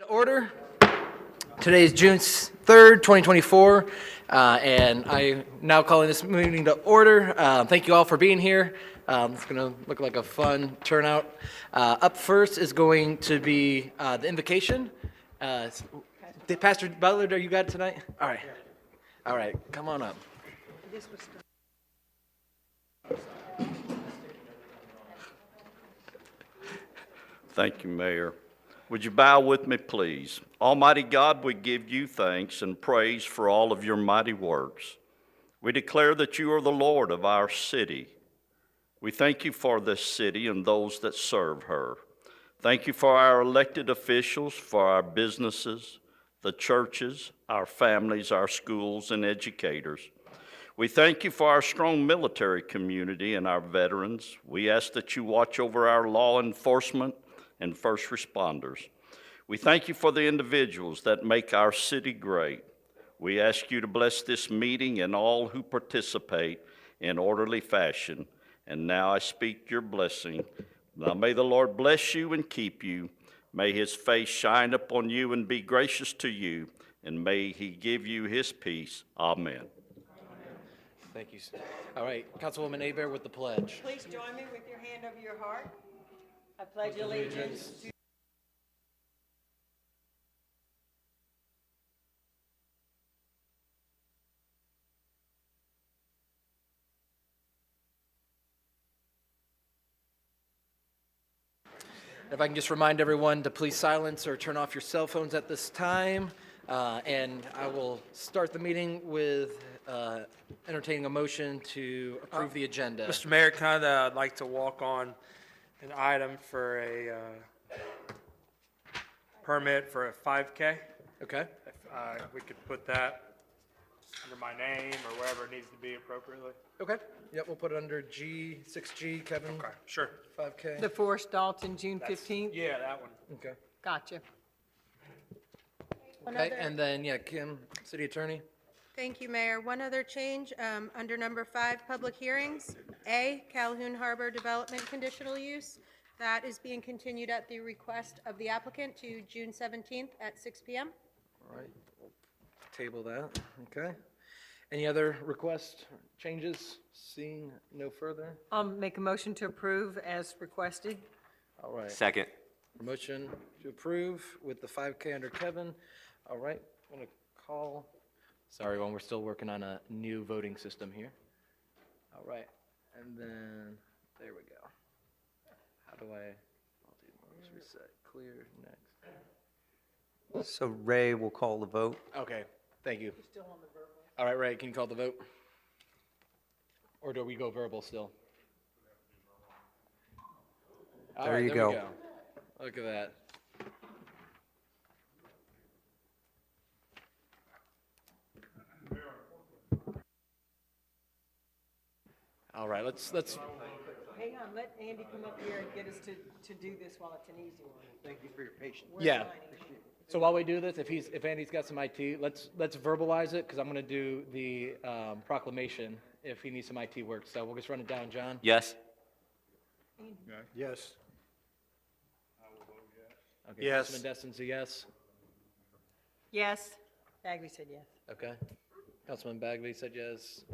Order. Today is June 3rd, 2024, and I now calling this meeting to order. Thank you all for being here. It's going to look like a fun turnout. Up first is going to be the invocation. Pastor Butler, are you got it tonight? All right. All right, come on up. Thank you, Mayor. Would you bow with me, please? Almighty God, we give you thanks and praise for all of your mighty works. We declare that you are the Lord of our city. We thank you for this city and those that serve her. Thank you for our elected officials, for our businesses, the churches, our families, our schools, and educators. We thank you for our strong military community and our veterans. We ask that you watch over our law enforcement and first responders. We thank you for the individuals that make our city great. We ask you to bless this meeting and all who participate in orderly fashion. And now I speak your blessing. Now may the Lord bless you and keep you. May his face shine upon you and be gracious to you. And may he give you his peace. Amen. Thank you. All right, Councilwoman Aber with the pledge. Please join me with your hand over your heart. I pledge allegiance to If I can just remind everyone to please silence or turn off your cell phones at this time. And I will start the meeting with entertaining a motion to approve the agenda. Mr. Mayor, I'd like to walk on an item for a permit for a 5K. Okay. If we could put that under my name or wherever it needs to be appropriately. Okay. Yep, we'll put it under G, 6G, Kevin. Okay, sure. 5K. the Forest Dalton, June 15th. Yeah, that one. Okay. Gotcha. Okay, and then, yeah, Kim, City Attorney. Thank you, Mayor. One other change, under number 5, public hearings. A, Calhoun Harbor Development Conditional Use. That is being continued at the request of the applicant to June 17th at 6 p.m. All right, we'll table that. Okay. Any other requests, changes? Seeing no further? I'll make a motion to approve as requested. All right. Second. Motion to approve with the 5K under Kevin. All right, I'm going to call. Sorry, everyone, we're still working on a new voting system here. All right, and then there we go. How do I? I'll do reset, clear, next. So Ray will call the vote. Okay, thank you. All right, Ray, can you call the vote? Or do we go verbal still? All There right, you we go. Look at that. All right, let's. Hang on, let Andy come up here and get us to do this while it's an easy one. Thank you for your patience. Yeah. So while we do this, if Andy's got some IT, let's verbalize it because I'm going to do the proclamation if he needs some IT work. So we'll just run it down, John. Yes. Yes. Okay. Yes. Councilman Destin's a yes. Yes. Bagley said yes. Okay. Councilman Bagley said yes.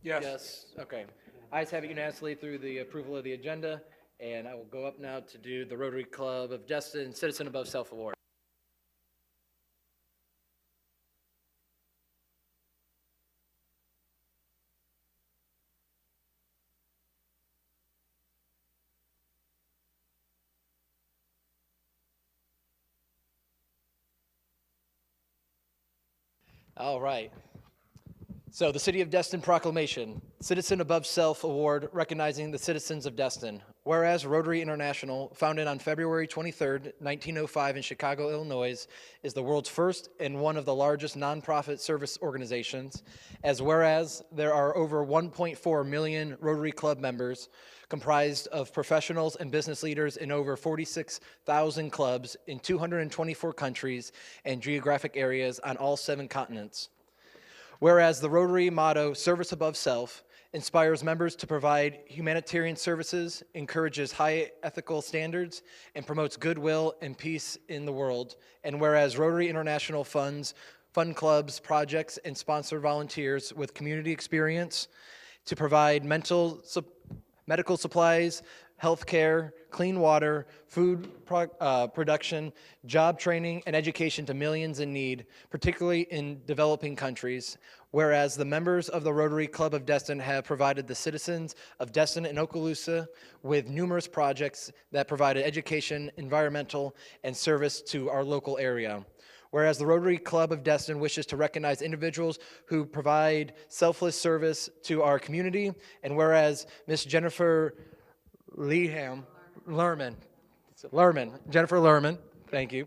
Yes. Yes. Okay. Ayes have it unanimously through the approval of the agenda, and I will go up now to do the Rotary Club of Destin Citizen Above Self Award. All right. So the City of Destin Proclamation, Citizen Above Self Award recognizing the citizens of Destin. Whereas Rotary International, founded on February 23rd, 1905 in Chicago, Illinois, is the world's first and one of the largest nonprofit service organizations. As whereas there are over 1.4 million Rotary Club members, comprised of professionals and business leaders in over 46,000 clubs in 224 countries and geographic areas on all 7 continents. Whereas the Rotary motto, Service Above Self, inspires members to provide humanitarian services, encourages high ethical standards, and promotes goodwill and peace in the world. And whereas Rotary International funds fund clubs, projects, and sponsor volunteers with community experience to provide medical supplies, healthcare, clean water, food production, job training, and education to millions in need, particularly in developing countries. Whereas the members of the Rotary Club of Destin have provided the citizens of Destin and Okaloosa with numerous projects that provided education, environmental, and service to our local area. Whereas the Rotary Club of Destin wishes to recognize individuals who provide selfless service to our community, and whereas Ms. Jennifer Jennifer Lerman, thank you,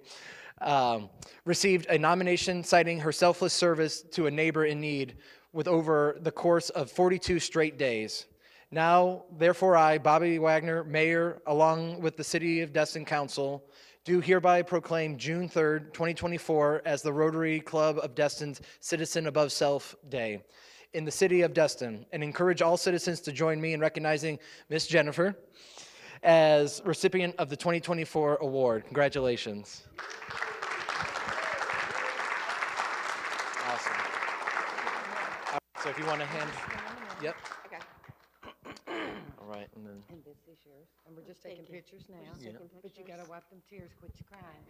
received a nomination citing her selfless service to a neighbor in need with over the course of 42 straight days. Now, therefore, I, Bobby Wagner, Mayor, along with the City of Destin Council, do hereby proclaim June 3rd, 2024 as the Rotary Club of Destin's Citizen Above Self Day in the City of Destin, and encourage all citizens to join me in recognizing Ms. Jennifer as recipient of the 2024 award. Congratulations. Awesome. All right, so if you want to hand, yep. Okay. All right, and then. And this is yours, and we're just taking pictures now. Yeah. But you gotta wipe them tears, quit your crying.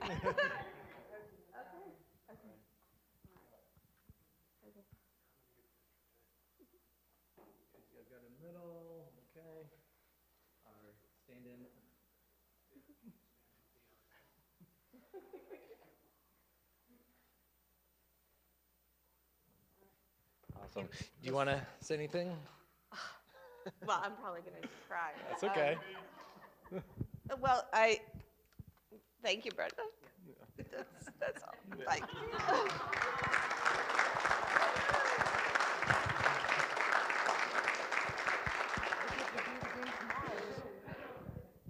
Got in the middle, okay. Stand in. Awesome. Do you want to say anything? Well, I'm probably going to cry. That's okay. Well, thank you, Brenda. That's all. Thank you.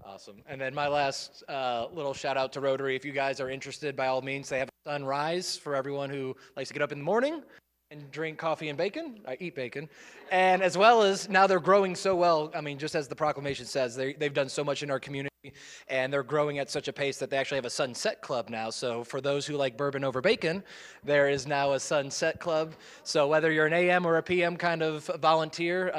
Awesome. And then my last little shout out to Rotary. If you guys are interested, by all means, they have a sunrise for everyone who likes to get up in the morning and drink coffee and bacon. I eat bacon. And as well as now they're growing so well. I mean, just as the proclamation says, they've done so much in our community, and they're growing at such a pace that they actually have a sunset club now. So for those who like bourbon over bacon, there is now a sunset club. So whether you're an AM or a PM kind of volunteer,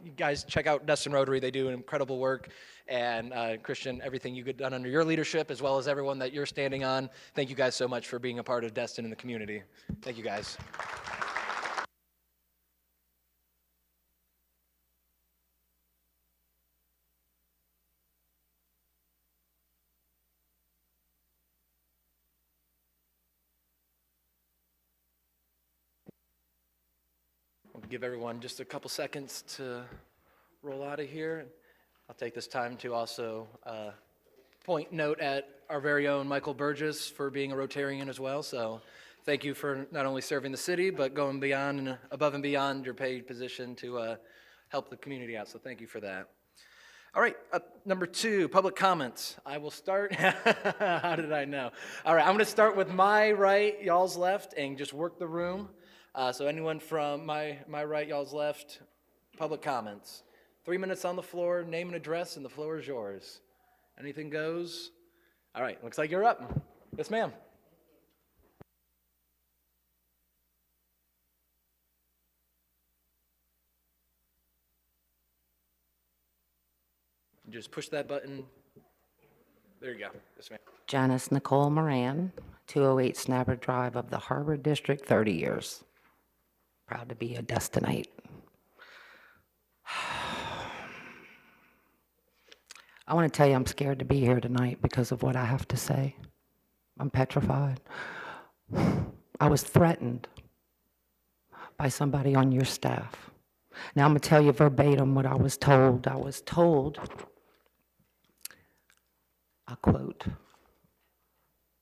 you guys check out Destin Rotary. They do incredible work. And Christian, everything you've done under your leadership, as well as everyone that you're standing on, thank you guys so much for being a part of Destin and the community. Thank you guys. I'll give everyone just a couple seconds to roll out of here. I'll take this time to also note at our very own Michael Burgess for being a Rotarian as well. So thank you for not only serving the city, but going beyond and above and beyond your paid position to help the community out. So thank you for that. All right, number 2, public comments. I will start. How did I know? All right, I'm going to start with my right, y'all's left, and just work the room. So anyone from my right, y'all's left, public comments. 3 minutes on the floor, name and address, and the floor is yours. Anything goes? All right, looks like you're up. Yes, ma'am. Just push that button. There you go. Yes, ma'am. Janice Nicole Moran, 208 Snapper Drive of the Harbor District, 30 years. Proud to be a Destinite. I want to tell you I'm scared to be here tonight because of what I have to say. I'm petrified. I was threatened by somebody on your staff. Now I'm going to tell you verbatim what I was told. I was told, I quote,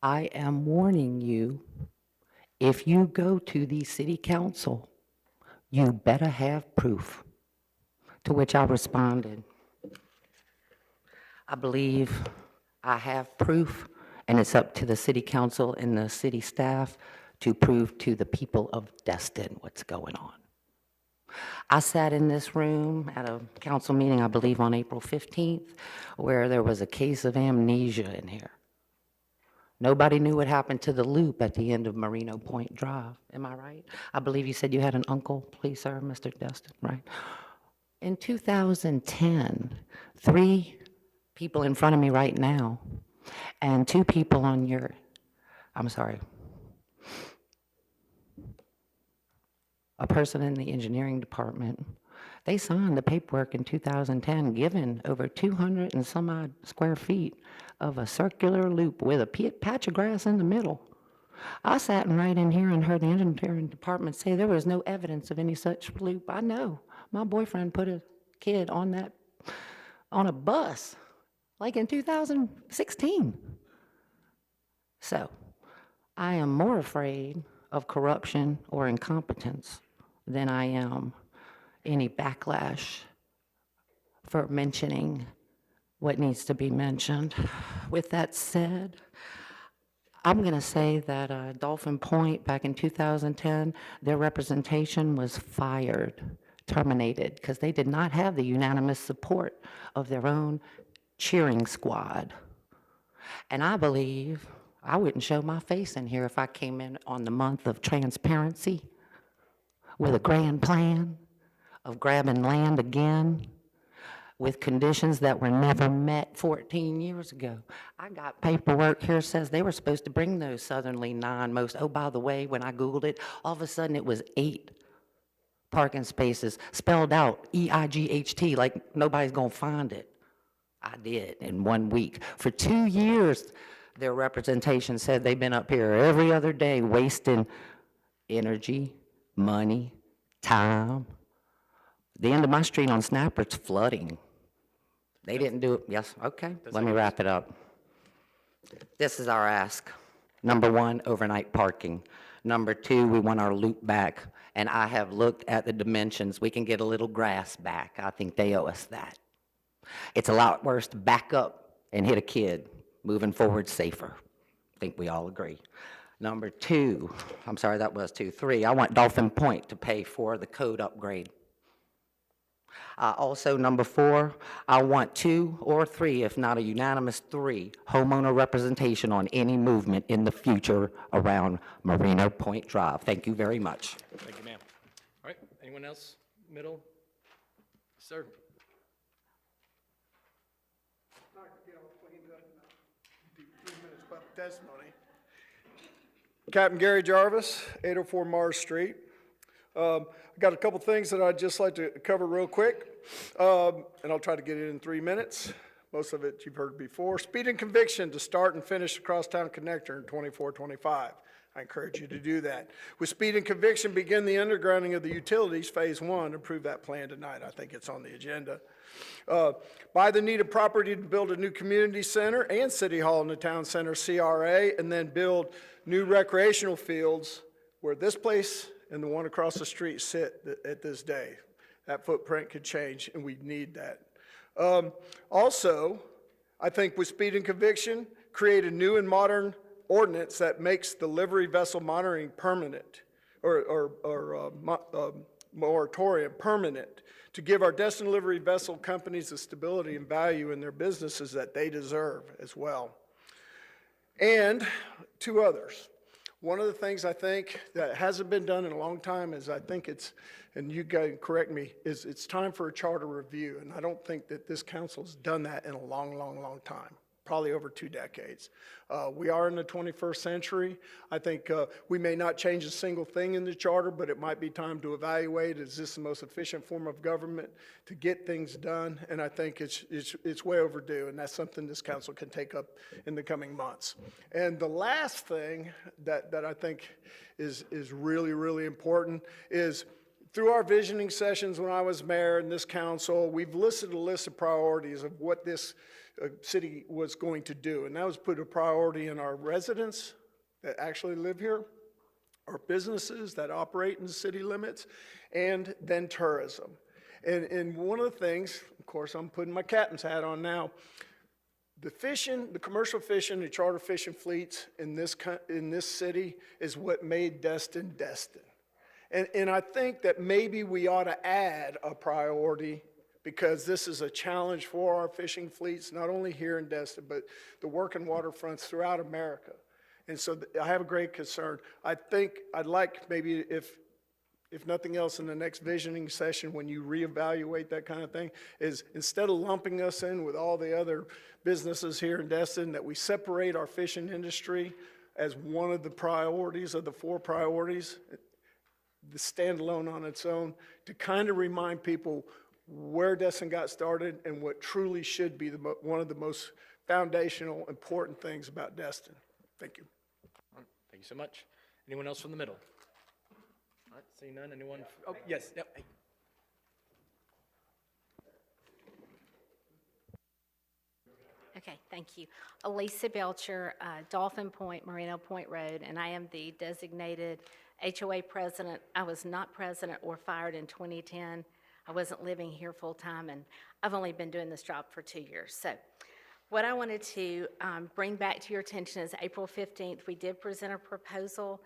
"I am warning you, if you go to the city council, you better have proof." To which I responded, I believe I have proof, and it's up to the city council and the city staff to prove to the people of Destin what's going on. I sat in this room at a council meeting, I believe on April 15th, where there was a case of amnesia in here. Nobody knew what happened to the loop at the end of Merino Point Drive. Am I right? I believe you said you had an uncle, please, sir, Mr. Destin, right? In 2010, 3 people in front of me right now, and 2 people on your, I'm sorry, a person in the engineering department, they signed the paperwork in 2010, giving over 200 and some odd square feet of a circular loop with a patch of grass in the middle. I sat right in here and heard the engineering department say there was no evidence of any such loop. I know. My boyfriend put a kid on a bus, like in 2016. So, I am more afraid of corruption or incompetence than I am any backlash for mentioning what needs to be mentioned. With that said, I'm going to say that Dolphin Point, back in 2010, their representation was fired, terminated, because they did not have the unanimous support of their own cheering squad. And I believe I wouldn't show my face in here if I came in on the month of transparency with a grand plan of grabbing land again with conditions that were never met 14 years ago. I got paperwork here says they were supposed to bring those southerly 9 most, oh, by the way, when I Googled it, all of a sudden it was 8 parking spaces spelled out, E-I-G-H-T, like nobody's gonna find it. I did in 1 week. For 2 years, their representation said they've been up here every other day wasting energy, money, time. The end of my street on Snapper, it's flooding. They didn't do it, yes, okay, let me wrap it up. This is our ask. Number 1, overnight parking. Number 2, we want our loop back. And I have looked at the dimensions. We can get a little grass back. I think they owe us that. It's a lot worse to back up and hit a kid. Moving forward safer. I think we all agree. Number 2, I'm sorry, that was 2. 3, I want Dolphin Point to pay for the code upgrade. Also, number 4, I want 2 or 3, if not a unanimous 3, homeowner representation on any movement in the future around Merino Point Drive. Thank you very much. Thank you, ma'am. All right, anyone else? Middle? Sir? Testimony. Captain Gary Jarvis, 804 Mars Street. I got a couple things that I'd just like to cover real quick, and I'll try to get it in 3 minutes. Most of it you've heard before. Speed and conviction to start and finish the crosstown connector in 24-25. I encourage you to do that. With speed and conviction, begin the undergrounding of the utilities, phase 1. Approve that plan tonight. I think it's on the agenda. Buy the needed property to build a new community center and city hall in the town center, CRA, and then build new recreational fields where this place and the one across the street sit at this day. That footprint could change, and we need that. Also, I think with speed and conviction, create a new and modern ordinance that makes the livery vessel monitoring permanent, or moratorium permanent, to give our destined livery vessel companies the stability and value in their businesses that they deserve as well. And 2 others. One of the things I think that hasn't been done in a long time is I think it's, and you guys correct me, is it's time for a charter review. And I don't think that this council's done that in a long, long, long time, probably over 2 decades. We are in the 21st century. I think we may not change a single thing in the charter, but it might be time to evaluate, is this the most efficient form of government to get things done? And I think it's way overdue, and that's something this council can take up in the coming months. And the last thing that I think is really, really important is through our visioning sessions when I was mayor and this council, we've listed a list of priorities of what this city was going to do. And that was put a priority in our residents that actually live here, our businesses that operate in the city limits, and then tourism. And one of the things, of course, I'm putting my captain's hat on now, the fishing, the commercial fishing, the charter fishing fleets in this city is what made Destin Destin. And I think that maybe we ought to add a priority, because this is a challenge for our fishing fleets, not only here in Destin, but the working waterfronts throughout America. And so I have a great concern. I think I'd like maybe if nothing else in the next visioning session, when you reevaluate that kind of thing, is instead of lumping us in with all the other businesses here in Destin, that we separate our fishing industry as one of the priorities of the 4 priorities, the standalone on its own, to kind of remind people where Destin got started and what truly should be one of the most foundational, important things about Destin. Thank you. Thank you so much. Anyone else from the middle? All right, seeing none. Anyone? Oh, yes. Yep. Hey. Okay, thank you. Elisa Belcher, Dolphin Point, Moreno Point Road, and I am the designated HOA president. I was not president or fired in 2010. I wasn't living here full-time, and I've only been doing this job for 2 years. So what I wanted to bring back to your attention is April 15th, we did present a proposal,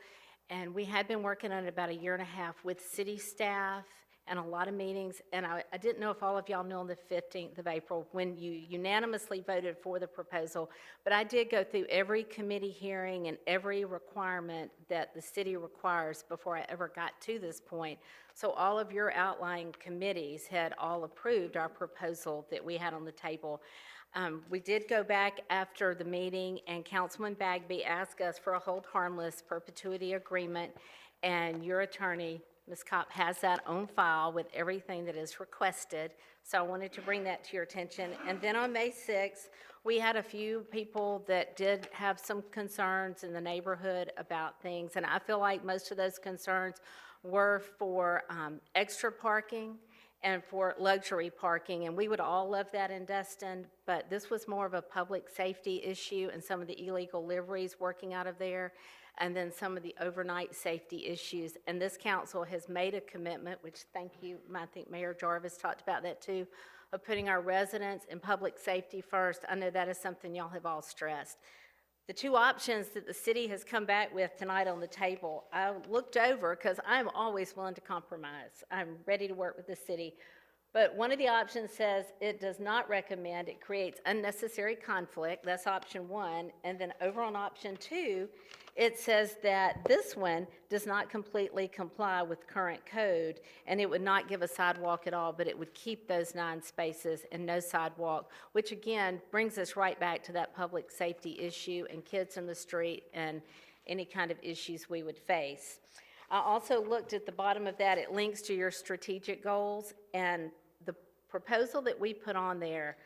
and we had been working on it about 1.5 years with city staff and a lot of meetings, and I didn't know if all of y'all knew on the 15th of April when you unanimously voted for the proposal, but I did go through every committee hearing and every requirement that the city requires before I ever got to this point. So all of your outlying committees had all approved our proposal that we had on the table. We did go back after the meeting, and Councilman Bagby asked us for a hold harmless perpetuity agreement, and your attorney, Ms. Kopp, has that on file with everything that is requested. So I wanted to bring that to your attention. And then on May 6th, we had a few people that did have some concerns in the neighborhood about things, and I feel like most of those concerns were for extra parking and for luxury parking, and we would all love that in Destin, but this was more of a public safety issue and some of the illegal liveries working out of there, and then some of the overnight safety issues. And this council has made a commitment, which thank you, I think Mayor Jarvis talked about that too, of putting our residents and public safety first. I know that is something y'all have all stressed. The 2 options that the city has come back with tonight on the table, I looked over because I'm always willing to compromise. I'm ready to work with the city. But one of the options says it does not recommend, it creates unnecessary conflict. That's option 1. And then over on option 2, it says that this one does not completely comply with current code, and it would not give a sidewalk at all, but it would keep those 9 spaces and no sidewalk, which again brings us right back to that public safety issue and kids in the street and any kind of issues we would face. I also looked at the bottom of that. It links to your strategic goals, and the proposal that we put on there,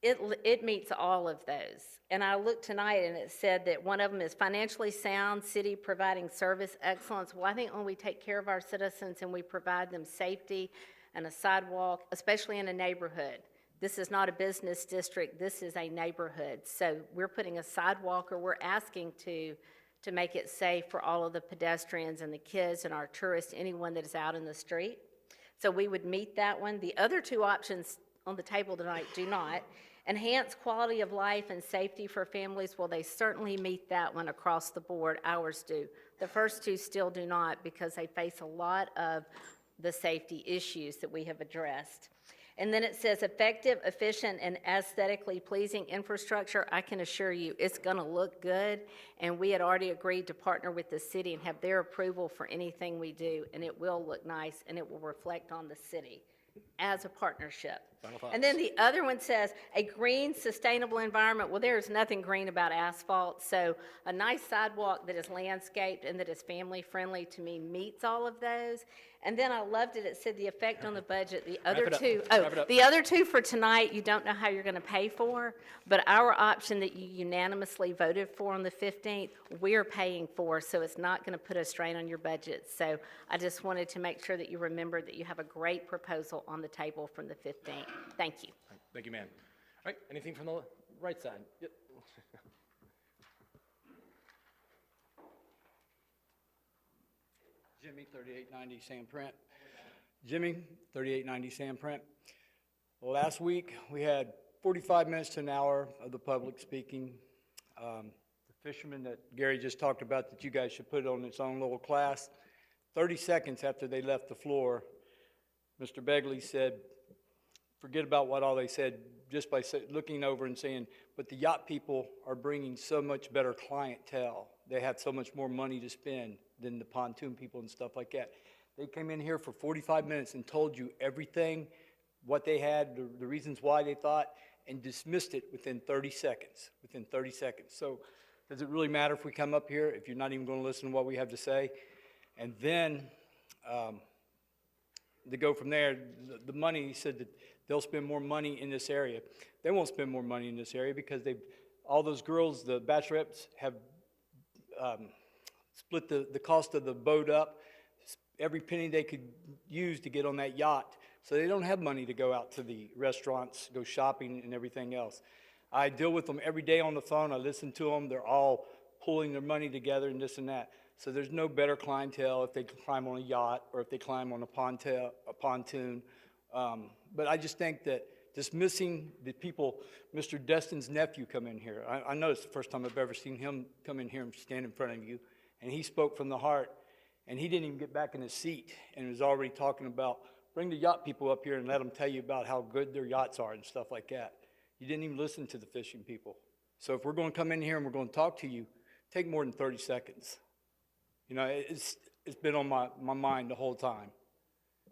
it meets all of those. And I looked tonight, and it said that one of them is financially sound, city providing service excellence. Well, I think when we take care of our citizens and we provide them safety and a sidewalk, especially in a neighborhood, this is not a business district, this is a neighborhood. So we're putting a sidewalk, or we're asking to make it safe for all of the pedestrians and the kids and our tourists, anyone that is out in the street. So we would meet that one. The other 2 options on the table tonight do not. Enhance quality of life and safety for families, well, they certainly meet that one across the board. Ours do. The first 2 still do not, because they face a lot of the safety issues that we have addressed. And then it says effective, efficient, and aesthetically pleasing infrastructure. I can assure you it's going to look good, and we had already agreed to partner with the city and have their approval for anything we do, and it will look nice, and it will reflect on the city as a partnership. And then the other one says a green, sustainable environment. Well, there is nothing green about asphalt, so a nice sidewalk that is landscaped and that is family friendly to me meets all of those. And then I loved it. It said the effect on the budget. The other the other 2 for tonight, you don't know how you're going to pay for, but our option that you unanimously voted for on the 15th, we're paying for, so it's not going to put a strain on your budget. So I just wanted to make sure that you remember that you have a great proposal on the table from the 15th. Thank you. Thank you, ma'am. All right, anything from the right side? Yep. Jimmy, 3890 San Print. Jimmy, 3890 San Print. Well, last week we had 45 minutes to an hour of the public speaking. The fishermen that Gary just talked about, that you guys should put on its own little class, 30 seconds after they left the floor, Mr. Begley said, forget about what all they said, just by looking over and saying, but the yacht people are bringing so much better clientele. They have so much more money to spend than the pontoon people and stuff like that. They came in here for 45 minutes and told you everything, what they had, the reasons why they thought, and dismissed it within 30 seconds, So does it really matter if we come up here, if you're not even going to listen to what we have to say? And then to go from there, the money, he said that they'll spend more money in this area. They won't spend more money in this area because all those girls, the bachelorettes, have split the cost of the boat up, every penny they could use to get on that yacht. So they don't have money to go out to the restaurants, go shopping and everything else. I deal with them every day on the phone. I listen to them. They're all pulling their money together and this and that. So there's no better clientele if they climb on a yacht or if they climb on a pontoon. But I just think that dismissing the people, Mr. Destin's nephew come in here. I know it's the first time I've ever seen him come in here and stand in front of you. And he spoke from the heart. And he didn't even get back in his seat and was already talking about, bring the yacht people up here and let them tell you about how good their yachts are and stuff like that. You didn't even listen to the fishing people. So if we're going to come in here and we're going to talk to you, take more than 30 seconds. You know, it's been on my mind the whole time.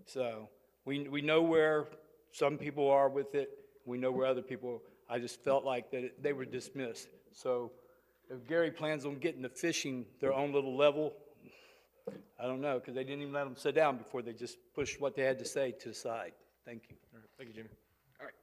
So we know where some people are with it. We know where other people, I just felt like that they were dismissed. So if Gary plans on getting the fishing their own little level, I don't know, because they didn't even let them sit down before they just pushed what they had to say to the side. Thank you. All right, thank you, Jimmy. All right.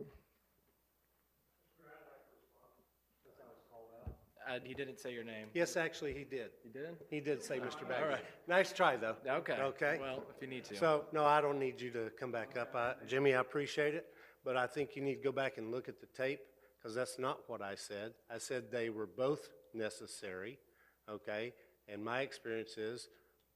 He didn't say your name. Yes, actually, he did. He did? He did say Mr. Bagley. All right. Nice try, though. Okay. Okay? Well, if you need to. So, no, I don't need you to come back up. Jimmy, I appreciate it, but I think you need to go back and look at the tape, because that's not what I said. I said they were both necessary, okay? And my experience is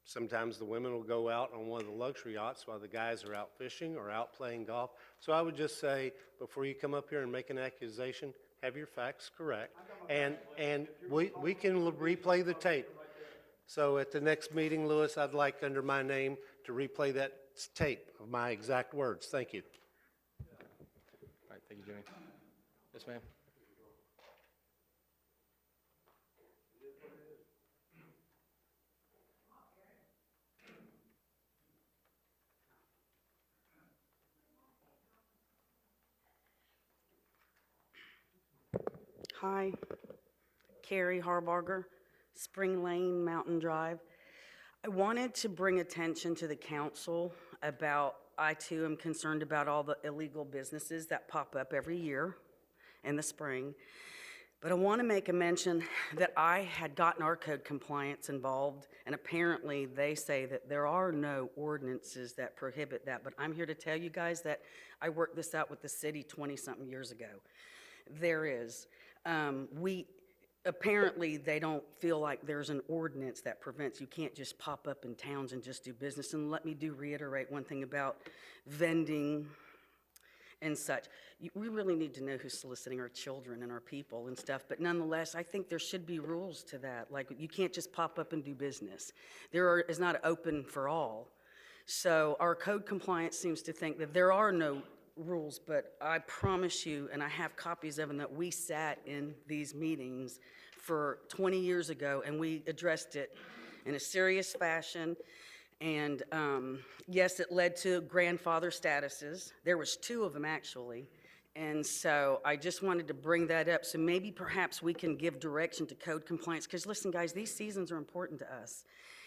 sometimes the women will go out on one of the luxury yachts while the guys are out fishing or out playing golf. So I would just say, before you come up here and make an accusation, have your facts correct, and we can replay the tape. So at the next meeting, Lewis, I'd like under my name to replay that tape of my exact words. Thank you. All right, thank you, Jimmy. Yes, ma'am. Hi, Carrie Harbarger, Spring Lane, Mountain Drive. I wanted to bring attention to the council about, I too am concerned about all the illegal businesses that pop up every year in the spring. But I want to make a mention that I had gotten our code compliance involved, and apparently they say that there are no ordinances that prohibit that. But I'm here to tell you guys that I worked this out with the city 20-something years ago. There is. Apparently they don't feel like there's an ordinance that prevents, you can't just pop up in towns and just do business. And let me reiterate one thing about vending and such. We really need to know who's soliciting our children and our people and stuff, but nonetheless, I think there should be rules to that. Like, you can't just pop up and do business. Is not open for all. So our code compliance seems to think that there are no rules, but I promise you, and I have copies of them, that we sat in these meetings for 20 years ago and we addressed it in a serious fashion. And yes, it led to grandfather statuses. There was 2 of them actually. And so I just wanted to bring that up. So maybe perhaps we can give direction to code compliance, because listen guys, these seasons are important to us.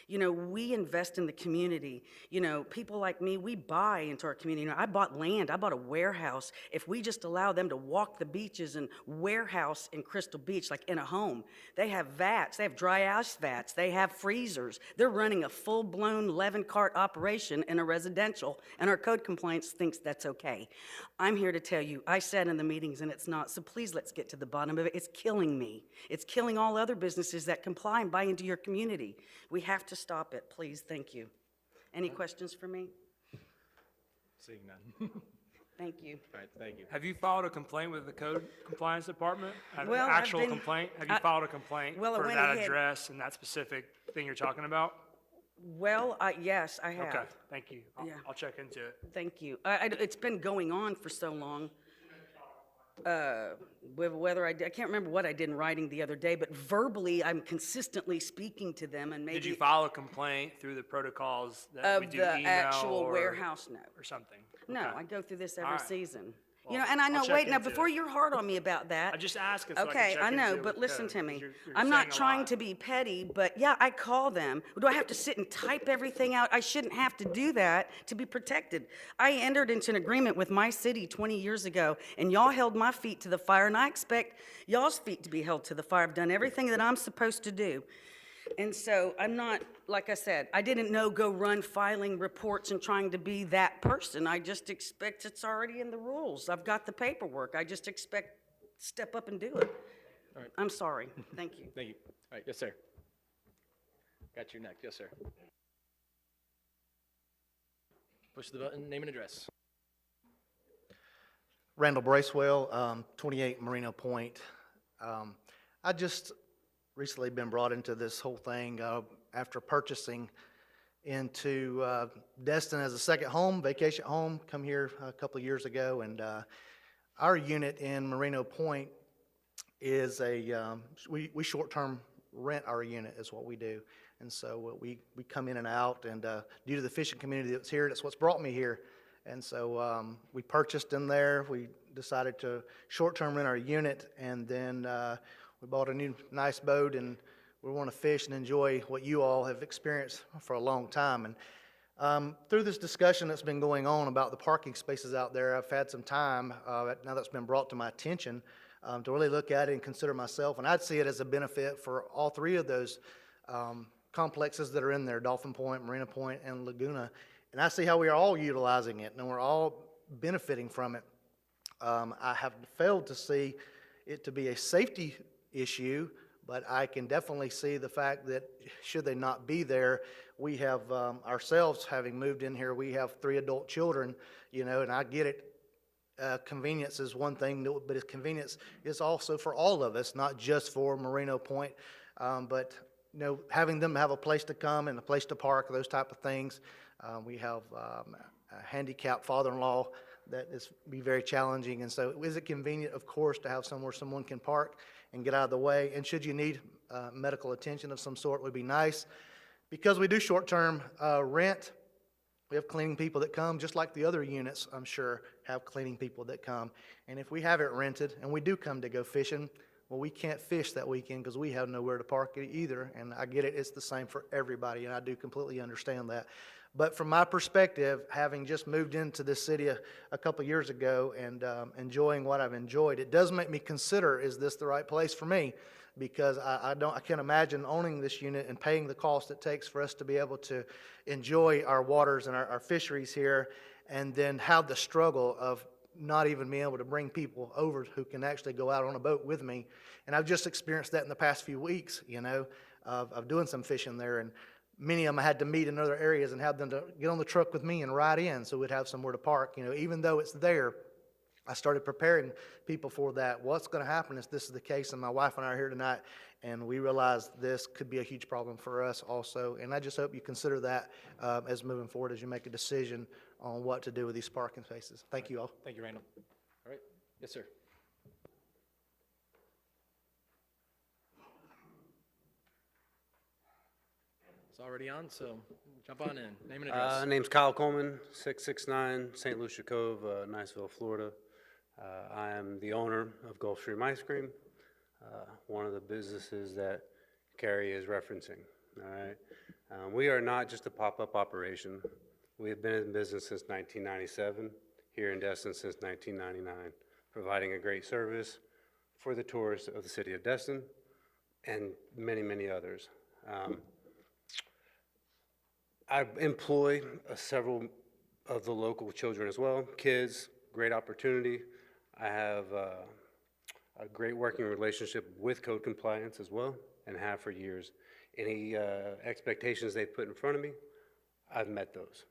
You know, we invest in the community. You know, people like me, we buy into our community. You know, I bought land, I bought a warehouse. If we just allow them to walk the beaches and warehouse in Crystal Beach, like in a home, they have vats, they have dry ice vats, they have freezers. They're running a full-blown 11-cart operation in a residential, and our code compliance thinks that's okay. I'm here to tell you, I said in the meetings and it's not, so please let's get to the bottom of it. It's killing me. It's killing all other businesses that comply and buy into your community. We have to stop it, please. Thank you. Any questions for me? Seeing none. Thank you. All right, thank you. Have you filed a complaint with the code compliance department? Well, An actual complaint? Have you filed a complaint well, I for went that ahead. address and that specific thing you're talking about? Well, yes, I have. Okay, thank you. Yeah. I'll check into it. Thank you. It's been going on for so long. Whether I can't remember what I did in writing the other day, but verbally, I'm consistently speaking to them, and maybe Did you file a complaint through the protocols that we of do the email actual or, warehouse, no. or something? No, Okay. I go through this All every right. season. Well, And I know, I'll check wait, now, into before it. you're hard on me about that. I just asked it so I can Okay, check I know, into it but with listen code, to me. 'cause you're I'm saying not a trying lot. to be petty, but yeah, I call them. Do I have to sit and type everything out? I shouldn't have to do that to be protected. I entered into an agreement with my city 20 years ago, and y'all held my feet to the fire, and I expect y'all's feet to be held to the fire. I've done everything that I'm supposed to do. And so I'm not, like I said, I didn't go run filing reports and trying to be that person. I just expect it's already in the rules. I've got the paperwork. I just expect step up and do it. All right. I'm sorry. Thank you. Thank you. All right, yes, sir. Got you next, yes, sir. Push the button, name and address. Randall Bracewell, 28 Merino Point. I just recently been brought into this whole thing after purchasing into Destin as a second home, vacation home, come here a couple of years ago, and our unit in Merino Point is we short-term rent our unit is what we do. And so we come in and out, and due to the fishing community that's here, that's what's brought me here. And so we purchased in there. We decided to short-term rent our unit, and then we bought a new nice boat, and we want to fish and enjoy what you all have experienced for a long time. And through this discussion that's been going on about the parking spaces out there, I've had some time, now that's been brought to my attention, to really look at it and consider myself. And I'd see it as a benefit for all three of those complexes that are in there, Dolphin Point, Marina Point, and Laguna. And I see how we are all utilizing it, and we're all benefiting from it. I have failed to see it to be a safety issue, but I can definitely see the fact that should they not be there, we have ourselves having moved in here, we have 3 adult children, and I get it. Convenience is one thing, but convenience is also for all of us, not just for Merino Point, but having them have a place to come and a place to park, those type of things. We have a handicapped father-in-law that is be very challenging, and so is it convenient, of course, to have somewhere someone can park and get out of the way? And should you need medical attention of some sort, would be nice. Because we do short-term rent, we have cleaning people that come, just like the other units, I'm sure, have cleaning people that come. And if we have it rented and we do come to go fishing, well, we can't fish that weekend because we have nowhere to park it either. And I get it, it's the same for everybody, and I do completely understand that. But from my perspective, having just moved into this city a couple years ago and enjoying what I've enjoyed, it does make me consider, is this the right place for me? Because I can't imagine owning this unit and paying the cost it takes for us to be able to enjoy our waters and our fisheries here, and then have the struggle of not even being able to bring people over who can actually go out on a boat with me. And I've just experienced that in the past few weeks, of doing some fishing there. And many of them I had to meet in other areas and have them to get on the truck with me and ride in so we'd have somewhere to park. Even though it's there, I started preparing people for that. What's going to happen if this is the case? And my wife and I are here tonight, and we realize this could be a huge problem for us also. And I just hope you consider that as moving forward as you make a decision on what to do with these parking spaces. Thank you all. Thank you, Randall. All right, yes, sir. It's already on, so jump on in. Name and address. Name's Kyle Coleman, 669 St. Lucia Cove, Niceville, Florida. I am the owner of Gulfstream Ice Cream, one of the businesses that Carrie is referencing. All right, we are not just a pop-up operation. We have been in business since 1997, here in Destin since 1999, providing a great service for the tourists of the city of Destin and many, many others. I employ several of the local children as well, kids, great opportunity. I have a great working relationship with code compliance as well, and have for years. Any expectations they put in front of me, I've met those.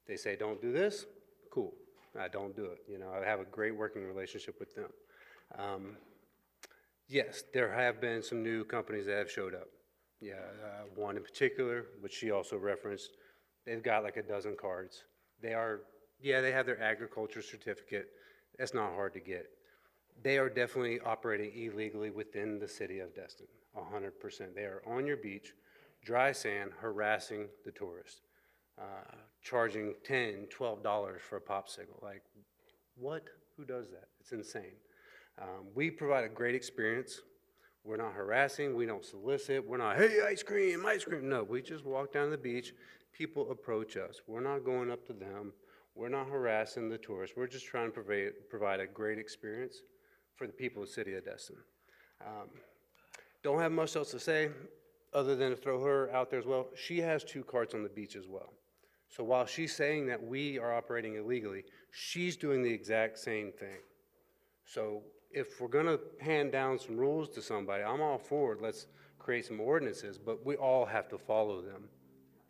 They say, don't do this, cool, I don't do it. I have a great working relationship with them. Yes, there have been some new companies that have showed up. Yeah, one in particular, which she also referenced, they've got like a dozen cards. They are, yeah, they have their agriculture certificate. That's not hard to get. They are definitely operating illegally within the city of Destin, 100%. They are on your beach, dry sand, harassing the tourists, charging $10, $12 for a popsicle. Like, what? Who does that? It's insane. We provide a great experience. We're not harassing, we don't solicit, we're not, hey, ice cream, ice cream. No, we just walk down the beach, people approach us. We're not going up to them, we're not harassing the tourists. We're just trying to provide a great experience for the people of the city of Destin. Don't have much else to say other than to throw her out there as well. She has 2 carts on the beach as well. So while she's saying that we are operating illegally, she's doing the exact same thing. So if we're gonna hand down some rules to somebody, I'm all for it. Let's create some ordinances, but we all have to follow them.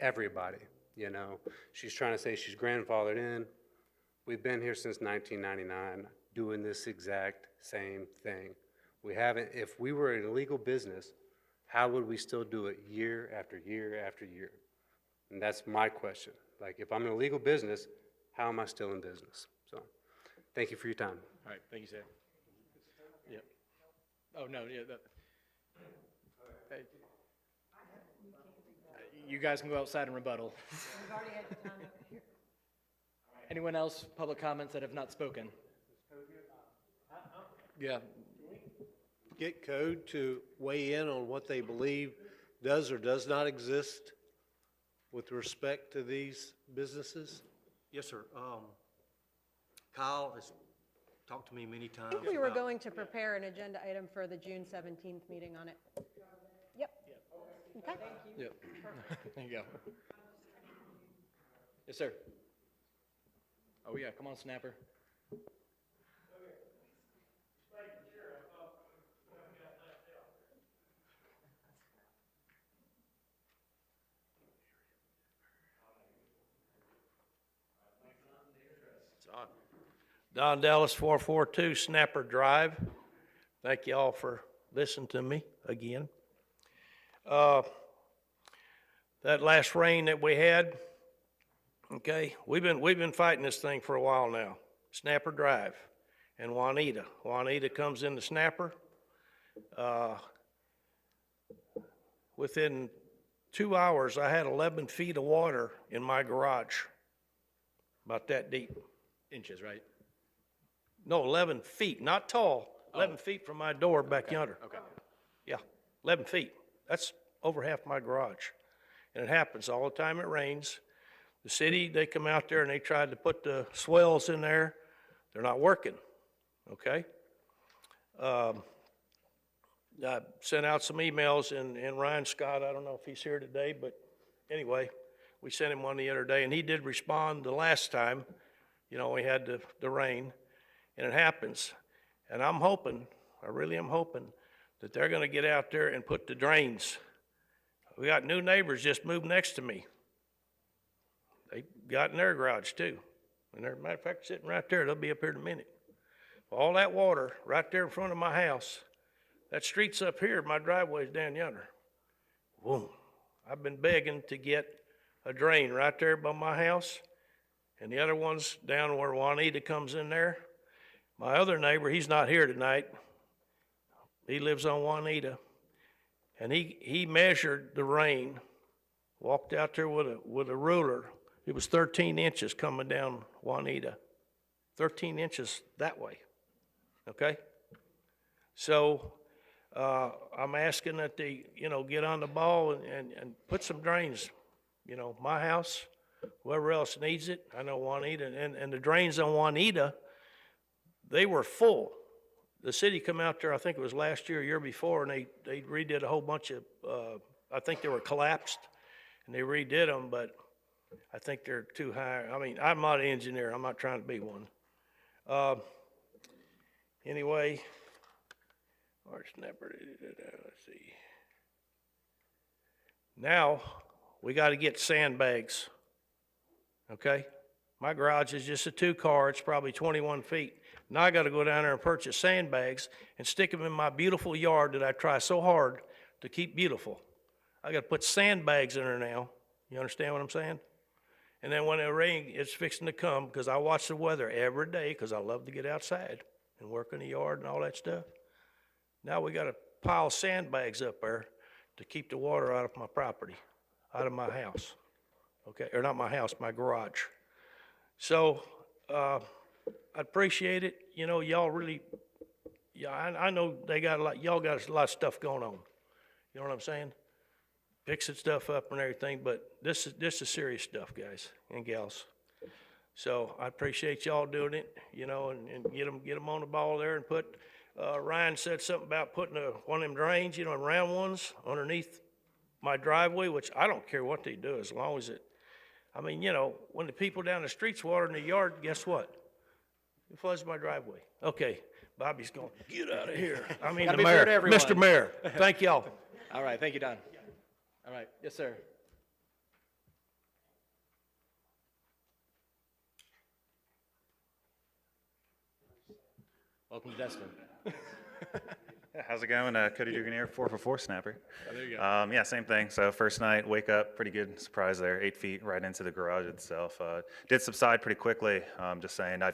Everybody, you know. She's trying to say she's grandfathered in. We've been here since 1999 doing this exact same thing. We haven't, if we were an illegal business, how would we still do it year after year after year? And that's my question. Like, if I'm an illegal business, how am I still in business? So, thank you for your time. All right, thank you, sir. Yep. Oh, no, yeah, hey. You guys can go outside and rebuttal. We've already had the time over here. Anyone else, public comments that have not spoken? Yeah. Get code to weigh in on what they believe does or does not exist with respect to these businesses? Yes, sir. Kyle has talked to me many times. I think we were about- going to prepare an agenda item for the June 17th meeting on it. Yep. Okay. Yep. There you go. Yes, sir. Oh, yeah, come on, Snapper. Don Dallas, 442 Snapper Drive. Thank you all for listening to me again. That last rain that we had, okay, we've been fighting this thing for a while now. Snapper Drive and Juanita. Juanita comes into Snapper. Within 2 hours, I had 11 feet of water in my garage, about that deep. Inches, right? No, 11 feet, not tall, 11 feet from my door back yonder. Okay. Yeah, 11 feet. That's over half my garage. And it happens all the time it rains. The city, they come out there and they tried to put the swells in there. They're not working, okay? I sent out some emails and Ryan Scott, I don't know if he's here today, but anyway, we sent him one the other day and he did respond the last time. You know, we had the rain, and it happens. And I'm hoping, I really am hoping, that they're going to get out there and put the drains. We got new neighbors just moved next to me. They got in their garage too. And they're, matter of fact, sitting right there. They'll be up here in a minute. All that water right there in front of my house, that street's up here, my driveway's down yonder. Boom. I've been begging to get a drain right there by my house. And the other one's down where Juanita comes in there. My other neighbor, he's not here tonight. He lives on Juanita. And he measured the rain, walked out there with a ruler. It was 13 inches coming down Juanita. 13 inches that way, okay? So I'm asking that they, get on the ball and put some drains. My house, whoever else needs it. I know Juanita, and the drains on Juanita, they were full. The city come out there, I think it was last year, year before, and they redid a whole bunch of, I think they were collapsed, and they redid them, but I think they're too high. I mean, I'm not an engineer. I'm not trying to be one. Anyway, let's see. Now, we got to get sandbags. Okay? My garage is just a 2-car. It's probably 21 feet. Now I got to go down there and purchase sandbags and stick them in my beautiful yard that I try so hard to keep beautiful. I gotta put sandbags in there now. You understand what I'm saying? And then when the rain is fixing to come, because I watch the weather every day, because I love to get outside and work in the yard and all that stuff. Now we got a pile of sandbags up there to keep the water out of my property, out of my house. Okay, or not my house, my garage. So, I appreciate it. You know, y'all really, yeah, I know they got a lot, y'all got a lot of stuff going on. You know what I'm saying? Fixing stuff up and everything, but this is serious stuff, guys and gals. So I appreciate y'all doing it, you know, and get them on the ball there and put, Ryan said something about putting one of them drains, you know, round ones underneath my driveway, which I don't care what they do as long as it, I mean, you know, when the people down the streets water in the yard, guess what? It floods my driveway. Okay, Bobby's going, get out of here. I mean, Gotta the be fair mayor, to everyone. Mr. Mayor, thank y'all. All right, thank you, Don. All right, yes, sir. Welcome to Destin. How's it going? Cody Duganier, 444 Snapper. Oh, there you go. Yeah, same thing. So first night, wake up, pretty good surprise there, 8 feet right into the garage itself. Did subside pretty quickly. Just saying, I'm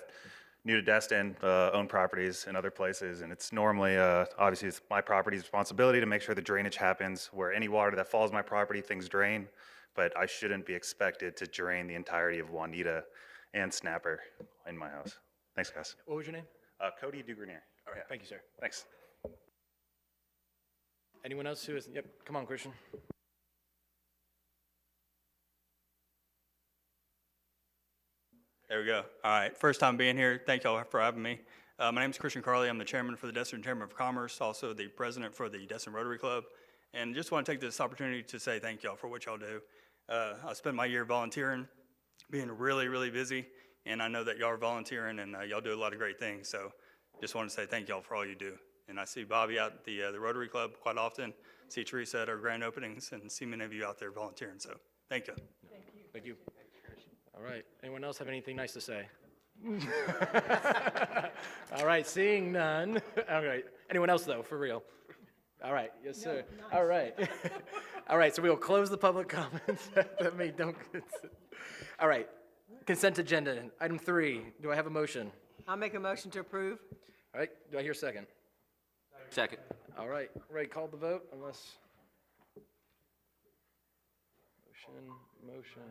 new to Destin, own properties in other places, and it's normally, obviously it's my property's responsibility to make sure the drainage happens where any water that falls my property, things drain, but I shouldn't be expected to drain the entirety of Juanita and Snapper in my house. Thanks, guys. What was your name? Cody Duganier. All right, thank you, sir. Thanks. Anyone else who is, yep, come on, Christian. There we go. All right, first time being here. Thank y'all for having me. My name is Christian Carley. I'm the chairman for the Destin Chamber of Commerce, also the president for the Destin Rotary Club. And just want to take this opportunity to say thank y'all for what y'all do. I spent my year volunteering, being really, really busy, and I know that y'all are volunteering and y'all do a lot of great things. So just want to say thank y'all for all you do. And I see Bobby out at the Rotary Club quite often, see Teresa at our grand openings, and see many of you out there volunteering. So thank you. Thank you. All right, anyone else have anything nice to say? All right, seeing none. All right, anyone else though, for real? All right, yes, sir. All right. All right, so we will close the public comments. That may don't. All right, consent agenda. Item 3, do I have a motion? I'll make a motion to approve. All right, do I hear a second? Second. All right, Ray called the vote unless. Motion.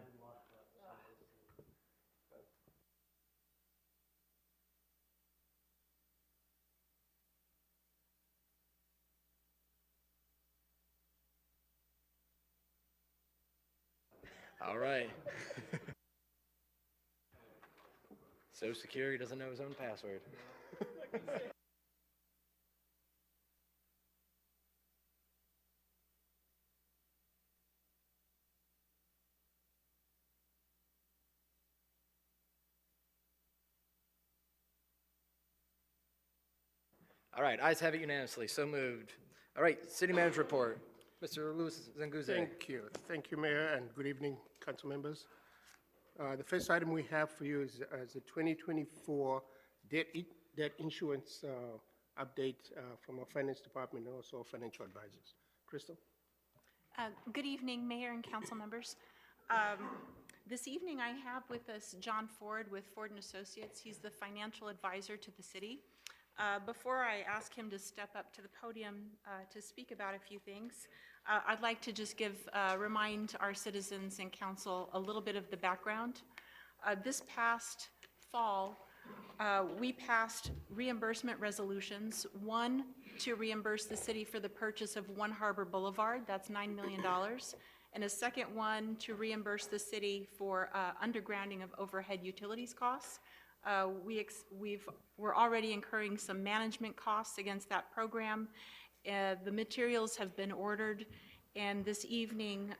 All right. So secure, he doesn't know his own password. All right, ayes have it unanimously, so moved. All right, city manager report. Mr. Luis Zanguze. Thank you. Thank you, Mayor, and good evening, council members. The first item we have for you is the 2024 debt insurance update from our finance department and also financial advisors. Crystal? Good evening, Mayor and council members. This evening I have with us John Ford with Ford & Associates. He's the financial advisor to the city. Before I ask him to step up to the podium to speak about a few things, I'd like to just remind our citizens and council a little bit of the background. This past fall, we passed reimbursement resolutions, one to reimburse the city for the purchase of One Harbor Boulevard, that's $9 million, and a second one to reimburse the city for undergrounding of overhead utilities costs. We're already incurring some management costs against that program. The materials have been ordered, and this evening,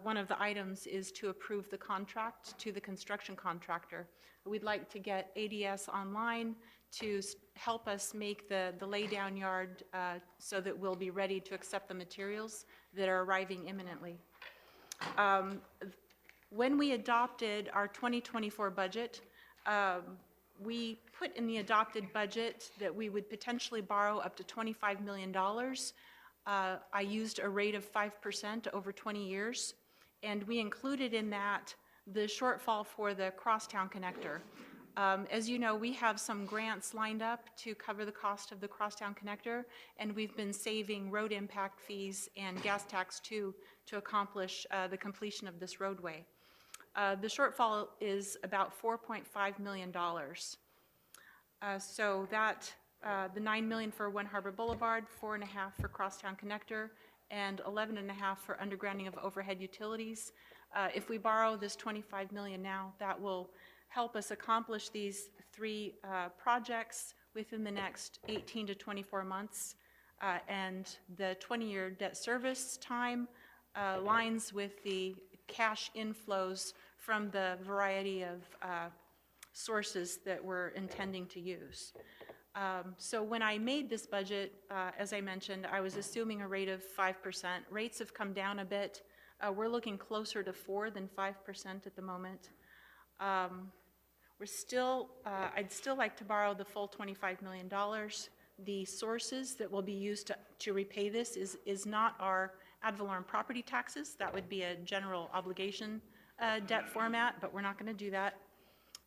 one of the items is to approve the contract to the construction contractor. We'd like to get ADS online to help us make the laydown yard so that we'll be ready to accept the materials that are arriving imminently. When we adopted our 2024 budget, we put in the adopted budget that we would potentially borrow up to $25 million I used a rate of 5% over 20 years, and we included in that the shortfall for the crosstown connector. As you know, we have some grants lined up to cover the cost of the crosstown connector, and we've been saving road impact fees and gas tax too to accomplish the completion of this roadway. The shortfall is about $4.5 million. So that the $9 million for One Harbor Boulevard, $4.5 for crosstown connector, and $11.5 for undergrounding of overhead utilities. If we borrow this $25 million now, that will help us accomplish these three projects within the next 18 to 24 months. And the 20-year debt service time lines with the cash inflows from the variety of sources that we're intending to use. So when I made this budget, as I mentioned, I was assuming a rate of 5%. Rates have come down a bit. We're looking closer to 4 than 5% at the moment. We're still, I'd still like to borrow the full $25 million. The sources that will be used to repay this is not our ad valorem property taxes. That would be a general obligation debt format, but we're not going to do that.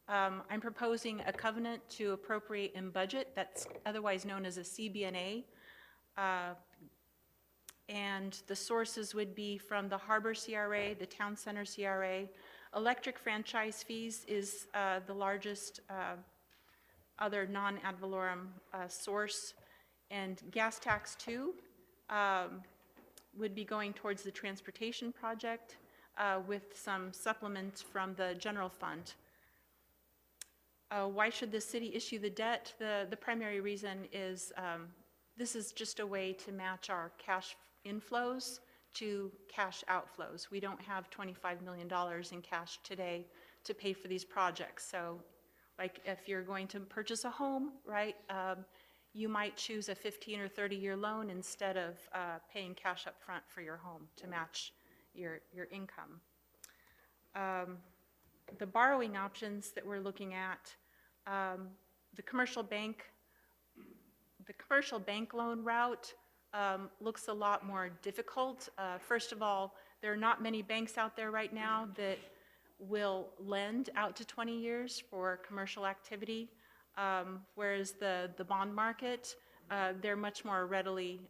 I'm proposing a covenant to appropriate in budget that's otherwise known as a CB&A. And the sources would be from the Harbor CRA, the Town Center CRA. Electric franchise fees is the largest other non-ad valorem source. And gas tax too would be going towards the transportation project with some supplements from the general fund. Why should the city issue the debt? The primary reason is this is just a way to match our cash inflows to cash outflows. We don't have $25 million in cash today to pay for these projects. So like if you're going to purchase a home, right, you might choose a 15 or 30-year loan instead of paying cash up front for your home to match your income. The borrowing options that we're looking at, the commercial bank loan route looks a lot more difficult. First of all, there are not many banks out there right now that will lend out to 20 years for commercial activity, whereas the bond market, they're much more readily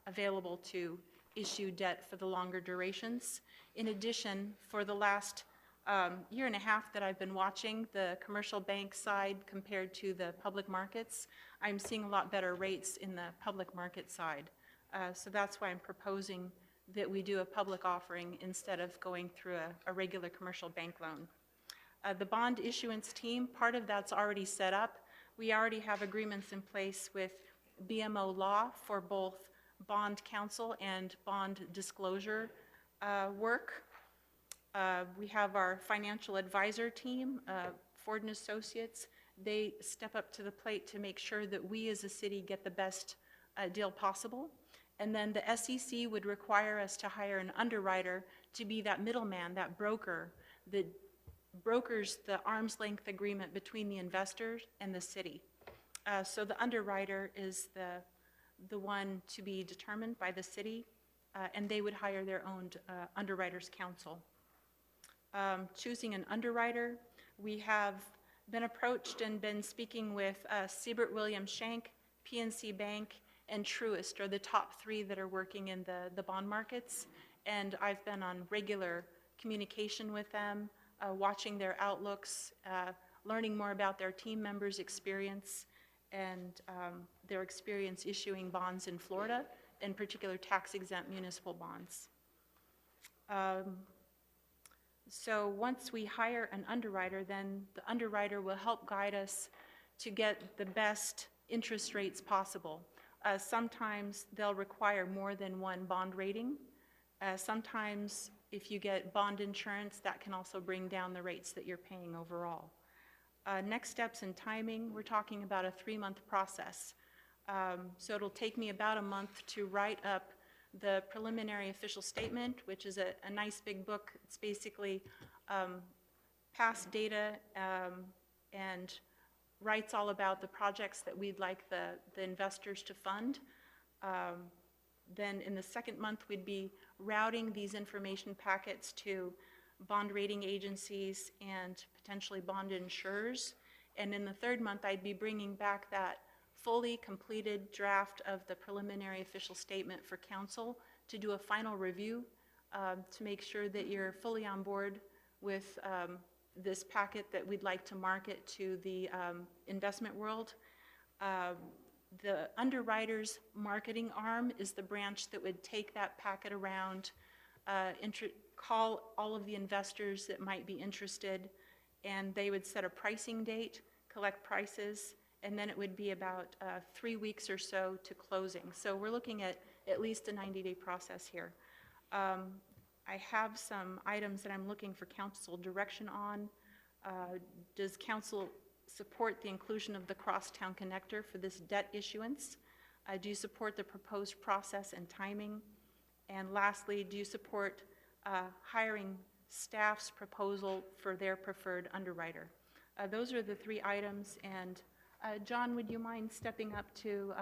available to issue debt for the longer durations. In addition, for the last year and a half that I've been watching the commercial bank side compared to the public markets, I'm seeing a lot better rates in the public market side. So that's why I'm proposing that we do a public offering instead of going through a regular commercial bank loan. The bond issuance team, part of that's already set up. We already have agreements in place with BMO Law for both bond counsel and bond disclosure work. We have our financial advisor team, Ford & Associates. They step up to the plate to make sure that we as a city get the best deal possible. And then the SEC would require us to hire an underwriter to be that middleman, that broker, that brokers the arm's length agreement between the investors and the city. So the underwriter is the one to be determined by the city, and they would hire their own underwriters counsel. Choosing an underwriter, we have been approached and been speaking with Siebert Williams Shank, PNC Bank, and Truist are the top three that are working in the bond markets. And I've been on regular communication with them, watching their outlooks, learning more about their team members' experience and their experience issuing bonds in Florida, in particular tax-exempt municipal bonds. So once we hire an underwriter, then the underwriter will help guide us to get the best interest rates possible. Sometimes they'll require more than one bond rating. Sometimes if you get bond insurance, that can also bring down the rates that you're paying overall. Next steps in timing, we're talking about a 3-month process. So it'll take me about a month to write up the preliminary official statement, which is a nice big book. It's basically past data and writes all about the projects that we'd like the investors to fund. Then in the second month, we'd be routing these information packets to bond rating agencies and potentially bond insurers. And in the third month, I'd be bringing back that fully completed draft of the preliminary official statement for council to do a final review to make sure that you're fully on board with this packet that we'd like to market to the investment world. The underwriter's marketing arm is the branch that would take that packet around, call all of the investors that might be interested, and they would set a pricing date, collect prices, and then it would be about 3 weeks or so to closing. So we're looking at least a 90-day process here. I have some items that I'm looking for council direction on. Does council support the inclusion of the crosstown connector for this debt issuance? Do you support the proposed process and timing? And lastly, do you support hiring staff's proposal for their preferred underwriter? Those are the 3 items, and John, would you mind stepping up to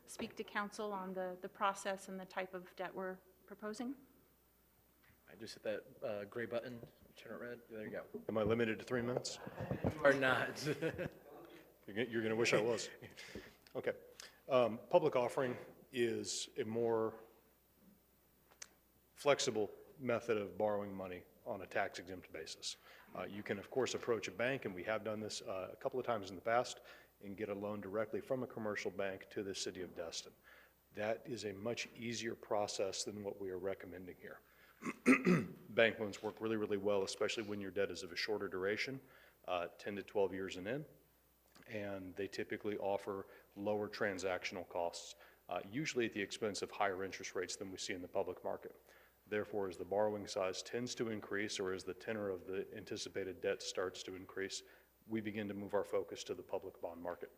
speak to council on the process and the type of debt we're proposing? I just hit that gray button, turn it red, there you go. Am I limited to 3 minutes? Or not. You're going to wish I was. Okay. Public offering is a more flexible method of borrowing money on a tax-exempt basis. You can, of course, approach a bank, and we have done this a couple of times in the past, and get a loan directly from a commercial bank to the city of Destin. That is a much easier process than what we are recommending here. Bank loans work really, really well, especially when your debt is of a shorter duration, 10 to 12 years and in, and they typically offer lower transactional costs, usually at the expense of higher interest rates than we see in the public market. Therefore, as the borrowing size tends to increase, or as the tenor of the anticipated debt starts to increase, we begin to move our focus to the public bond market.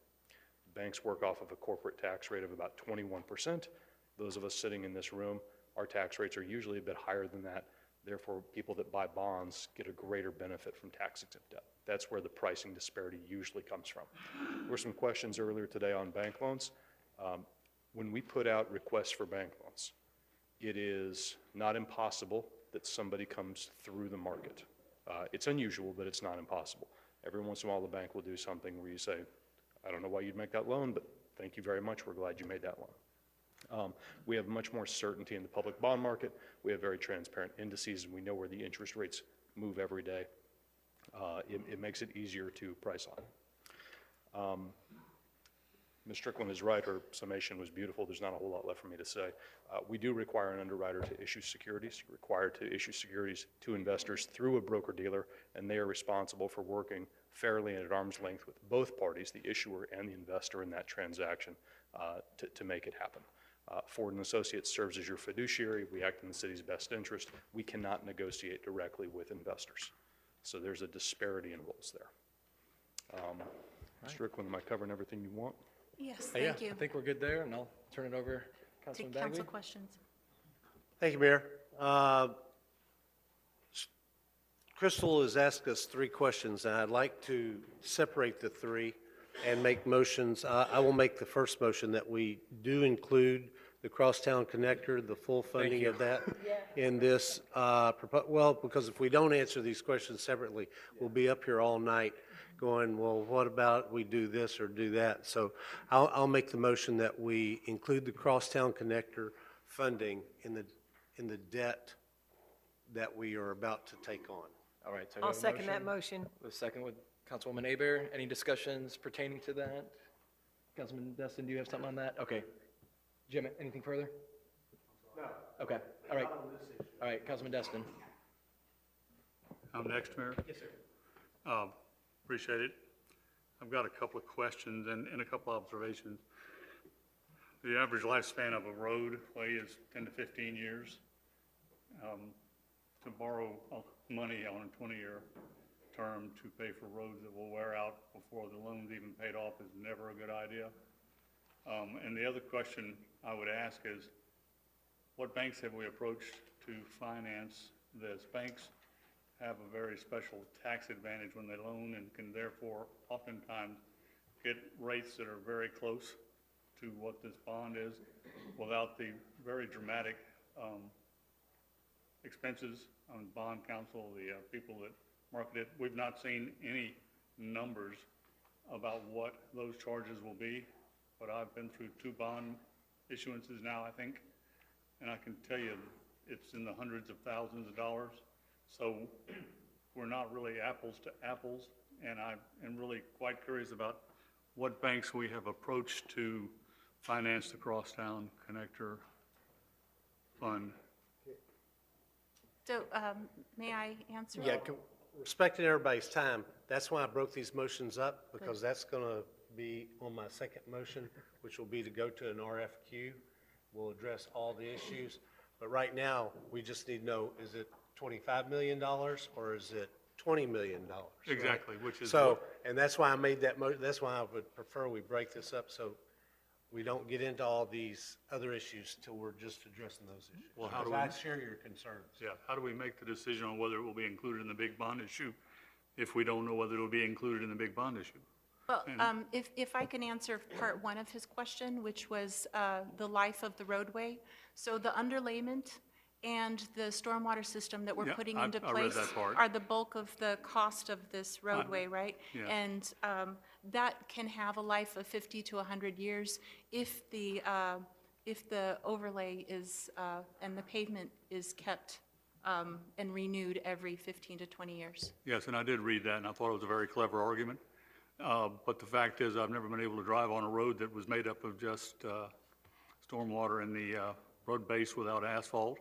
Banks work off of a corporate tax rate of about 21%. Those of us sitting in this room, our tax rates are usually a bit higher than that. Therefore, people that buy bonds get a greater benefit from tax-exempt debt. That's where the pricing disparity usually comes from. There were some questions earlier today on bank loans. When we put out requests for bank loans, it is not impossible that somebody comes through the market. It's unusual, but it's not impossible. Every once in a while, the bank will do something where you say, I don't know why you'd make that loan, but thank you very much. We're glad you made that loan. We have much more certainty in the public bond market. We have very transparent indices, and we know where the interest rates move every day. It makes it easier to price on. Ms. Strickland is right. Her summation was beautiful. There's not a whole lot left for me to say. We do require an underwriter to issue securities. You're required to issue securities to investors through a broker-dealer, and they are responsible for working fairly and at arm's length with both parties, the issuer and the investor in that transaction, to make it happen. Ford & Associates serves as your fiduciary. We act in the city's best interest. We cannot negotiate directly with investors. So there's a disparity in roles there. Strickland, am I covering everything you want? Yes, Yeah, thank you. I think we're good there, and I'll turn it over to Councilman Take council Bagley. questions. Thank you, Mayor. Crystal has asked us 3 questions, and I'd like to separate the 3 and make motions. I will make the first motion that we do include the Crosstown Connector, the full funding of that in this, well, because if we don't answer these questions separately, we'll be up here all night going, well, what about we do this or do that? So I'll make the motion that we include the Crosstown Connector funding in the debt that we are about to take on. All right. So I'll second that motion. The second with Councilwoman Aber. Any discussions pertaining to that? Councilman Destin, do you have something on that? Okay. Jim, anything further? No. Okay. All right. All right, Councilman Destin. I'm next, Mayor. Yes, sir. Appreciate it. I've got a couple of questions and a couple of observations. The average lifespan of a roadway is 10 to 15 years. To borrow money on a 20-year term to pay for roads that will wear out before the loan's even paid off is never a good idea. And the other question I would ask is, what banks have we approached to finance this? Banks have a very special tax advantage when they loan and can therefore oftentimes get rates that are very close to what this bond is without the very dramatic expenses on bond counsel, the people that market it. We've not seen any numbers about what those charges will be, but I've been through 2 bond issuances now, I think, and I can tell you it's in the hundreds of thousands of dollars. So we're not really apples to apples, and I am really quite curious about what banks we have approached to finance the Crosstown Connector Fund. So, may I answer? Yeah, respecting everybody's time, that's why I broke these motions up, because that's gonna be on my second motion, which will be to go to an RFQ. We'll address all the issues, but right now, we just need to know, is it $25 million or is it $20 million? Exactly, which is So, and that's why I made that that's why I would prefer we break this up, so we don't get into all these other issues till we're just addressing those issues. Well, how do Because we- I share your concerns. Yeah, how do we make the decision on whether it will be included in the big bond issue if we don't know whether it will be included in the big bond issue? Well, if I can answer part 1 of his question, which was the life of the roadway. So the underlayment and the stormwater system that we're Yeah, putting I into read place that part. are the bulk of the cost of this roadway, right? yeah. And that can have a life of 50 to 100 years if the overlay is, and the pavement is kept and renewed every 15 to 20 years. Yes, and I did read that, and I thought it was a very clever argument. But the fact is, I've never been able to drive on a road that was made up of just stormwater and the road base without asphalt,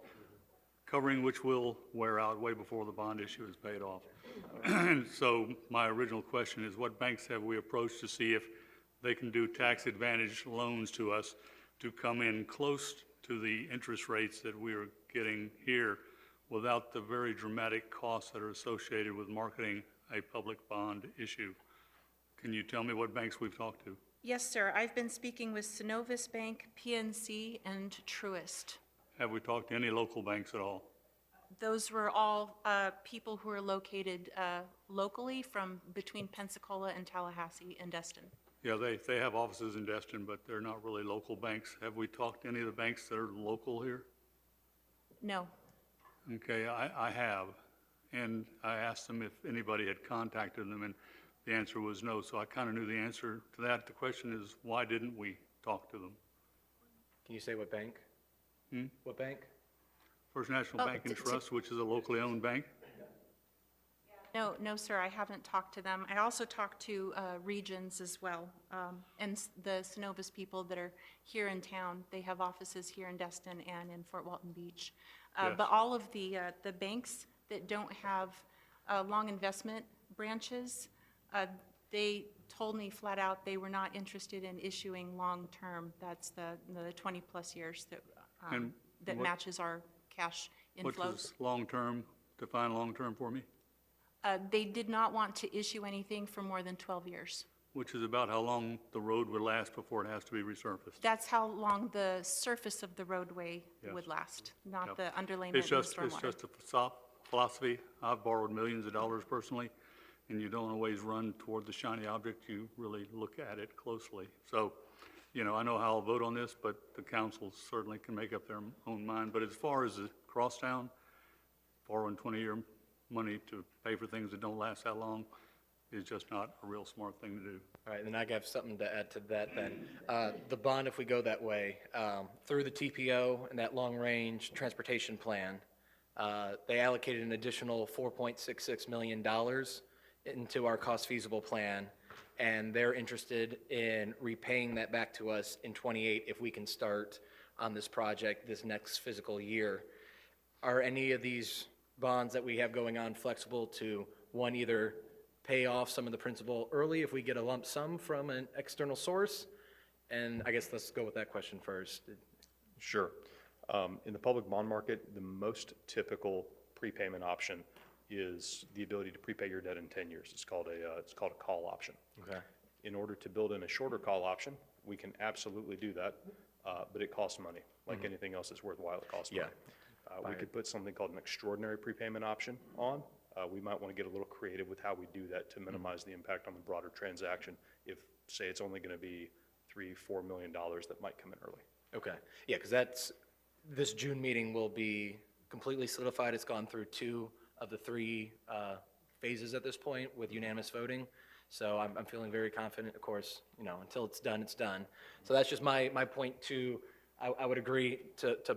covering which will wear out way before the bond issue is paid off. And so my original question is, what banks have we approached to see if they can do tax advantage loans to us to come in close to the interest rates that we are getting here without the very dramatic costs that are associated with marketing a public bond issue? Can you tell me what banks we've talked to? Yes, sir. I've been speaking with Synovus Bank, PNC, and Truist. Have we talked to any local banks at all? Those were all people who are located locally from between Pensacola and Tallahassee and Destin. Yeah, they have offices in Destin, but they're not really local banks. Have we talked to any of the banks that are local here? No. Okay, I have. And I asked them if anybody had contacted them, and the answer was no. So I kind of knew the answer to that. The question is, why didn't we talk to them? Can you say what bank? What bank? First National Bank and Trust, which is a locally owned bank? No, sir, I haven't talked to them. I also talked to Regions as well, and the Synovus people that are here in town. They have offices here in Destin and in Fort Walton Beach. Yes. But all of the banks that don't have long investment branches, they told me flat out they were not interested in issuing long-term. That's the 20-plus years that And that what- matches our cash What inflows. does long-term, define long-term for me? They did not want to issue anything for more than 12 years. Which is about how long the road would last before it has to be resurfaced. That's how long the surface of the roadway Yes. would last, not Yep. the underlayment and It's the just stormwater. a philosophy. I've borrowed millions of dollars personally, and you don't always run toward the shiny object. You really look at it closely. So, I know how I'll vote on this, but the council certainly can make up their own mind. But as far as the crosstown, borrowing 20-year money to pay for things that don't last that long is just not a real smart thing to do. All right, then I have something to add to that then. The bond, if we go that way, through the TPO and that long-range transportation plan, they allocated an additional $4.66 million into our cost feasible plan, and they're interested in repaying that back to us in '28 if we can start on this project this next fiscal year. Are any of these bonds that we have going on flexible to, one, either pay off some of the principal early if we get a lump sum from an external source? And I guess let's go with that question first. Sure. In the public bond market, the most typical prepayment option is the ability to prepay your debt in 10 years. It's called a call option. Okay. In order to build in a shorter call option, we can absolutely do that, but it costs money. Like anything else that's worthwhile, it costs money. We could put something called an extraordinary prepayment option on. We might want to get a little creative with how we do that to minimize the impact on the broader transaction. If, say, it's only going to be $3-4 million that might come in early. Okay, yeah, because that's this June meeting will be completely solidified. It's gone through 2 of the 3 phases at this point with unanimous voting. So I'm feeling very confident. Of course, you know, until it's done, it's done. So that's just my point to, I would agree to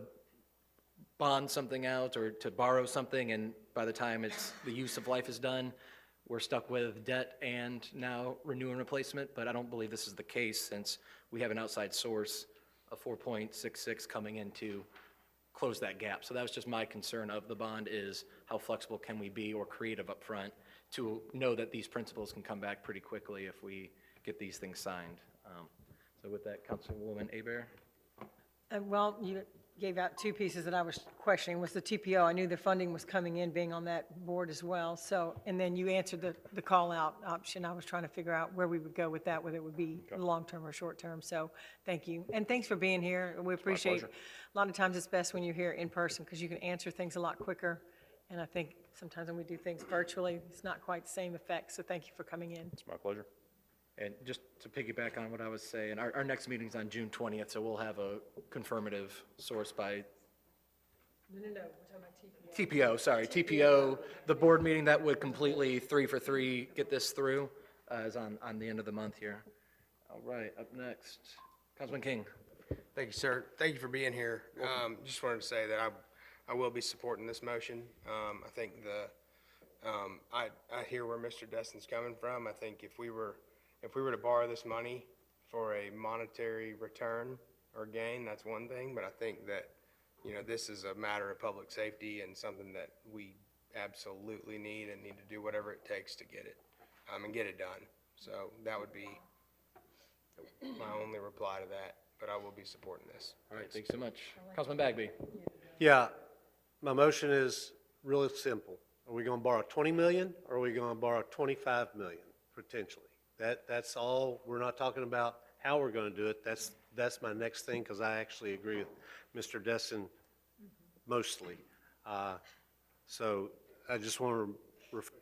bond something out or to borrow something, and by the time it's, the use of life is done, we're stuck with debt and now renew and replacement. But I don't believe this is the case, since we have an outside source of 4.66 coming in to close that gap. So that was just my concern of the bond, is how flexible can we be or creative up front to know that these principles can come back pretty quickly if we get these things signed. So with that, Councilwoman Hebert? Well, you gave out 2 pieces that I was questioning. Was the TPO? I knew the funding was coming in, being on that board as well. So, and then you answered the call-out option. I was trying to figure out where we would go with that, whether it would be long-term or short-term. So thank you. And thanks for being here. We appreciate, a lot of times it's best when you're here in person, because you can answer things a lot quicker. And I think sometimes when we do things virtually, it's not quite the same effect. So thank you for coming in. It's my pleasure. And just to piggyback on what I was saying, our next meeting's on June 20th, so we'll have a confirmative source by No, we're talking about TPO. TPO, sorry, TPO. The board meeting that would completely 3 for 3 get this through is on the end of the month here. All right, up next, Councilman King. Thank you, sir. Thank you for being here. Just wanted to say that I will be supporting this motion. I think I hear where Mr. Destin's coming from. I think if we were to borrow this money for a monetary return or gain, that's one thing, but I think that, you know, this is a matter of public safety and something that we absolutely need and need to do whatever it takes to get it, and get it done. So that would be my only reply to that, but I will be supporting this. All right, thanks so much. Councilman Bagby. Yeah, my motion is really simple. Are we going to borrow 20 million, or are we going to borrow 25 million potentially? That's all. We're not talking about how we're going to do it. That's my next thing, because I actually agree with Mr. Destin mostly. So I just want to refer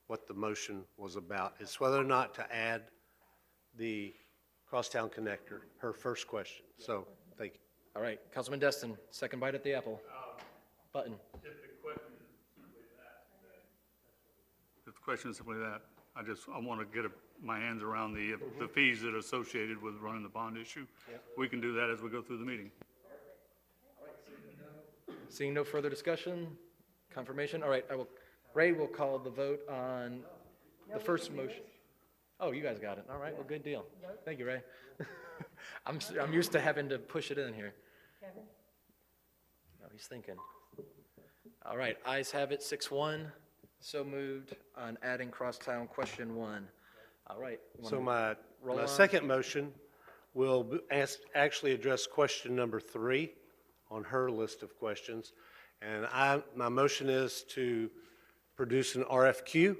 what the motion was about. It's whether or not to add the crosstown connector, her first question. So thank you. All right, Councilman Destin, second bite at the apple. Button. If the question is simply that, I want to get my hands around the fees that are associated with running the bond issue. We can do that as we go through the meeting. Seeing no further discussion, confirmation. All right, Ray will call the vote on the first motion. Oh, you guys got it. All right, well, good deal. Thank you, Ray. I'm used to having to push it in here. Kevin? No, he's thinking. All right, ayes have it, 6-1. So moved on adding crosstown question 1. All right. So my second motion will actually address question number 3 on her list of questions. And my motion is to produce an RFQ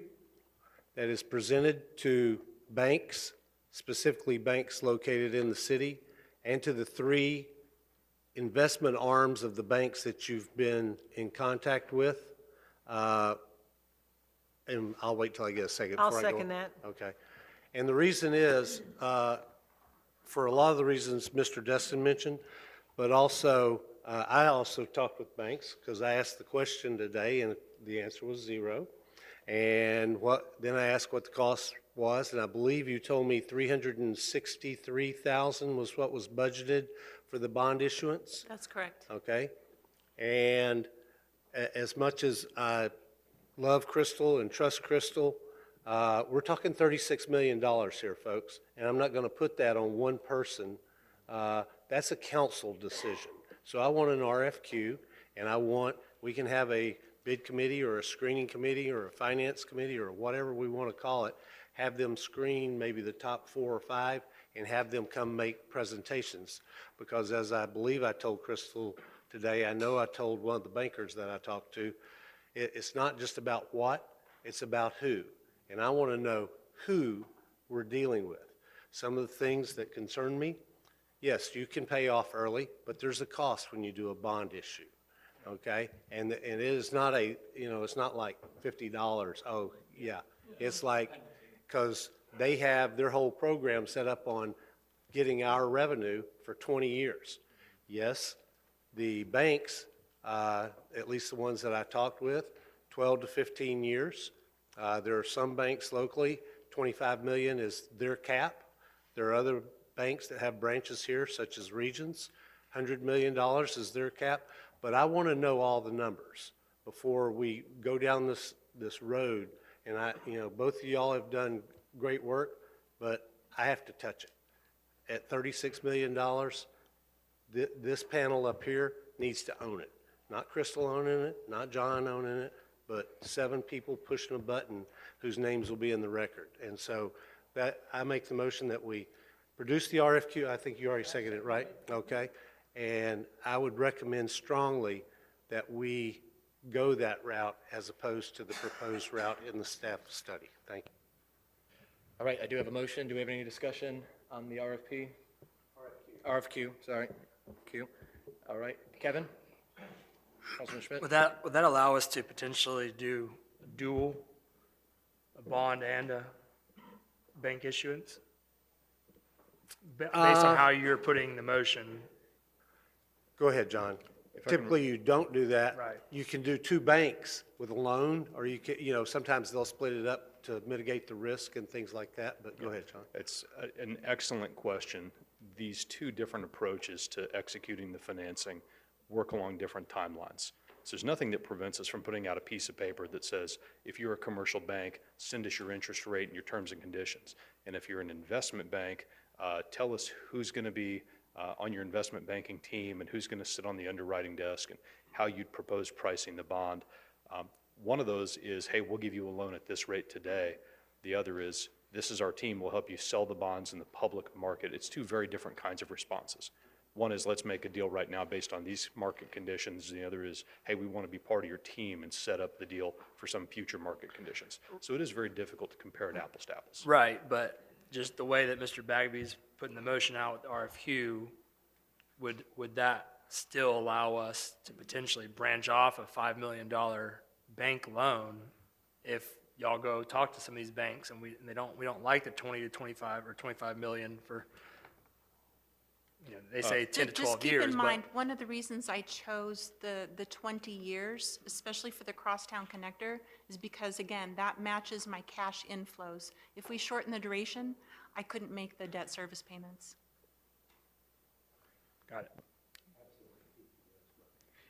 that is presented to banks, specifically banks located in the city, and to the 3 investment arms of the banks that you've been in contact with. And I'll wait till I get a second. I'll before I go. second that. Okay. And the reason is, for a lot of the reasons Mr. Destin mentioned, but also, I also talked with banks, because I asked the question today and the answer was 0. And then I asked what the cost was, and I believe you told me $363,000 was what was budgeted for the bond issuance? That's correct. Okay. And as much as I love Crystal and trust Crystal, we're talking $36 million here, folks, and I'm not going to put that on one person. That's a council decision. So I want an RFQ, and we can have a bid committee or a screening committee or a finance committee or whatever we want to call it, have them screen maybe the top 4 or 5 and have them come make presentations. Because as I believe I told Crystal today, I know I told one of the bankers that I talked to, it's not just about what, it's about who. And I want to know who we're dealing with. Some of the things that concern me, yes, you can pay off early, but there's a cost when you do a bond issue, okay? And it is not it's not like $50. Oh, yeah. It's like, because they have their whole program set up on getting our revenue for 20 years. Yes, The banks, at least the ones that I talked with, 12 to 15 years. There are some banks locally, 25 million is their cap. There are other banks that have branches here, such as Regions, $100 million is their cap. But I want to know all the numbers before we go down this road. And both of y'all have done great work, but I have to touch it. At $36 million, this panel up here needs to own it. Not Crystal owning it, not John owning it, but 7 people pushing a button whose names will be in the record. And so that I make the motion that we produce the RFQ. I think you already seconded it, right? Okay. And I would recommend strongly that we go that route as opposed to the proposed route in the staff study. Thank you. All right, I do have a motion. Do we have any discussion on the RFP? RFQ, sorry. Q. All right, Kevin? Councilman Schmidt? Would that allow us to potentially do dual, a bond and a bank issuance? Based on how you're putting the motion. Go ahead, John. Typically, you don't do that. Right. You can do 2 banks with a loan, or you can, sometimes they'll split it up to mitigate the risk and things like that, but go ahead, John. It's an excellent question. These 2 different approaches to executing the financing work along different timelines. So there's nothing that prevents us from putting out a piece of paper that says, if you're a commercial bank, send us your interest rate and your terms and conditions. And if you're an investment bank, tell us who's going to be on your investment banking team and who's going to sit on the underwriting desk and how you'd propose pricing the bond. One of those is, hey, we'll give you a loan at this rate today. The other is, this is our team, we'll help you sell the bonds in the public market. It's 2 very different kinds of responses. One is, let's make a deal right now based on these market conditions. The other is, hey, we want to be part of your team and set up the deal for some future market conditions. So it is very difficult to compare it apples to apples. Right, but just the way that Mr. Bagby's putting the motion out with RFQ, would that still allow us to potentially branch off a $5 million bank loan if y'all go talk to some of these banks and we don't like the 20 to 25 or 25 million for, they say 10 to 12 years. Just keep in mind, one of the reasons I chose the 20 years, especially for the crosstown connector, is because, again, that matches my cash inflows. If we shorten the duration, I couldn't make the debt service payments. Got it.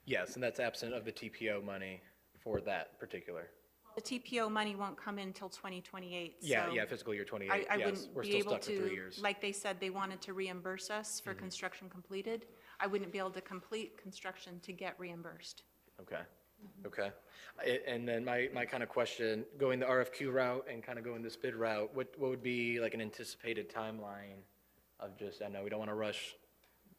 Yes, and that's absent of the TPO money for that particular. The TPO money won't come in until 2028. Yeah, so yeah, fiscal year 28, I yes. wouldn't We're be still able stuck for 3 to, years. like they said, they wanted to reimburse us for construction completed. I wouldn't be able to complete construction to get reimbursed. Okay, okay. And then my kind of question, going the RFQ route and kind of going this bid route, what would be like an anticipated timeline of just, I know we don't want to rush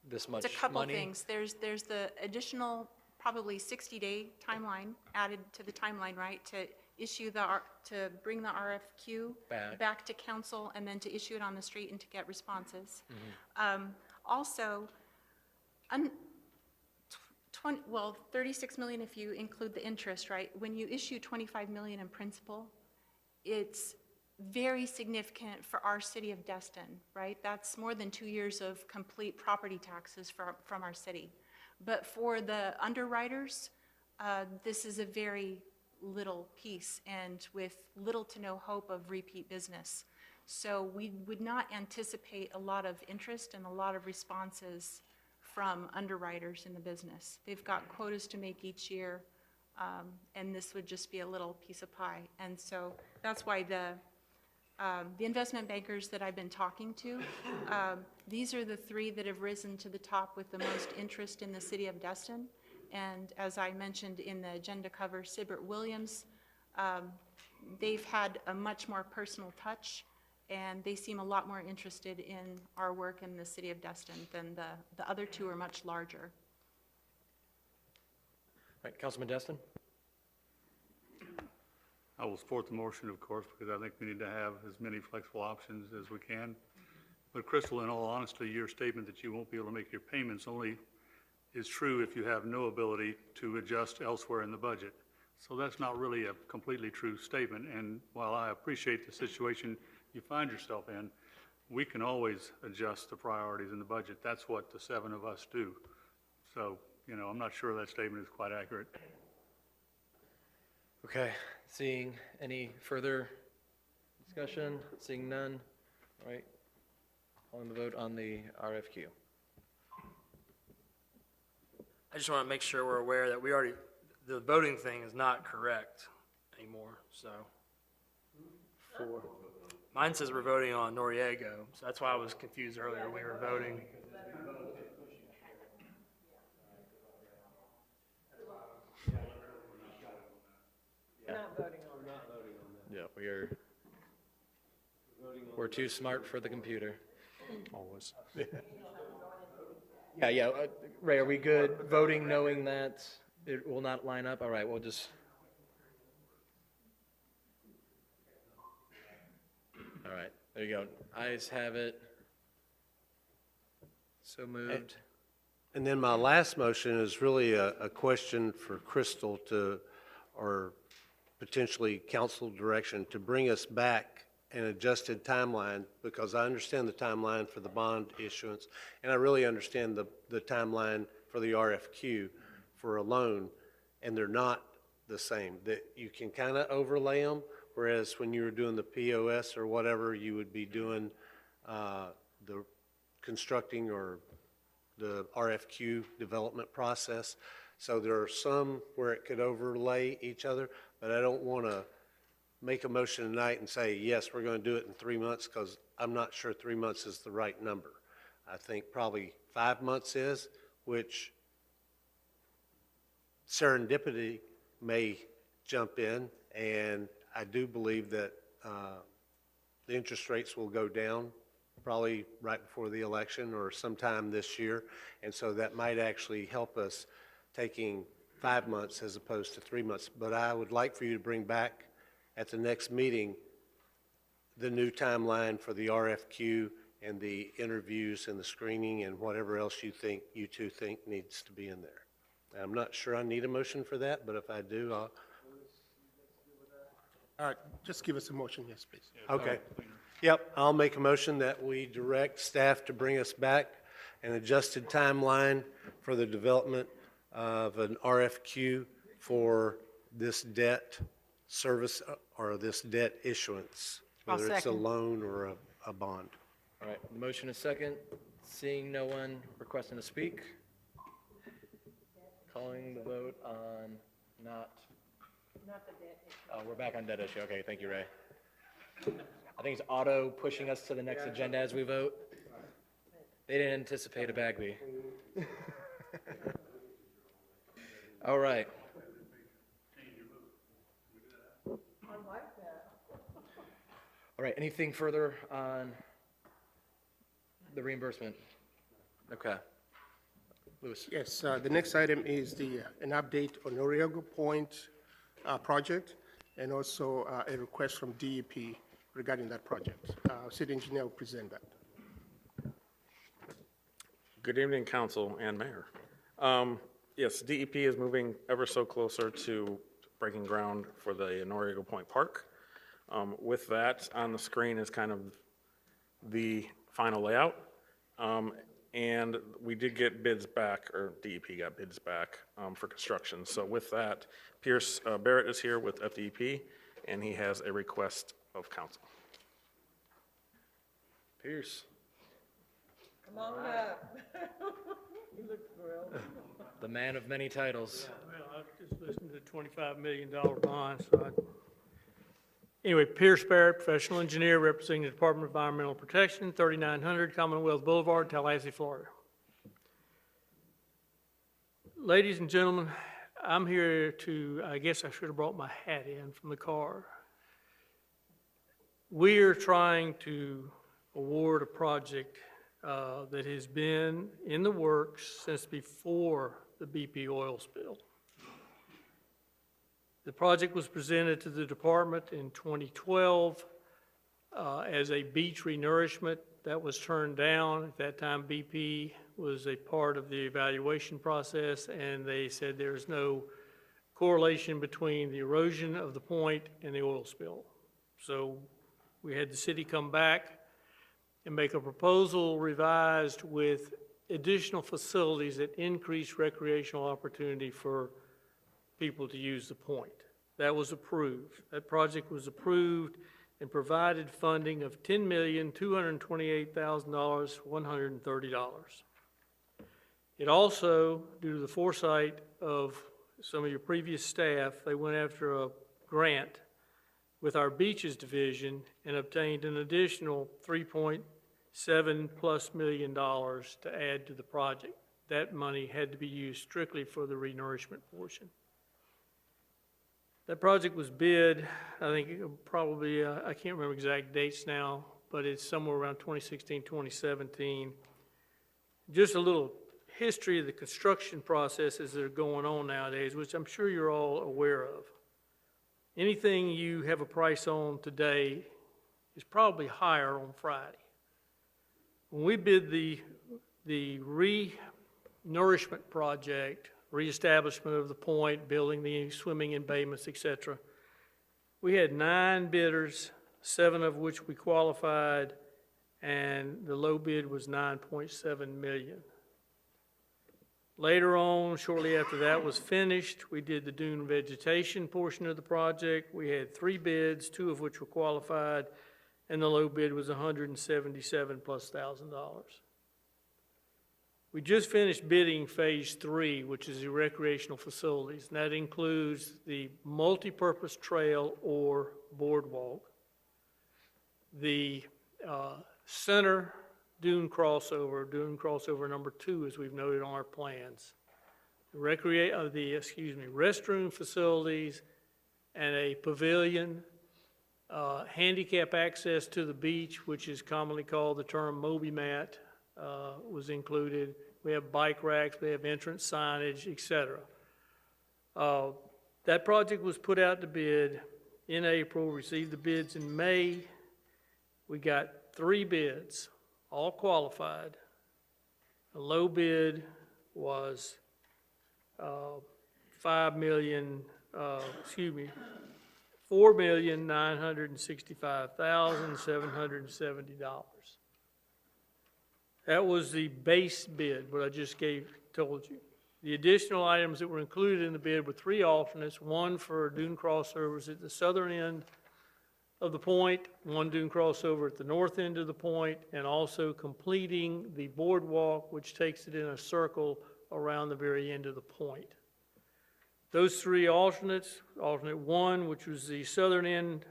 this much money? It's a couple things. There's the additional probably 60-day timeline added to the timeline, right, to issue to bring the RFQ back to council and then to issue it on the street and to get responses. Also, 36 million if you include the interest, right? When you issue 25 million in principal, it's very significant for our city of Destin, right? That's more than 2 years of complete property taxes from our city. But for the underwriters, this is a very little piece and with little to no hope of repeat business. So we would not anticipate a lot of interest and a lot of responses from underwriters in the business. They've got quotas to make each year, and this would just be a little piece of pie. And so that's why the investment bankers that I've been talking to, these are the 3 that have risen to the top with the most interest in the city of Destin. And as I mentioned in the agenda cover, Siebert Williams, they've had a much more personal touch, and they seem a lot more interested in our work in the city of Destin than the other 2 are much larger. All right, Councilman Destin? I will support the motion, of course, because I think we need to have as many flexible options as we can. But Crystal, in all honesty, your statement that you won't be able to make your payments only is true if you have no ability to adjust elsewhere in the budget. So that's not really a completely true statement. And while I appreciate the situation you find yourself in, we can always adjust the priorities in the budget. That's what the 7 of us do. So, you know, I'm not sure that statement is quite accurate. Okay, seeing any further discussion? Seeing none? All right, calling the vote on the RFQ. I just want to make sure we're aware that the voting thing is not correct anymore, so. Mine says we're voting on Noriego, so that's why I was confused earlier. We were voting. Not voting on Yeah, we're too smart for the computer. Always. Yeah, Ray, are we good voting knowing that it will not line up? All right, we'll just. All right, there you go. Ayes have it. So moved. And then my last motion is really a question for Crystal or potentially council direction to bring us back an adjusted timeline, because I understand the timeline for the bond issuance, and I really understand the timeline for the RFQ for a loan, and they're not the same. That you can kind of overlay them, whereas when you were doing the POS or whatever, you would be doing the constructing or the RFQ development process. So there are some where it could overlay each other, but I don't want to make a motion tonight and say, yes, we're going to do it in 3 months, because I'm not sure 3 months is the right number. I think probably 5 months is, which serendipity may jump in, and I do believe that the interest rates will go down probably right before the election or sometime this year, and so that might actually help us taking 5 months as opposed to 3 months. But I would like for you to bring back at the next meeting the new timeline for the RFQ and the interviews and the screening and whatever else you two think needs to be in there. And I'm not sure I need a motion for that, but if I do, I'll. Just give us a motion, yes, please. Okay. Yep, I'll make a motion that we direct staff to bring us back an adjusted timeline for the development of an RFQ for this debt service or this debt issuance, I'll whether it's a second. loan or a bond. All right, the motion is second. Seeing no one requesting to speak. Calling the vote on not the debt issue. Oh, we're back on debt issue. Okay, thank you, Ray. I think it's auto pushing us to the next agenda as we vote. They didn't anticipate a Bagby. All right. All right, anything further on the reimbursement? Okay. Louis. Yes, the next item is an update on Noriego Point project, and also a request from DEP regarding that project. City engineer will present that. Good evening, council and mayor. Yes, DEP is moving ever so closer to breaking ground for the Noriego Point Park. With that, on the screen is kind of the final layout. And we did get bids back, or DEP got bids back for construction. So with that, Pierce Barrett is here with FDEP, and he has a request of council. Pierce. Come on up. You look thrilled. The man of many titles. Well, I was just listening to the $25 million bond, so anyway, Pierce Barrett, professional engineer representing the Department of Environmental Protection, 3900 Commonwealth Boulevard, Tallahassee, Florida. Ladies and gentlemen, I'm here I guess I should have brought my hat in from the car. We are trying to award a project that has been in the works since before the BP oil spill. The project was presented to the department in 2012 as a beach renourishment. That was turned down. At that time, BP was a part of the evaluation process, and they said there's no correlation between the erosion of the point and the oil spill. So we had the city come back and make a proposal revised with additional facilities that increase recreational opportunity for people to use the point. That was approved. That project was approved and provided funding of $10,228,130. It also, due to the foresight of some of your previous staff, they went after a grant with our beaches division and obtained an additional $3.7+ million to add to the project. That money had to be used strictly for the renourishment portion. That project was bid, I think probably, I can't remember exact dates now, but it's somewhere around 2016, 2017. Just a little history of the construction processes that are going on nowadays, which I'm sure you're all aware of. Anything you have a price on today is probably higher on Friday. When we bid the re-nourishment project, reestablishment of the point, building the swimming embayments, etc., we had 9 bidders, 7 of which we qualified, and the low bid was $9.7 million. Later on, shortly after that was finished, we did the dune vegetation portion of the project. We had 3 bids, 2 of which were qualified, and the low bid was $177,000+. We just finished bidding phase 3, which is the recreational facilities, and that includes the multi-purpose trail or boardwalk, the center dune crossover number 2, as we've noted on our plans, restroom facilities, and a pavilion, handicap access to the beach, which is commonly called the term Moby Mat, was included. We have bike racks, we have entrance signage, etc. That project was put out to bid in April, received the bids in May. We got 3 bids, all qualified. The low bid was $4,965,770. That was the base bid, what I just told you. The additional items that were included in the bid were 3 alternates, 1 for dune crossovers at the southern end of the point, 1 dune crossover at the north end of the point, and also completing the boardwalk, which takes it in a circle around the very end of the point. Those 3 alternates, alternate 1, which was the southern end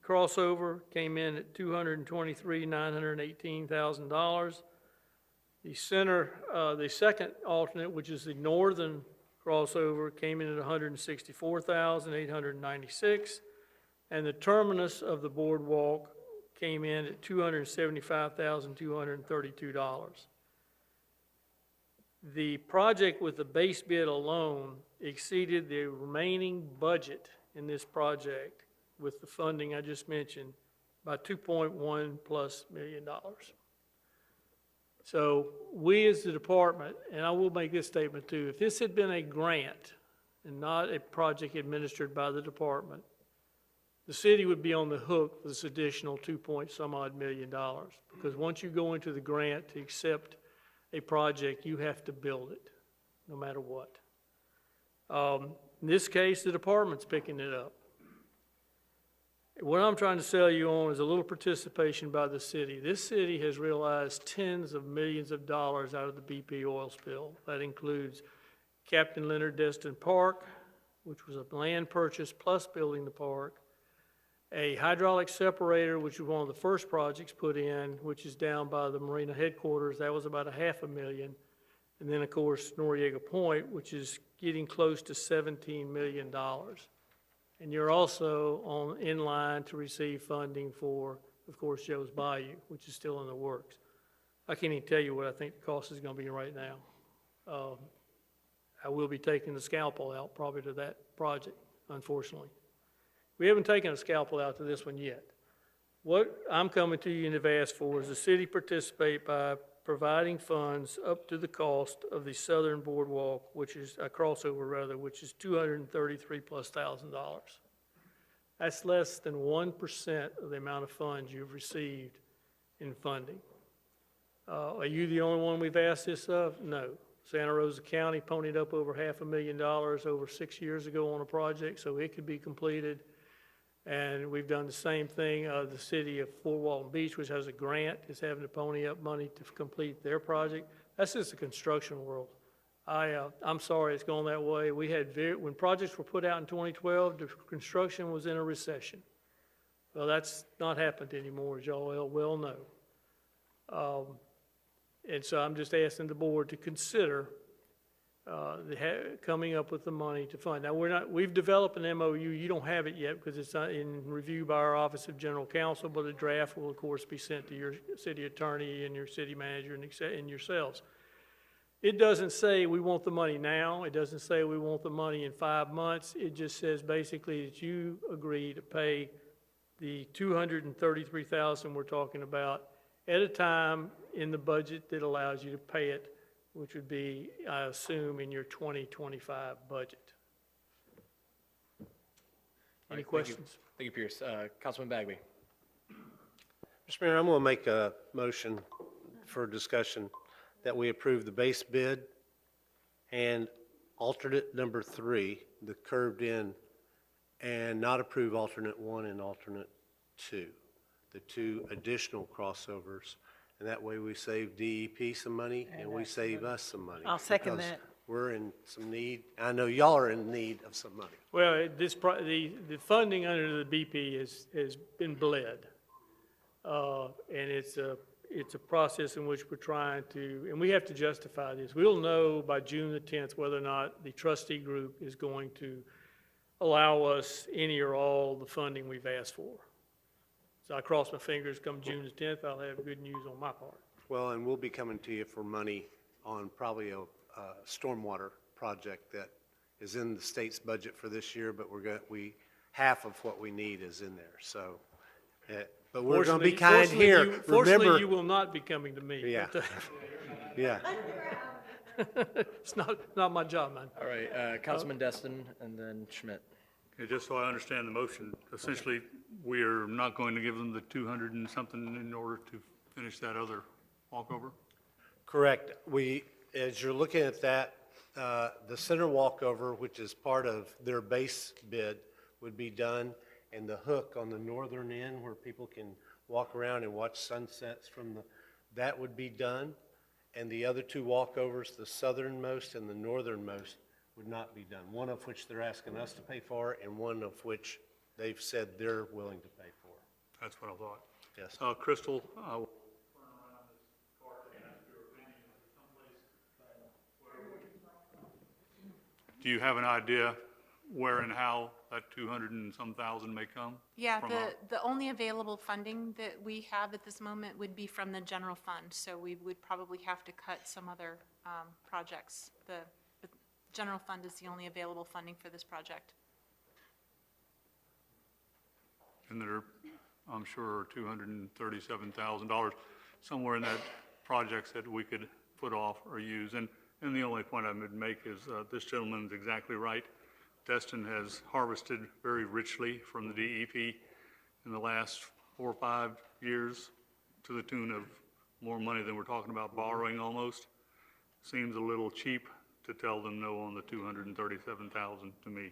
crossover, came in at $223,918,000. The second alternate, which is the northern crossover, came in at $164,896, and the terminus of the boardwalk came in at $275,232. The project with the base bid alone exceeded the remaining budget in this project with the funding I just mentioned by $2.1+ million. So we as the department, and I will make this statement too, if this had been a grant and not a project administered by the department, the city would be on the hook for this additional $2-some-odd million, because once you go into the grant to accept a project, you have to build it, no matter what. In this case, the department's picking it up. What I'm trying to sell you on is a little participation by the city. This city has realized tens of millions of dollars out of the BP oil spill. That includes Captain Leonard Destin Park, which was a land purchase plus building the park, a hydraulic separator, which was one of the first projects put in, which is down by the marina headquarters. That was about $500,000. And then, of course, Noriega Point, which is getting close to $17 million. And you're also in line to receive funding for, of course, Joe's Bayou, which is still in the works. I can't even tell you what I think the cost is going to be right now. I will be taking the scalpel out probably to that project, unfortunately. We haven't taken a scalpel out to this one yet. What I'm coming to you and have asked for is the city participate by providing funds up to the cost of the southern boardwalk, which is a crossover rather, which is $233,000+. That's less than 1% of the amount of funds you've received in funding. Are you the only one we've asked this of? No. Santa Rosa County ponied up over $500,000 over 6 years ago on a project, so it could be completed. And we've done the same thing. The city of Fort Walton Beach, which has a grant, is having to pony up money to complete their project. That's just the construction world. I'm sorry it's gone that way. We had when projects were put out in 2012, the construction was in a recession. Well, that's not happened anymore, as y'all well know. And so I'm just asking the board to consider coming up with the money to fund. Now, we've developed an MOU. You don't have it yet because it's not in review by our Office of General Counsel, but a draft will, of course, be sent to your city attorney and your city manager and yourselves. It doesn't say we want the money now. It doesn't say we want the money in 5 months. It just says basically that you agree to pay the $233,000 we're talking about at a time in the budget that allows you to pay it, which would be, I assume, in your 2025 budget. Any questions? Thank you, Pierce. Councilman Bagby. Mr. Mayor, I'm going to make a motion for discussion that we approve the base bid and alternate number 3, the curved in, and not approve alternate 1 and alternate 2, the 2 additional crossovers. And that way we save DEP some money and we save us some money. I'll second because that. We're in some need. I know y'all are in need of some money. Well, the funding under the BP has been bled. And it's a process in which we're trying to, and we have to justify this. We'll know by June the 10th whether or not the trustee group is going to allow us any or all the funding we've asked for. So I cross my fingers, come June the 10th, I'll have good news on my part. Well, and we'll be coming to you for money on probably a stormwater project that is in the state's budget for this year, but half of what we need is in there. So, but we're going to be kind here. Fortunately, you will not be coming to me. Yeah. But, Yeah. it's not my job, man. All right, Councilman Destin and then Schmidt. Okay, just so I understand the motion, essentially, we are not going to give them the 200 and something in order to finish that other walkover? Correct. As you're looking at that, the center walkover, which is part of their base bid, would be done, and the hook on the northern end where people can walk around and watch sunsets that would be done. And the other 2 walkovers, the southernmost and the northernmost, would not be done. One of which they're asking us to pay for, and one of which they've said they're willing to pay for. That's what I thought. Yes. Crystal, do you have an idea where and how that 200 and some thousand may come? Yeah, from the only available funding that we have at this moment would be from the general fund, so we would probably have to cut some other projects. The general fund is the only available funding for this project. And there, I'm sure, are $237,000 somewhere in that projects that we could put off or use. And the only point I would make is this gentleman's exactly right. Destin has harvested very richly from the DEP in the last 4 or 5 years to the tune of more money than we're talking about borrowing almost. Seems a little cheap to tell them no on the 237,000 to me.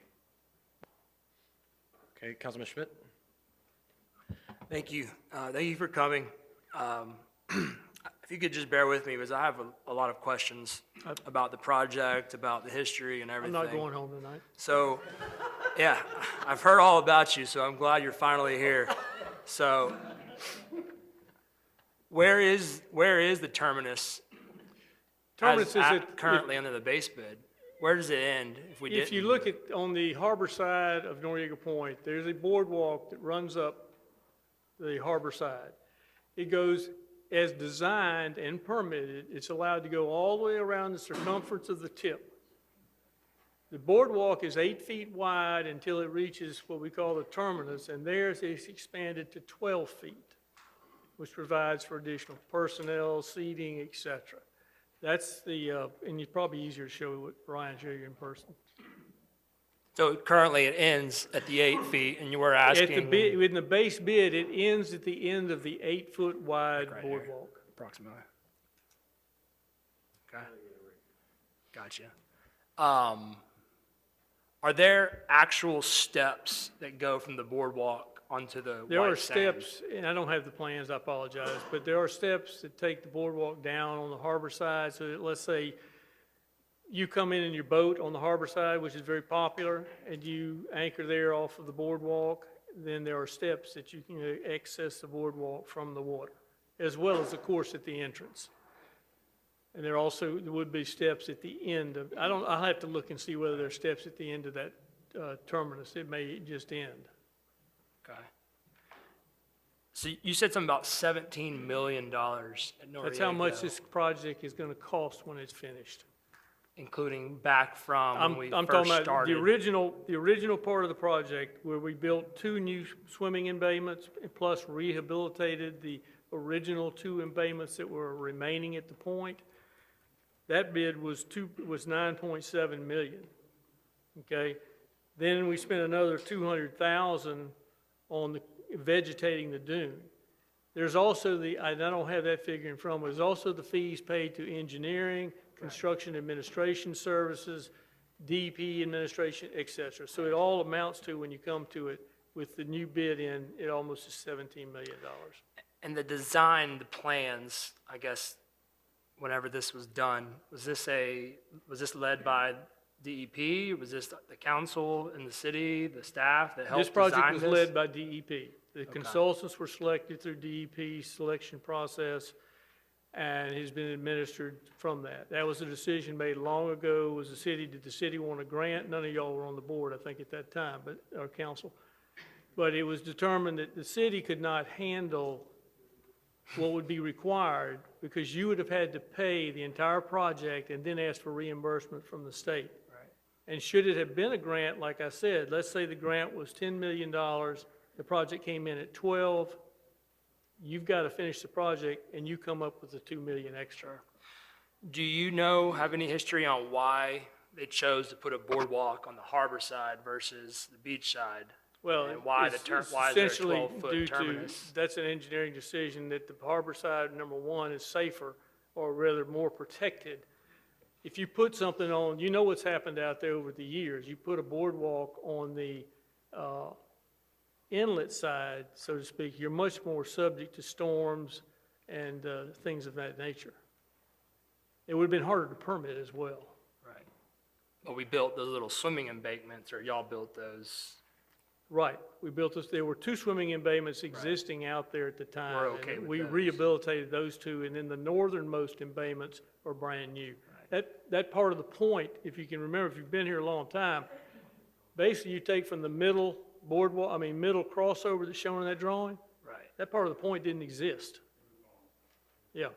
Okay, Councilman Schmidt. Thank you. Thank you for coming. If you could just bear with me, because I have a lot of questions about the project, about the history and everything. I'm not going home tonight. So, yeah, I've heard all about you, so I'm glad you're finally here. So, where is the terminus? Terminus is currently under the base bid. Where does it end if we didn't? If you look at on the harbor side of Noriega Point, there's a boardwalk that runs up the harbor side. It goes as designed and permitted. It's allowed to go all the way around the circumference of the tip. The boardwalk is 8 feet wide until it reaches what we call the terminus, and theirs is expanded to 12 feet, which provides for additional personnel, seating, etc. That's the, and it's probably easier to show what Ryan showed you in person. So currently it ends at the 8 feet, and you were asking. In the base bid, it ends at the end of the 8 foot wide boardwalk. Approximately. Okay. Gotcha. Are there actual steps that go from the boardwalk onto the There are white sand? steps, and I don't have the plans, I apologize, but there are steps that take the boardwalk down on the harbor side, so that, let's say, you come in your boat on the harbor side, which is very popular, and you anchor there off of the boardwalk, then there are steps that you can access the boardwalk from the water, as well as, of course, at the entrance. And there would be steps at the end of, I'll have to look and see whether there are steps at the end of that terminus. It may just end. Okay. So you said something about $17 million at Noriega. That's how much this project is gonna cost when it's finished. Including back from when we I'm first talking about started. the original part of the project where we built 2 new swimming embayments and plus rehabilitated the original 2 embayments that were remaining at the point. That bid was 9.7 million. Okay, then we spent another 200,000 on the vegetating the dune. There's also I don't have that figure in front of me, there's also the fees paid to engineering, construction administration services, DEP administration, et cetera. So it all amounts to, when you come to it, with the new bid in, it almost is $17 million. And the design, the plans, I guess, whenever this was done, was this led by DEP? Was this the council and the city, the staff that helped This project design was this? led by DEP. The consultants were selected through DEP selection process, and has been administered from that. That was a decision made long ago. Did the city want a grant? None of y'all were on the board, I think, at that time, but our council. But it was determined that the city could not handle what would be required, because you would have had to pay the entire project and then ask for reimbursement from the state. Right. And should it have been a grant, like I said, let's say the grant was $10 million, the project came in at 12, you've got to finish the project and you come up with the 2 million extra. Do you have any history on why they chose to put a boardwalk on the harbor side versus the beach side? Well, And why it's why is there a essentially 12-foot due terminus? to, that's an engineering decision that the harbor side, number one, is safer, or rather more protected. If you put something on, you know what's happened out there over the years. You put a boardwalk on the inlet side, so to speak, you're much more subject to storms and things of that nature. It would have been harder to permit as well. Right. But we built those little swimming embankments, or y'all built those? Right, we built this, there were 2 swimming embayments existing out there at the time. We're okay and with we those. rehabilitated those 2, and then the northernmost embayments are brand new. That part of the point, if you can remember, if you've been here a long time, basically you take from the middle middle crossover that's shown in that drawing. Right. That part of the point didn't exist. Yeah.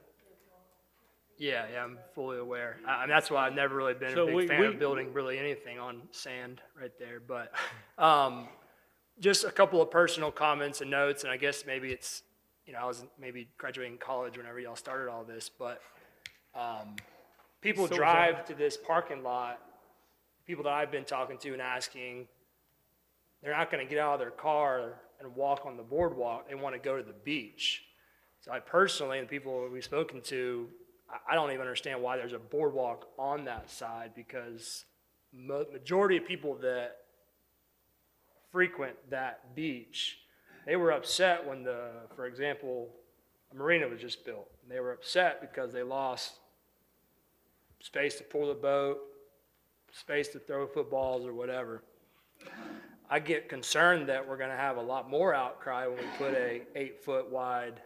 Yeah, I'm fully aware. That's why I've never really been So a big fan of building really anything on sand right there. But just a couple of personal comments and notes, and I guess maybe it's, I was maybe graduating college whenever y'all started all this, but people drive to this parking lot, people that I've been talking to and asking, they're not going to get out of their car and walk on the boardwalk. They want to go to the beach. So I personally, and the people we've spoken to, I don't even understand why there's a boardwalk on that side, because majority of people that frequent that beach, they were upset when for example, a marina was just built. And they were upset because they lost space to pull the boat, space to throw footballs or whatever. I get concerned that we're going to have a lot more outcry when we put a 8-foot wide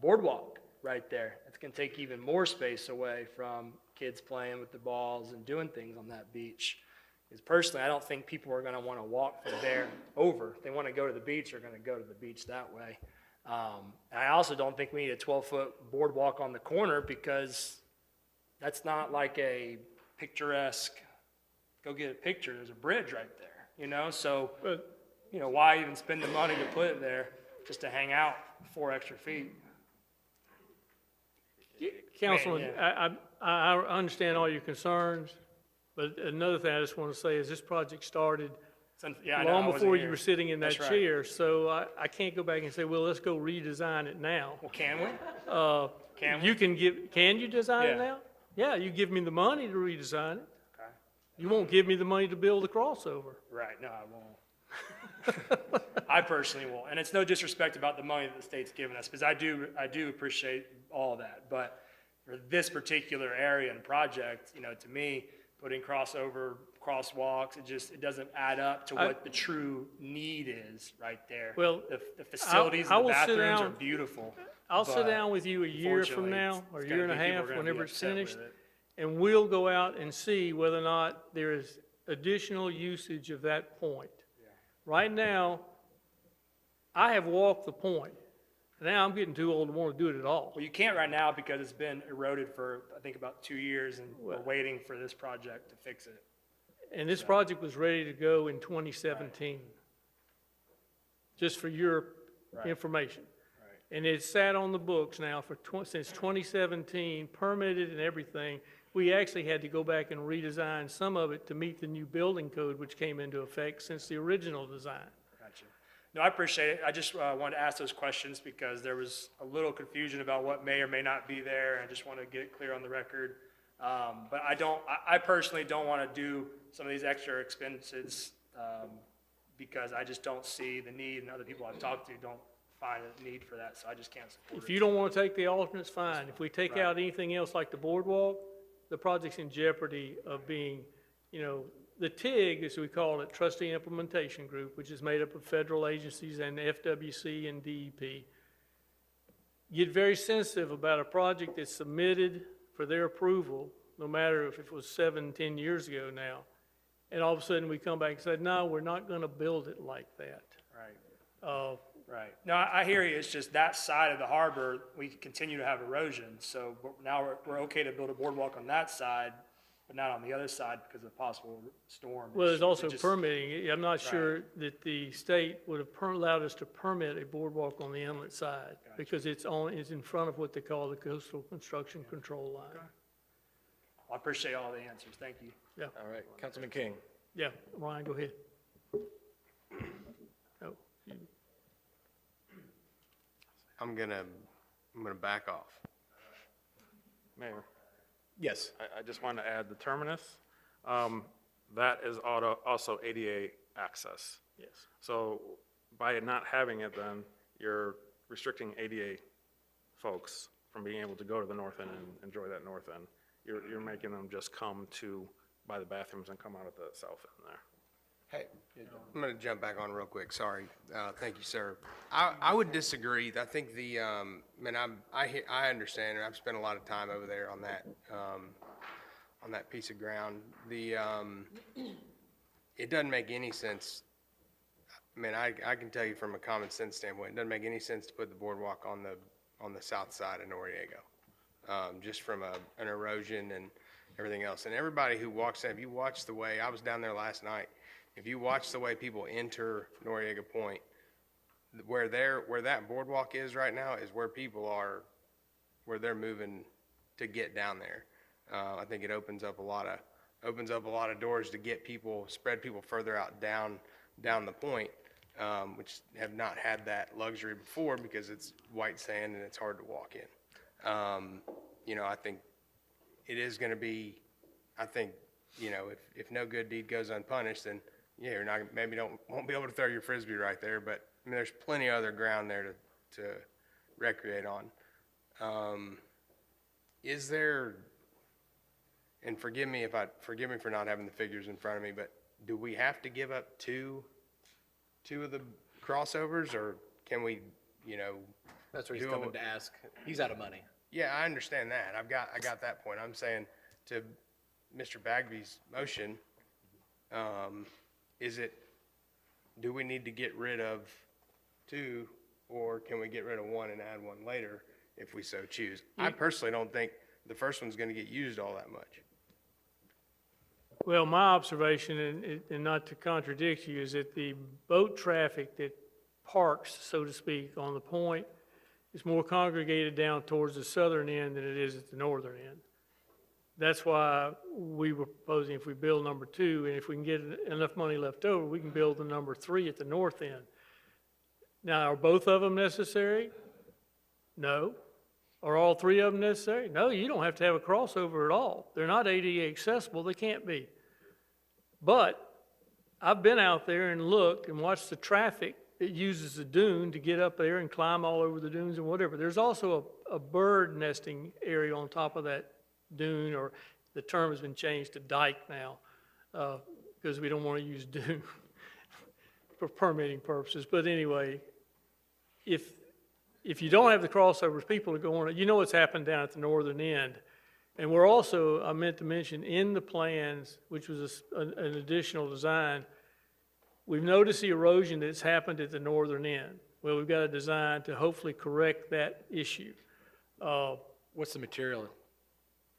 boardwalk right there. It's going to take even more space away from kids playing with the balls and doing things on that beach. Because personally, I don't think people are going to want to walk from there over. If they want to go to the beach, they're going to go to the beach that way. And I also don't think we need a 12-foot boardwalk on the corner, because that's not like a picturesque, go get a picture, there's a bridge right there, So, why even spend the money to put it there just to hang out 4 extra feet? Councilman, I understand all your concerns, but another thing I just want to say is this project started long before you were sitting in that chair, so I can't go back and say, well, let's go redesign it now. Well, can we? Can you design it now? Yeah, you give me the money to redesign it. Okay. You won't give me the money to build a crossover. Right, no, I won't. I personally won't, and it's no disrespect about the money that the state's given us, because I do appreciate all of that, but for this particular area and project, you know, to me, putting crossover, crosswalks, it doesn't add up to what the true need is right there. Well, The facilities and the will sit bathrooms are down- beautiful. I'll sit but down with you a year from unfortunately, now, or a it's year and a gonna be- people half, are gonna be whenever it's upset with finished, it. and we'll go out and see whether or not there is additional usage of that point. Right now, I have walked the point. Now I'm getting too old to want to do it at all. Well, you can't right now because it's been eroded for, I think, about 2 years, and we're waiting for this project to fix it. And this project was ready to go in 2017. Just for your information. And it's sat on the books now for since 2017, permitted and everything. We actually had to go back and redesign some of it to meet the new building code, which came into effect since the original design. Gotcha. No, I appreciate it. I just wanted to ask those questions because there was a little confusion about what may or may not be there, and I just want to get it clear on the record. But I personally don't want to do some of these extra expenses because I just don't see the need, and other people I've talked to don't find a need for that, so I just can't support it. If you don't want to take the alternates, fine. If we take out anything else like the boardwalk, the project's in jeopardy of being, you know, the TIG, as we call it, Trustee Implementation Group, which is made up of federal agencies and FWC and DEP, get very sensitive about a project that's submitted for their approval, no matter if it was 7, 10 years ago now, and all of a sudden we come back and say, no, we're not going to build it like that. Right. Right. No, I hear you. It's just that side of the harbor, we continue to have erosion. So now we're okay to build a boardwalk on that side, but not on the other side because of possible storm. Well, there's also It just- permitting. I'm not sure that the state would have allowed us to permit a boardwalk on the inlet side because it's in front of what they call the coastal construction control line. Well, I appreciate all the answers. Thank you. Yeah. All right, Councilman King. Yeah, Ryan, go ahead. Oh, I'm gonna back off. Mayor, Yes. I just want to add the terminus. That is also ADA access. yes. So by it not having it then, you're restricting ADA folks from being able to go to the north end and enjoy that north end. You're making them just come to, by the bathrooms and come out at the south end there. Hey, I'm gonna jump back on real quick, sorry. Thank you, sir. I would disagree. I think I understand, and I've spent a lot of time over there on that piece of ground. It doesn't make any sense. I mean, I can tell you from a common sense standpoint, it doesn't make any sense to put the boardwalk on the south side of Noriega, just from an erosion and everything else. And everybody who walks in, if you watch the way, I was down there last night, if you watch the way people enter Noriega Point, where that boardwalk is right now is where people are, where they're moving to get down there. I think it opens up a lot of doors to get people, spread people further out down the point, which have not had that luxury before because it's white sand and it's hard to walk in. I think it is going to be, if no good deed goes unpunished, then yeah, you're not, won't be able to throw your Frisbee right there, but I mean, there's plenty of other ground there to recreate on. Is there, and forgive me for not having the figures in front of me, but do we have to give up two of the crossovers, or can we, That's what he's coming to ask. He's out of money. Yeah, I understand that. I got that point. I'm saying to Mr. Bagby's motion, do we need to get rid of two, or can we get rid of one and add one later if we so choose? I personally don't think the first one's gonna get used all that much. Well, my observation, and not to contradict you, is that the boat traffic that parks, so to speak, on the point is more congregated down towards the southern end than it is at the northern end. That's why we were proposing if we build number 2, and if we can get enough money left over, we can build the number 3 at the north end. Now, are both of them necessary? No. Are all three of them necessary? No, you don't have to have a crossover at all. They're not ADA accessible, they can't be. But I've been out there and looked and watched the traffic that uses the dune to get up there and climb all over the dunes and whatever. There's also a bird nesting area on top of that dune, or the term has been changed to dike now, because we don't want to use dune for permitting purposes. But anyway, if you don't have the crossovers, people are going, you know what's happened down at the northern end. And we're also, I meant to mention, in the plans, which was an additional design, we've noticed the erosion that's happened at the northern end. Well, we've got a design to hopefully correct that issue. What's the material?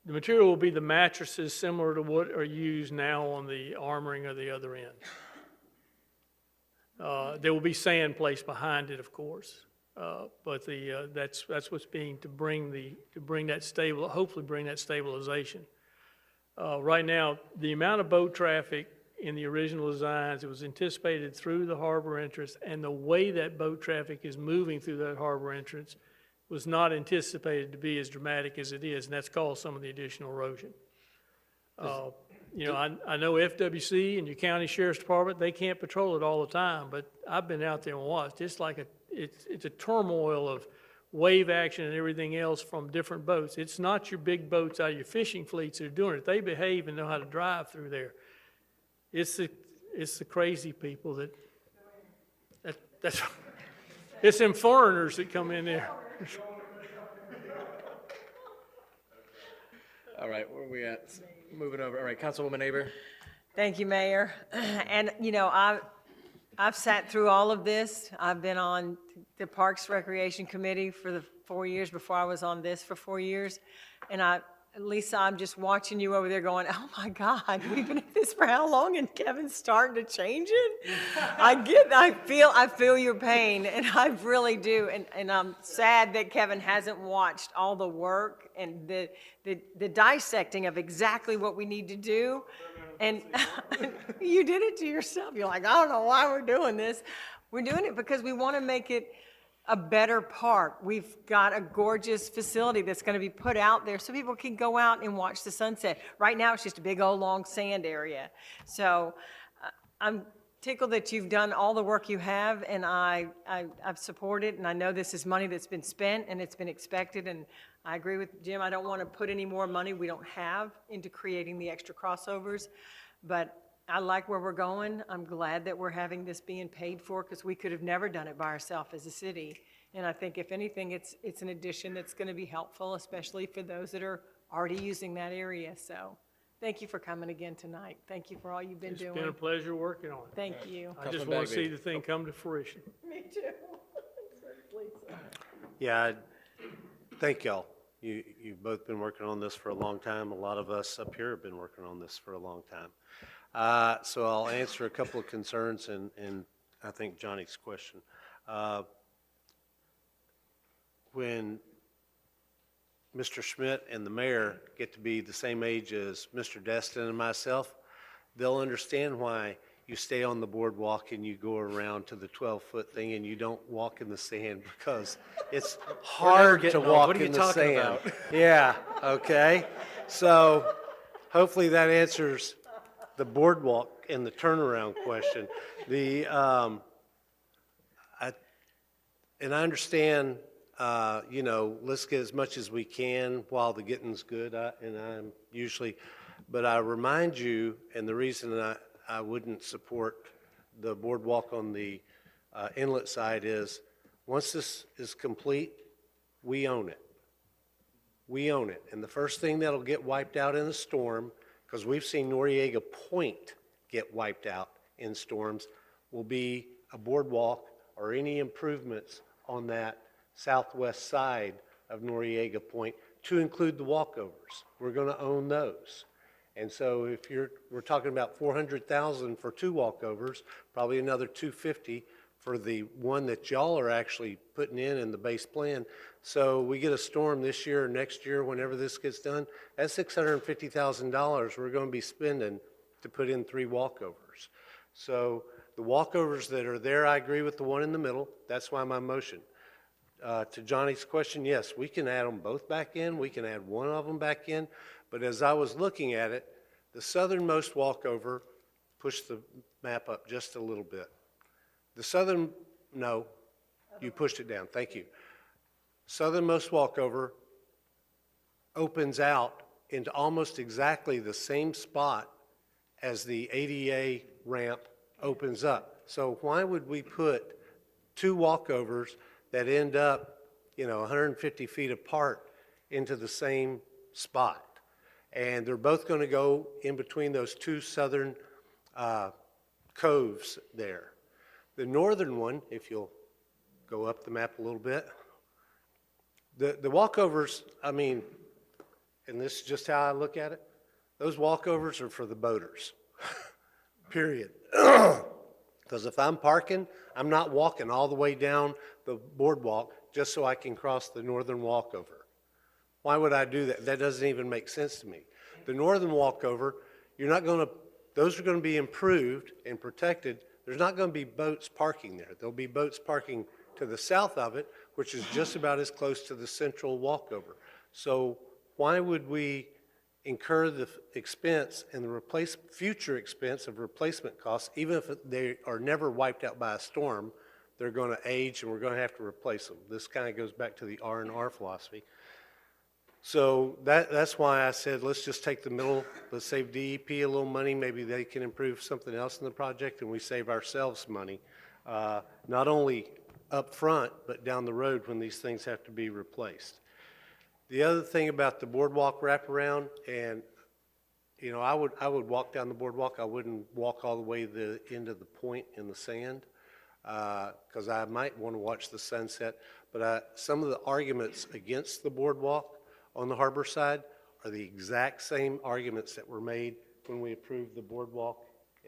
The material will be the mattresses similar to what are used now on the armoring of the other end. There will be sand placed behind it, of course. But that's what's being to bring that hopefully bring that stabilization. Right now, the amount of boat traffic in the original designs, it was anticipated through the harbor entrance, and the way that boat traffic is moving through that harbor entrance was not anticipated to be as dramatic as it is, and that's caused some of the additional erosion. You know, I know FWC and your county sheriff's department, they can't patrol it all the time, but I've been out there and watched. It's like it's a turmoil of wave action and everything else from different boats. It's not your big boats out of your fishing fleets that are doing it. They behave and know how to drive through there. It's the crazy people that's it's them foreigners that come in there. All right, where are we at? Moving over. All right, Councilwoman Aber. Thank you, Mayor. And, you know, I've sat through all of this. I've been on the Parks Recreation Committee for the 4 years before I was on this for 4 years. And Lisa, I'm just watching you over there going, oh my God, we've been at this for how long? And Kevin's starting to change it? I feel your pain, and I really do. And I'm sad that Kevin hasn't watched all the work and the dissecting of exactly what we need to do. And you did it to yourself. You're like, I don't know why we're doing this. We're doing it because we want to make it a better park. We've got a gorgeous facility that's going to be put out there so people can go out and watch the sunset. Right now, it's just a big old long sand area. So I'm tickled that you've done all the work you have, and I've supported, and I know this is money that's been spent and it's been expected, and I agree with Jim. I don't want to put any more money we don't have into creating the extra crossovers, but I like where we're going. I'm glad that we're having this being paid for, because we could have never done it by ourselves as a city. And I think if anything, it's an addition that's going to be helpful, especially for those that are already using that area. So thank you for coming again tonight. Thank you for all you've been doing. It's been a pleasure working on it. Thank you. I just want to see the thing come to fruition. Me too. Yeah, thank y'all. You've both been working on this for a long time. A lot of us up here have been working on this for a long time. So I'll answer a couple of concerns and I think Johnny's question. When Mr. Schmidt and the mayor get to be the same age as Mr. Destin and myself, they'll understand why you stay on the boardwalk and you go around to the 12-foot thing and you don't walk in the sand, because it's hard to walk in the sand. Yeah, okay. So hopefully that answers the boardwalk and the turnaround question. And I understand, you know, let's get as much as we can while the getting's good, but I remind you, and the reason I wouldn't support the boardwalk on the inlet side is, once this is complete, we own it. We own it. And the first thing that'll get wiped out in a storm, because we've seen Noriega Point get wiped out in storms, will be a boardwalk or any improvements on that southwest side of Noriega Point, to include the walkovers. We're going to own those. And so if we're talking about $400,000 for 2 walkovers, probably another $250 for the one that y'all are actually putting in the base plan. So we get a storm this year or next year, whenever this gets done, that's $650,000 we're going to be spending to put in 3 walkovers. So the walkovers that are there, I agree with the one in the middle. That's why my motion. to Johnny's question, yes, we can add them both back in, we can add one of them back in, but as I was looking at it, the southernmost walkover, push the map up just a little bit. No, you pushed it down, thank you. Southernmost walkover opens out into almost exactly the same spot as the ADA ramp opens up. So why would we put two walkovers that end up, 150 feet apart into the same spot? And they're both going to go in between those two southern coves there. The northern one, if you'll go up the map a little bit, the walkovers, and this is just how I look at it, those walkovers are for the boaters, period. Because if I'm parking, I'm not walking all the way down the boardwalk just so I can cross the northern walkover. Why would I do that? That doesn't even make sense to me. The northern walkover, those are going to be improved and protected. There's not going to be boats parking there. There'll be boats parking to the south of it, which is just about as close to the central walkover. So why would we incur the expense and the future expense of replacement costs, even if they are never wiped out by a storm? They're going to age and we're going to have to replace them. This kind of goes back to the R&R philosophy. So that's why I said, let's just take the middle, let's save DEP a little money, maybe they can improve something else in the project, and we save ourselves money, not only up front, but down the road when these things have to be replaced. The other thing about the boardwalk wraparound, and I would walk down the boardwalk. I wouldn't walk all the way to the end of the point in the sand, because I might want to watch the sunset. But some of the arguments against the boardwalk on the harbor side are the exact same arguments that were made when we approved the boardwalk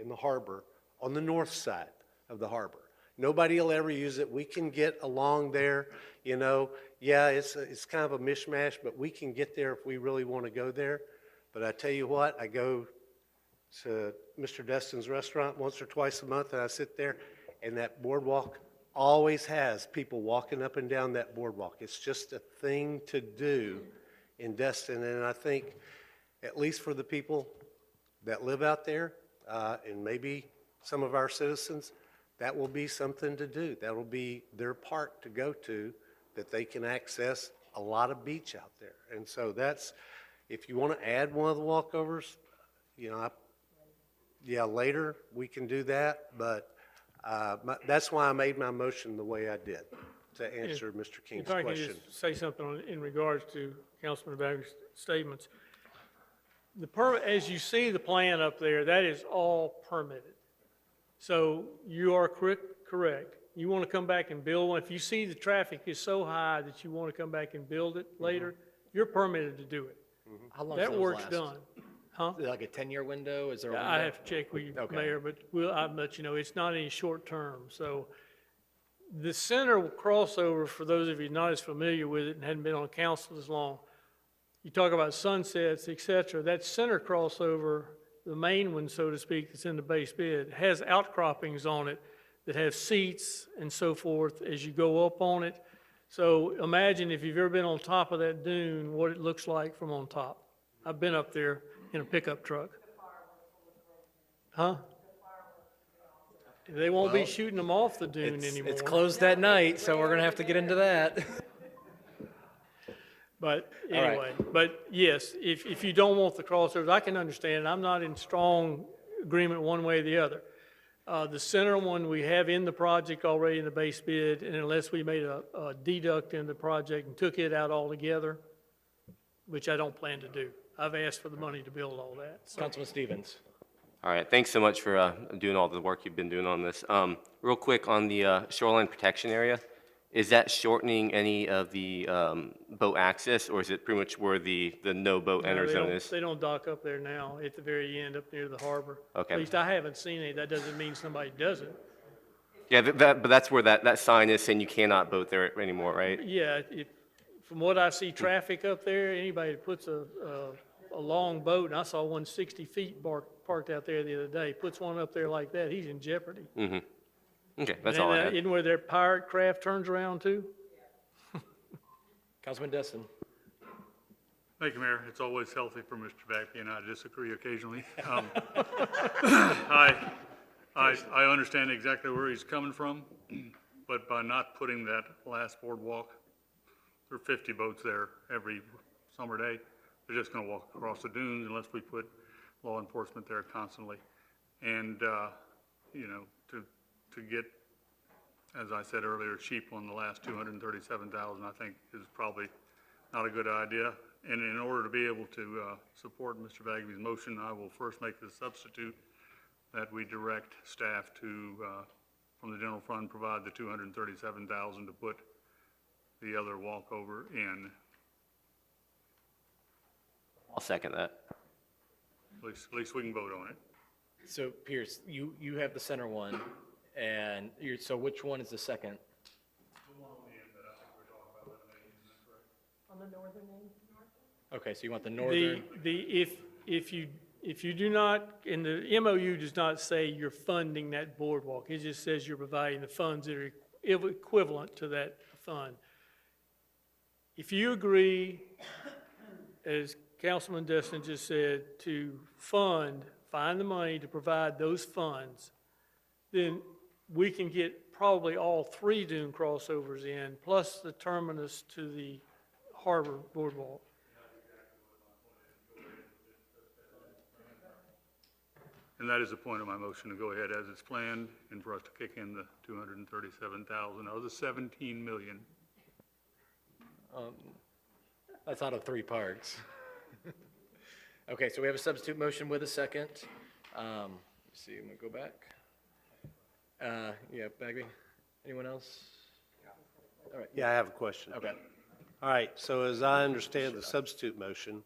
in the harbor on the north side of the harbor. Nobody will ever use it. We can get along there, Yeah, it's kind of a mishmash, but we can get there if we really want to go there. But I tell you what, I go to Mr. Destin's restaurant once or twice a month, and I sit there, and that boardwalk always has people walking up and down that boardwalk. It's just a thing to do in Destin, and I think, at least for the people that live out there, and maybe some of our citizens, that will be something to do. That will be their park to go to, that they can access a lot of beach out there. And so if you want to add one of the walkovers, later we can do that, but that's why I made my motion the way I did, to answer Mr. King's If I can question. just say something in regards to Councilman Bagley's statements. As you see the plan up there, that is all permitted. So you are correct. You want to come back and build one. If you see the traffic is so high that you want to come back and build it later, you're permitted to do it. How long That does those work's last? done. Huh? Is it like a 10-year window? Is there a window? I have to check with you, Okay. Mayor, but I'll let you know, it's not any short term. So the center crossover, for those of you not as familiar with it and hadn't been on council as long, you talk about sunsets, et cetera, that center crossover, the main one, so to speak, that's in the base bid, has outcroppings on it that have seats and so forth as you go up on it. So imagine if you've ever been on top of that dune, what it looks like from on top. I've been up there in a pickup truck. Huh? They won't be shooting them off the dune anymore. It's closed at night, so we're going to have to get into that. But All right. anyway, but yes, if you don't want the crossovers, I can understand. I'm not in strong agreement one way or the other. The center one we have in the project already in the base bid, and unless we made a deduct in the project and took it out altogether, which I don't plan to do. I've asked for the money to build all that. So. Councilman Stevens. All right, thanks so much for doing all the work you've been doing on this. Real quick on the shoreline protection area, is that shortening any of the boat access, or is it pretty much where the no boat enter zone is? They don't dock up there now at the very end up near the harbor. Okay. At least I haven't seen it. That doesn't mean somebody doesn't. Yeah, but that's where that sign is saying you cannot boat there anymore, right? Yeah, from what I see traffic up there, anybody that puts a long boat, and I saw one 60 feet parked out there the other day, puts one up there like that, he's in jeopardy. Mm-hmm. Okay, that's And all I had. isn't where their pirate craft turns around too? Councilman Destin. Thank you, Mayor. It's always healthy for Mr. Bagby and I to disagree occasionally. I understand exactly where he's coming from, but by not putting that last boardwalk, there are 50 boats there every summer day. They're just going to walk across the dunes unless we put law enforcement there constantly. And, you know, to get, as I said earlier, cheap on the last 237,000, I think is probably not a good idea. And in order to be able to support Mr. Bagby's motion, I will first make the substitute that we direct staff to, from the general fund, provide the 237,000 to put the other walkover in. I'll second that. At least we can vote on it. So Pierce, you have the center one, and so which one is the second? On the northern end? Okay, so you want the northern? If you do not, and the MOU does not say you're funding that boardwalk, it just says you're providing the funds that are equivalent to that fund. If you agree, as Councilman Destin just said, to find the money to provide those funds, then we can get probably all 3 dune crossovers in, plus the terminus to the harbor boardwalk. And that is the point of my motion, to go ahead as it's planned and for us to kick in the 237,000 out of the 17 million. That's out of 3 parts. Okay, so we have a substitute motion with a second. Let's see, I'm gonna go back. Yeah, Bagby. Anyone else? All right. Yeah, I have a question. Okay. All right, so as I understand the substitute motion,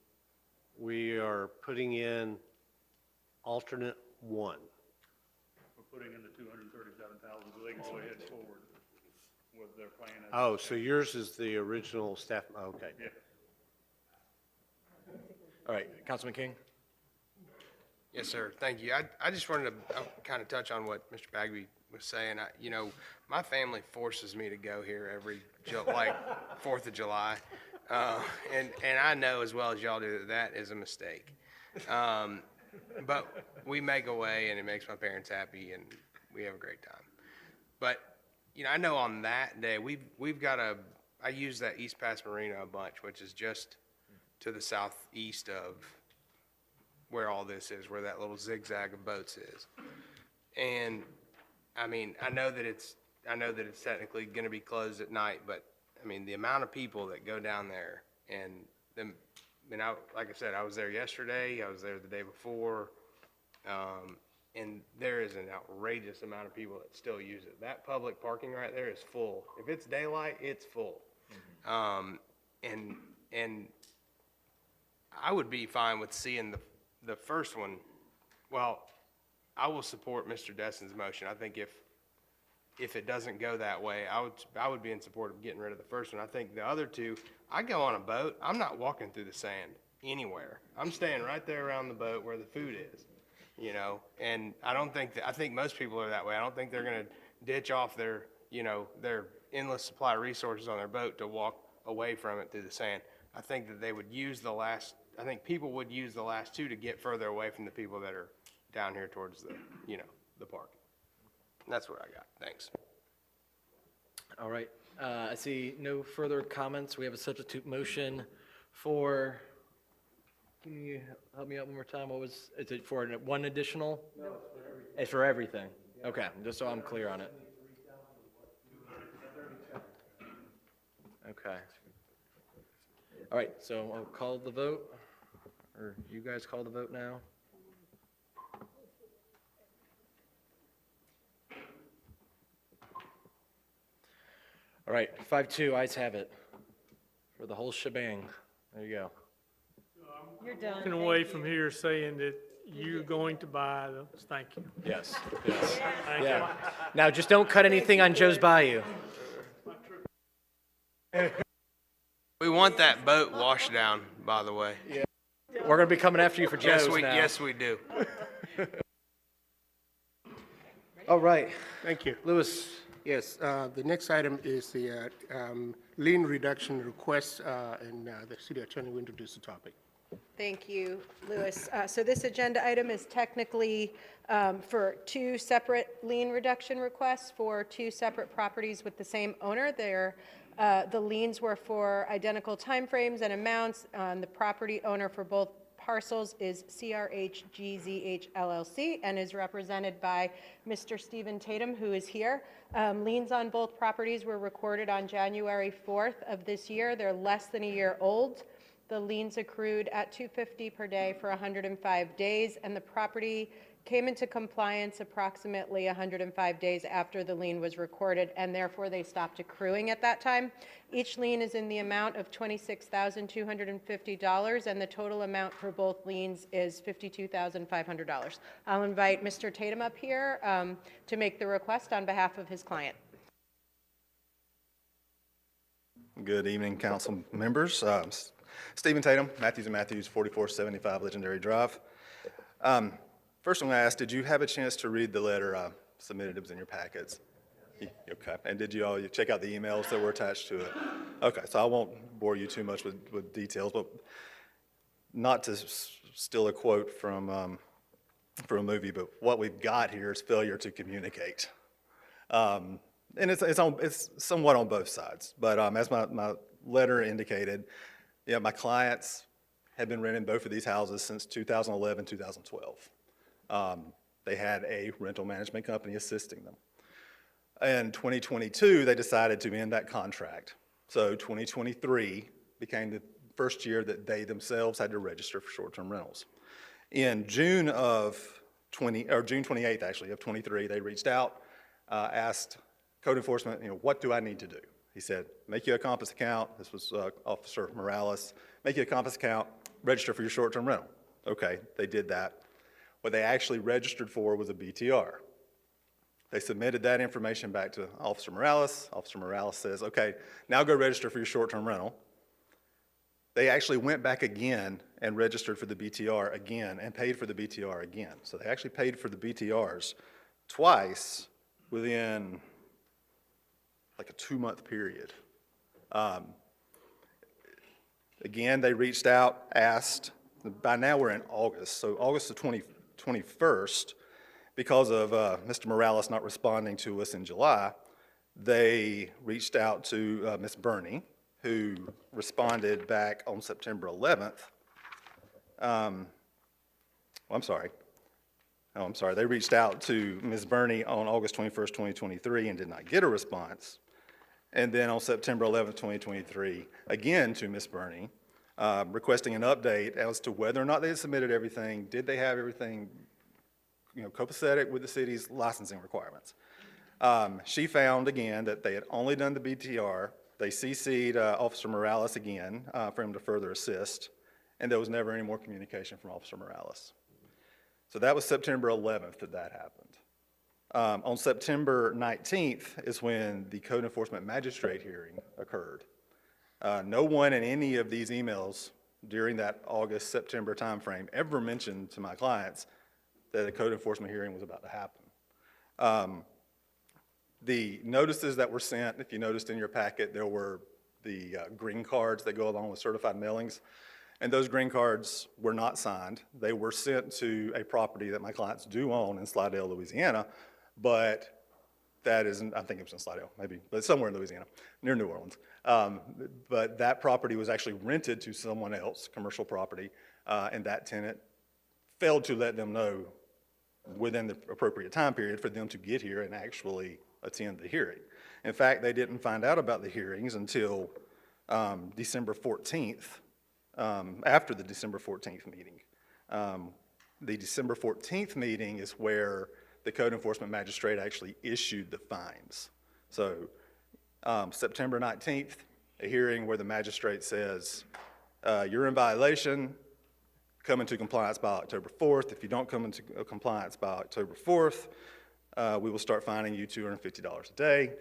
we are putting in alternate 1. We're putting in the 237,000 so they can go ahead forward with their plan. Oh, so yours is the original staff, okay. Yeah. All right, Councilman King? Yes, sir. Thank you. I just wanted to kind of touch on what Mr. Bagby was saying. You know, my family forces me to go here every, like, 4th of July. And I know as well as y'all do that that is a mistake. But we make a way, and it makes my parents happy, and we have a great time. But, you know, I know on that day, we've got I use that East Pass Marina a bunch, which is just to the southeast of where all this is, where that little zigzag of boats is. And, I mean, I know that it's technically going to be closed at night, but, I mean, the amount of people that go down there, and them, like I said, I was there yesterday, I was there the day before, and there is an outrageous amount of people that still use it. That public parking right there is full. If it's daylight, it's full. And I would be fine with seeing the first one. Well, I will support Mr. Destin's motion. I think if it doesn't go that way, I would be in support of getting rid of the first one. I think the other 2, I go on a boat, I'm not walking through the sand anywhere. I'm staying right there around the boat where the food is, you know, and I think most people are that way. I don't think they're going to ditch off their endless supply of resources on their boat to walk away from it through the sand. I think that people would use the last 2 to get further away from the people that are down here towards the park. That's what I got. Thanks. All right. I see no further comments. We have a substitute motion for, can you help me out one more time? Is it for 1 additional? No, it's for everything. Okay, just so I'm clear on it. Okay. All right, so I'll call the vote, or you guys call the vote now. All right, 5-2, ayes have it for the whole shebang. There you go. You're done. Walking away from here saying that you're going to buy those. Thank you. Yes, yes. Thank Yeah. Now, just don't cut anything on Joe's Bayou. We want that boat washed down, by the way. Yeah. We're going to be coming after you for Joe's now. Yes, we do. All right. Thank you. Lewis, Yes, the next item is the lien reduction request, and the city attorney will introduce the topic. Thank you, Louis. So this agenda item is technically for two separate lien reduction requests for two separate properties with the same owner. The liens were for identical timeframes and amounts. The property owner for both parcels is CRHGZH LLC and is represented by Mr. Stephen Tatum, who is here. Liens on both properties were recorded on January 4th of this year. They're less than a year old. The liens accrued at $250 per day for 105 days, and the property came into compliance approximately 105 days after the lien was recorded, and therefore they stopped accruing at that time. Each lien is in the amount of $26,250, and the total amount for both liens is $52,500. I'll invite Mr. Tatum up here to make the request on behalf of his client. Good evening, council members. Stephen Tatum, Matthews & Matthews, 4475 Legendary Drive. First I'm going to ask, did you have a chance to read the letter submitted? It was in your packets. Okay. And did you all check out the emails that were attached to it? Okay, so I won't bore you too much with details, but not to steal a quote from a movie, but what we've got here is failure to communicate. And it's somewhat on both sides, but as my letter indicated, yeah, my clients have been renting both of these houses since 2011, 2012. They had a rental management company assisting them. In 2022, they decided to end that contract. So 2023 became the first year that they themselves had to register for short-term rentals. In June 28th actually, of 23, they reached out, asked code enforcement, what do I need to do? He said, make you a Compass account. This was Officer Morales. Make you a Compass account, register for your short-term rental. Okay, they did that. What they actually registered for was a BTR. They submitted that information back to Officer Morales. Officer Morales says, okay, now go register for your short-term rental. They actually went back again and registered for the BTR again and paid for the BTR again. So they actually paid for the BTRs twice within like a 2-month period. Again, they reached out, asked. By now we're in August, so August the 21st, because of Mr. Morales not responding to us in July, they reached out to Ms. Burney, who responded back on September 11th. I'm sorry. They reached out to Ms. Burney on August 21st, 2023 and did not get a response. And then on September 11th, 2023, again to Ms. Burney, requesting an update as to whether or not they had submitted everything, did they have everything copacetic with the city's licensing requirements. She found again that they had only done the BTR. They CC'd Officer Morales again for him to further assist, and there was never any more communication from Officer Morales. So that was September 11th that happened. On September 19th is when the code enforcement magistrate hearing occurred. No one in any of these emails during that August-September timeframe ever mentioned to my clients that a code enforcement hearing was about to happen. The notices that were sent, if you noticed in your packet, there were the green cards that go along with certified mailings, and those green cards were not signed. They were sent to a property that my clients do own in Slidell, Louisiana, but that isn't, I think it was in Slidell, maybe, but somewhere in Louisiana, near New Orleans. But that property was actually rented to someone else, commercial property, and that tenant failed to let them know within the appropriate time period for them to get here and actually attend the hearing. In fact, they didn't find out about the hearings until December 14th, after the December 14th meeting. The December 14th meeting is where the code enforcement magistrate actually issued the fines. So September 19th, a hearing where the magistrate says, you're in violation, come into compliance by October 4th. If you don't come into compliance by October 4th, we will start fining you $250 a day.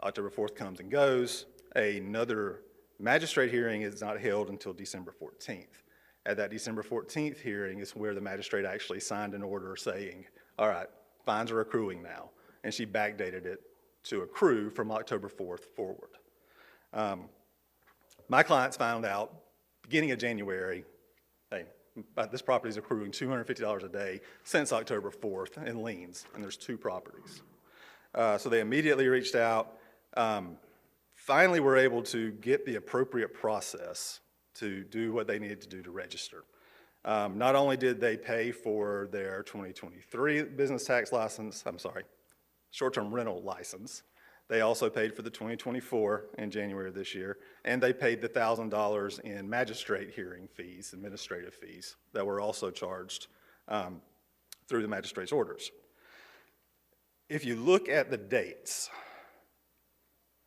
October 4th comes and goes. Another magistrate hearing is not held until December 14th. At that December 14th hearing is where the magistrate actually signed an order saying, all right, fines are accruing now. and she backdated it to accrue from October 4th forward. My clients found out beginning of January, hey, this property is accruing $250 a day since October 4th in liens, and there's 2 properties. So they immediately reached out. Finally, were able to get the appropriate process to do what they needed to do to register. Not only did they pay for their 2023 business tax license, short-term rental license, they also paid for the 2024 in January of this year, and they paid the $1,000 in magistrate hearing fees, administrative fees, that were also charged through the magistrate's orders. If you look at the dates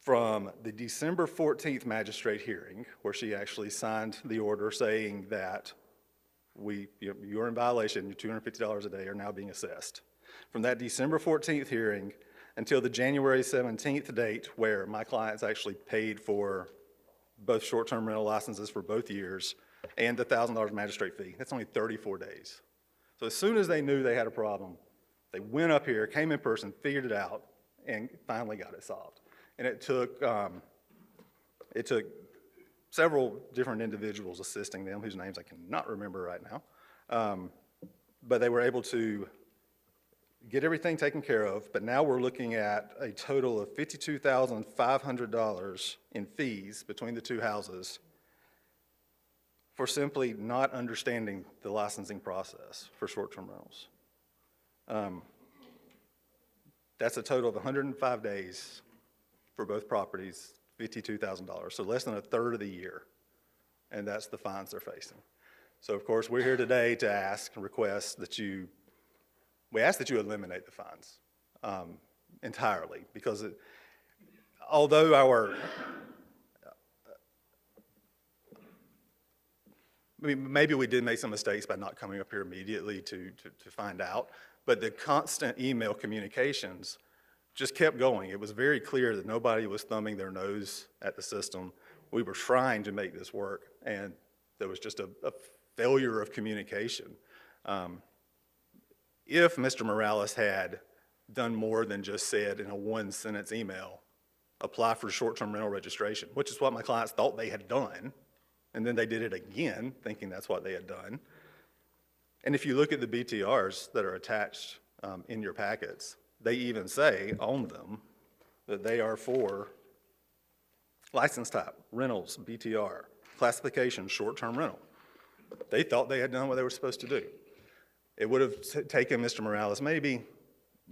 from the December 14th magistrate hearing, where she actually signed the order saying that you're in violation, your $250 a day are now being assessed. From that December 14th hearing until the January 17th date, where my clients actually paid for both short-term rental licenses for both years and the $1,000 magistrate fee, that's only 34 days. So as soon as they knew they had a problem, they went up here, came in person, figured it out, and finally got it solved. And it took several different individuals assisting them, whose names I cannot remember right now. But they were able to get everything taken care of, but now we're looking at a total of $52,500 in fees between the 2 houses for simply not understanding the licensing process for short-term rentals. That's a total of 105 days for both properties, $52,000, so less than a third of the year, and that's the fines they're facing. So of course, we're here today to ask and request that we ask that you eliminate the fines entirely, because although maybe we did make some mistakes by not coming up here immediately to find out, but the constant email communications just kept going. It was very clear that nobody was thumbing their nose at the system. We were trying to make this work, and there was just a failure of communication. If Mr. Morales had done more than just said in a 1-sentence email, apply for short-term rental registration, which is what my clients thought they had done, and then they did it again, thinking that's what they had done. And if you look at the BTRs that are attached in your packets, they even say on them that they are for license type, rentals, BTR, classification, short-term rental. They thought they had done what they were supposed to do. It would have taken Mr. Morales maybe,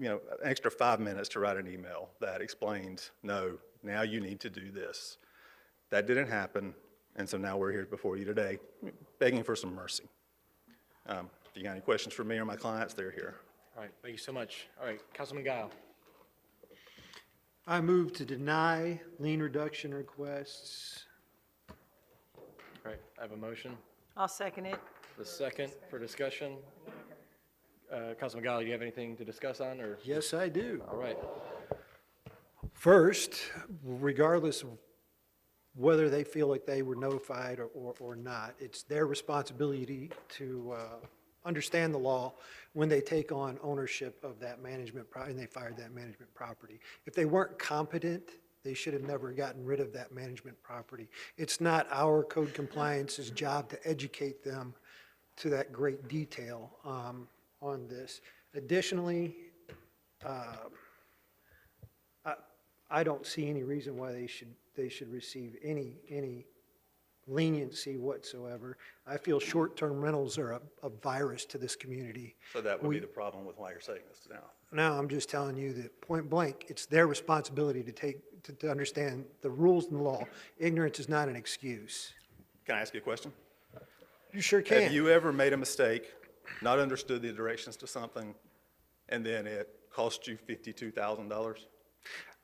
an extra 5 minutes to write an email that explained, no, now you need to do this. That didn't happen, and so now we're here before you today, begging for some mercy. If you got any questions for me or my clients, they're here. All right, thank you so much. All right, Councilman Guile. I move to deny lien reduction requests. All right, I have a motion. I'll second it. The second for discussion. Councilman Guile, do you have anything to discuss on, or? Yes, I do. All right. First, regardless of whether they feel like they were notified or not, it's their responsibility to understand the law when they take on ownership of that management and they fired that management property. If they weren't competent, they should have never gotten rid of that management property. It's not our code compliance's job to educate them to that great detail on this. Additionally, I don't see any reason why they should receive any leniency whatsoever. I feel short-term rentals are a virus to this community. So that would be the problem with why you're saying this now. No, I'm just telling you that point blank, it's their responsibility to understand the rules and the law. Ignorance is not an excuse. Can I ask you a question? You sure can. Have you ever made a mistake, not understood the directions to something, and then it cost you $52,000?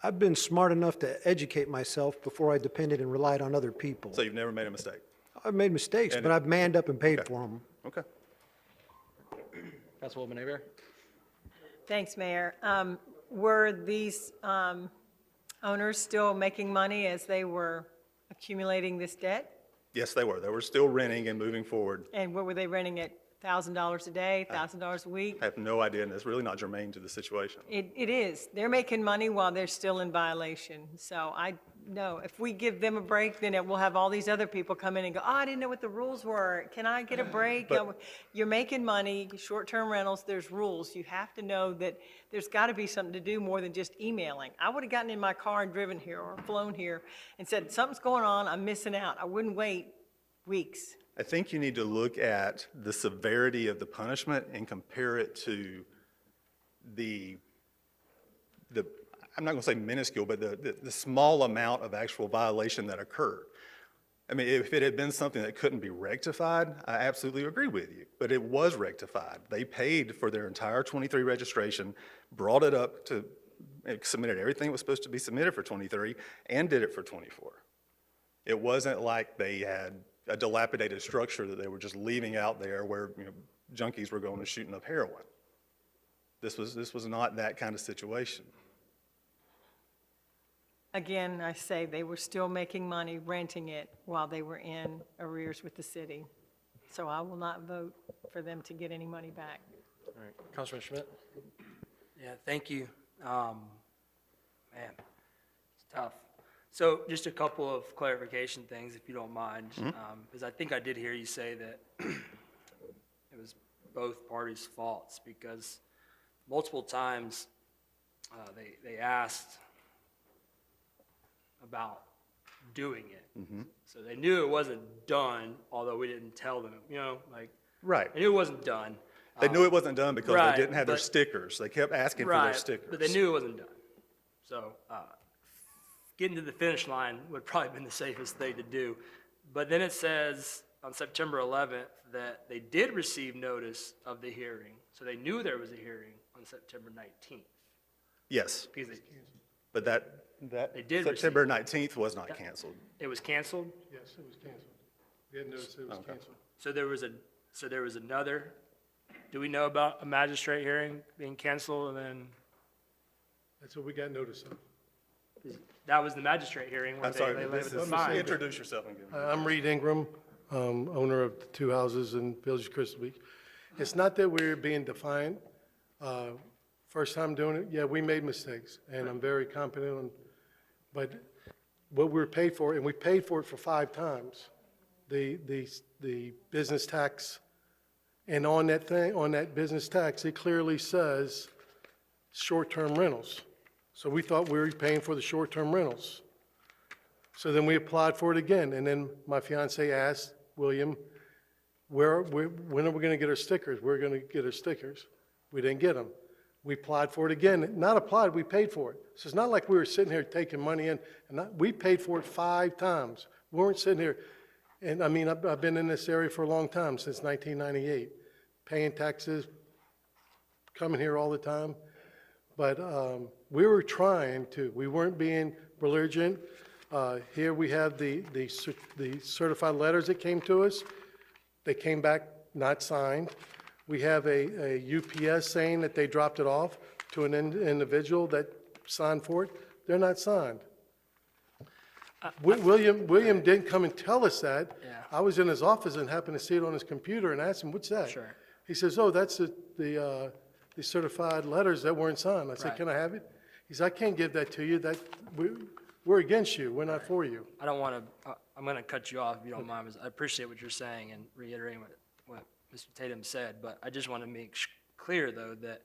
I've been smart enough to educate myself before I depended and relied on other people. So you've never made a mistake? I've made mistakes, but I've manned up and paid for them. Okay. Councilwoman Hebert? Thanks, Mayor. Were these owners still making money as they were accumulating this debt? Yes, they were. They were still renting and moving forward. And what were they renting it $1,000 a day, $1,000 a week. I have no idea, and it's really not germane to the situation. It is. They're making money while they're still in violation. So I know if we give them a break, then it will have all these other people come in and go, oh, I didn't know what the rules were. Can I get a break? You're making money, short-term rentals, there's rules. You have to know that there's got to be something to do more than just emailing. I would have gotten in my car and driven here or flown here and said, something's going on, I'm missing out. I wouldn't wait weeks. I think you need to look at the severity of the punishment and compare it to the I'm not going to say minuscule, but the small amount of actual violation that occurred. I mean, if it had been something that couldn't be rectified, I absolutely agree with you, but it was rectified. They paid for their entire 23 registration, brought it up to, submitted everything that was supposed to be submitted for 23, and did it for 24. It wasn't like they had a dilapidated structure that they were just leaving out there where, you know, junkies were going and shooting up heroin. This was not that kind of situation. Again, I say they were still making money renting it while they were in arrears with the city. So I will not vote for them to get any money back. All right, Councilman Schmidt? Yeah, thank you. Man, it's tough. So just a couple of clarification things, if you don't mind, because I think I did hear you say that it was both parties' faults, because multiple times they asked about doing it. So they knew it wasn't done, although we didn't tell them, you know, like, right. They knew it wasn't done. They knew it wasn't done because right, they didn't have their stickers. They kept asking for their stickers. But they knew it wasn't done. So getting to the finish line would probably have been the safest thing to do. But then it says on September 11th that they did receive notice of the hearing. So they knew there was a hearing on September 19th. Yes. Because but that they did September 19th was not canceled. It was canceled? Yes, it was canceled. We had noticed it was canceled. So there was another, do we know about a magistrate hearing being canceled and then? That's what we got notice of. That was the magistrate hearing where I'm sorry, they laid this the is, fine. introduce yourself and give me. I'm Reed Ingram, owner of the 2 houses in Village of Crystal Beach. It's not that we're being defiant. First time doing it, yeah, we made mistakes, and I'm very competent on, but what we were paid for, and we paid for it for 5 times, the business tax, and on that business tax, it clearly says short-term rentals. So we thought we were paying for the short-term rentals. So then we applied for it again, and then my fiance asked William, when are we going to get our stickers? We're going to get our stickers. We didn't get them. We applied for it again. Not applied, we paid for it. So it's not like we were sitting here taking money in. We paid for it 5 times. We weren't sitting here. And I mean, I've been in this area for a long time, since 1998, paying taxes, coming here all the time. But we were trying to. We weren't being belligerent. Here we have the certified letters that came to us. They came back not signed. We have a UPS saying that they dropped it off to an individual that signed for it. They're not signed. William didn't come and tell us that. Yeah. I was in his office and happened to see it on his computer and asked him, what's that? Sure. He says, oh, that's the certified letters that weren't signed. I said, Right. can I have it? He said, I can't give that to you. We're against you. We're not for you. I don't want to, I'm going to cut you off if you don't mind, because I appreciate what you're saying and reiterating what Mr. Tatum said, but I just want to make clear, though, that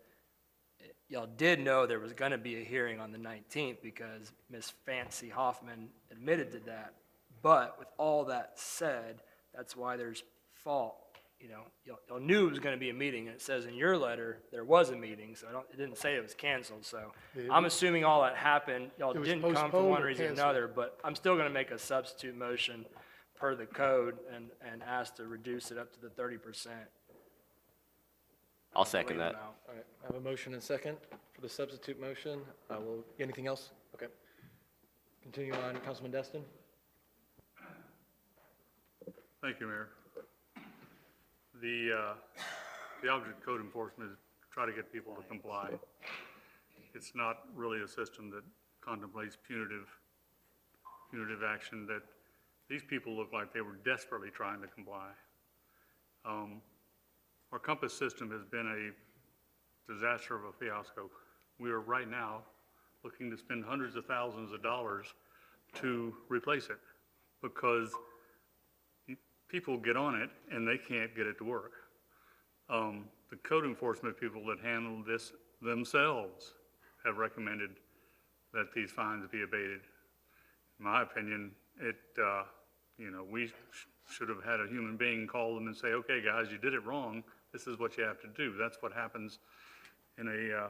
y'all did know there was going to be a hearing on the 19th because Ms. Fancy Hoffman admitted to that. But with all that said, that's why there's fault. You know, y'all knew it was going to be a meeting, and it says in your letter there was a meeting, so it didn't say it was canceled. So I'm assuming all that happened. Y'all didn't come for postponed one or reason or canceled. another, but I'm still going to make a substitute motion per the code and ask to reduce it up to the 30%. I'll second that. All right, I have a motion and second for the substitute motion. Anything else? Okay. Continue on, Councilman Destin. Thank you, Mayor. The object of code enforcement is to try to get people to comply. It's not really a system that contemplates punitive action. That these people look like they were desperately trying to comply. Our compass system has been a disaster of a fiasco. We are right now looking to spend hundreds of thousands of dollars to replace it because people get on it and they can't get it to work. The code enforcement people that handle this themselves have recommended that these fines be abated. In my opinion, we should have had a human being call them and say, okay, guys, you did it wrong. This is what you have to do. That's what happens in a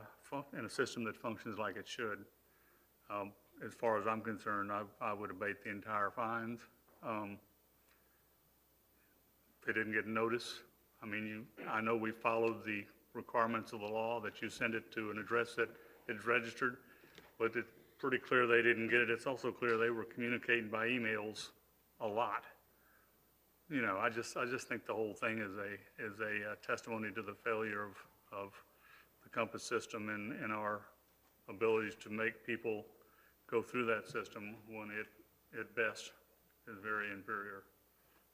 system that functions like it should. As far as I'm concerned, I would abate the entire fines. If they didn't get notice, I know we followed the requirements of the law that you send it to an address that is registered, but it's pretty clear they didn't get it. It's also clear they were communicating by emails a lot. I just think the whole thing is a testimony to the failure of the compass system and our abilities to make people go through that system when it at best is very inferior.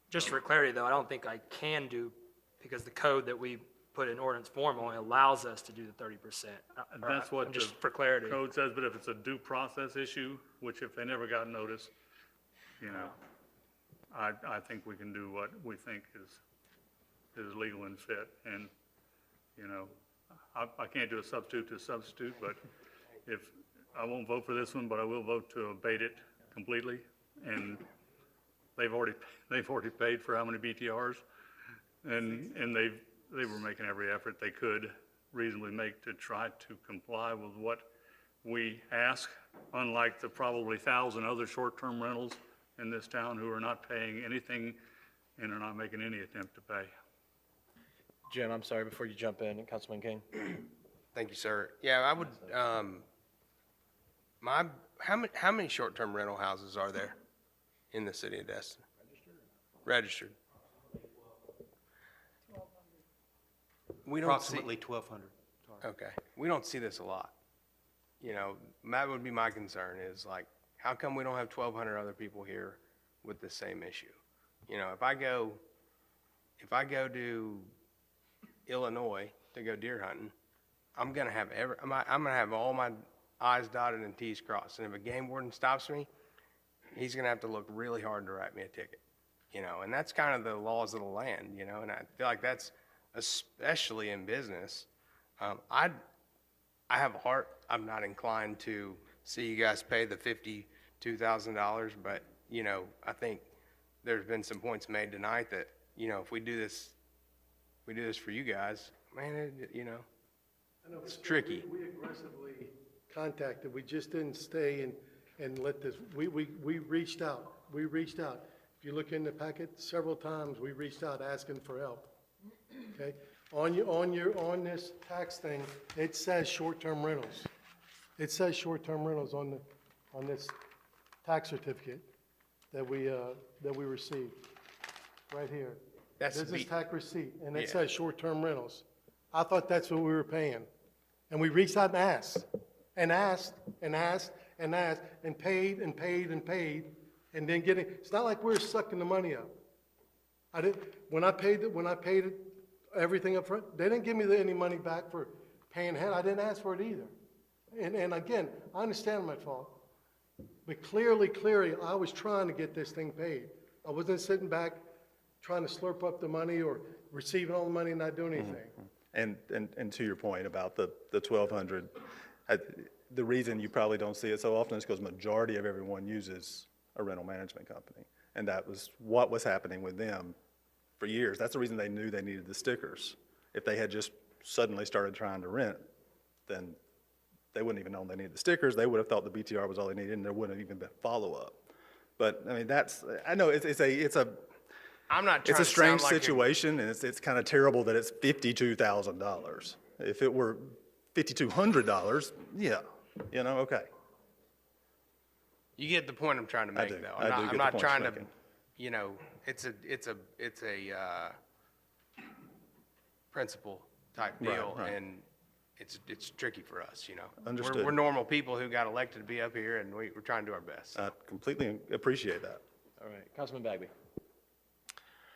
Just for clarity, though, I don't think I can do, because the code that we put in ordinance form only allows us to do the 30%. That's what just the for clarity. code says, but if it's a due process issue, which if they never got notice, I think we can do what we think is legal and fit. And, I can't do a substitute to a substitute, but if, I won't vote for this one, but I will vote to abate it completely. And they've already paid for how many BTRs? And they were making every effort they could reasonably make to try to comply with what we ask, unlike the probably 1,000 other short-term rentals in this town who are not paying anything and are not making any attempt to pay. Jim, I'm sorry, before you jump in, Councilman King. Thank you, sir. Yeah, I would, how many short-term rental houses are there in the city of Destin? Registered. We don't see. Approximately 1,200. Okay. We don't see this a lot. That would be my concern is like, how come we don't have 1,200 other people here with the same issue? If I go to Illinois to go deer hunting, I'm gonna have all my I's dotted and T's crossed. And if a game warden stops me, he's gonna have to look really hard to write me a ticket. And that's kind of the laws of the land, and I feel like that's especially in business. I have a heart. I'm not inclined to see you guys pay the $52,000, but, I think there's been some points made tonight that, if we do this for you guys, man, it's tricky. We aggressively contacted, we just didn't stay and let this, we reached out. If you look in the packet, several times we reached out asking for help. Okay? On this tax thing, it says short-term rentals. It says short-term rentals on this tax certificate that we received, right here. Business tax receipt, and it says short-term rentals. I thought that's what we were paying. And we reached out and asked, and paid, and then it's not like we're sucking the money up. When I paid it, everything up front, they didn't give me any money back for paying ahead. I didn't ask for it either. And again, I understand my fault. But clearly, I was trying to get this thing paid. I wasn't sitting back trying to slurp up the money or receiving all the money and not doing anything. And to your point about the 1,200, the reason you probably don't see it so often is because majority of everyone uses a rental management company. And that was what was happening with them for years. That's the reason they knew they needed the stickers. If they had just suddenly started trying to rent, then they wouldn't even know they needed the stickers. They would have thought the BTR was all they needed, and there wouldn't have even been follow-up. But I mean, I know it's a strange situation, and it's kind of terrible that it's $52,000. If it were $5,200, yeah, okay. You get the point I'm trying to make, though. I'm not trying to, it's a principle type deal, right. and it's tricky for us, Understood. We're normal people who got elected to be up here, and we're trying to do our best. I completely appreciate that. All right, Councilman Bagby.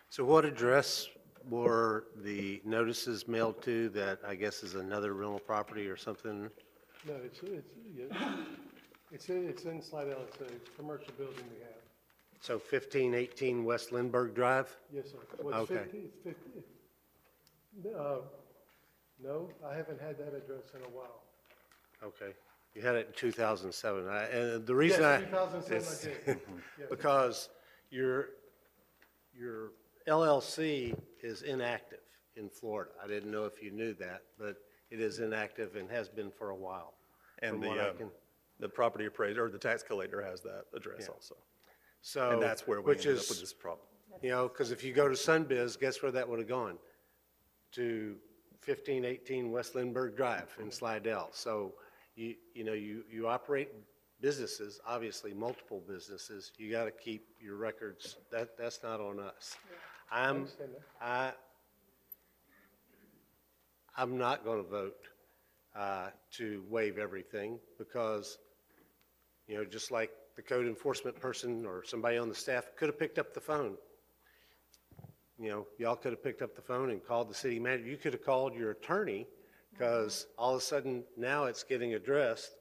So what address were the notices mailed to that I guess is another rental property or something? No, it's in Slidell, it's a commercial building we have. So 1518 West Lindbergh Drive? Yes, sir. Well, it's Okay. 50. No, I haven't had that address in a while. Okay. You had it in 2007. And the reason Yes, 2007 I did. Yes. Because your LLC is inactive in Florida. I didn't know if you knew that, but it is inactive and has been for a while. And from what I can- the property appraiser, or the tax collector has that address Yeah. also. So, And that's where we which ended up is, with this problem. You know, because if you go to Sunbiz, guess where that would have gone? To 1518 West Lindbergh Drive in Slidell. So you know, you operate businesses, obviously multiple businesses. You got to keep your records. That's not on us. I'm not going to vote to waive everything because, you know, just like the code enforcement person or somebody on the staff could have picked up the phone. You know, y'all could have picked up the phone and called the city manager. You could have called your attorney because all of a sudden now it's getting addressed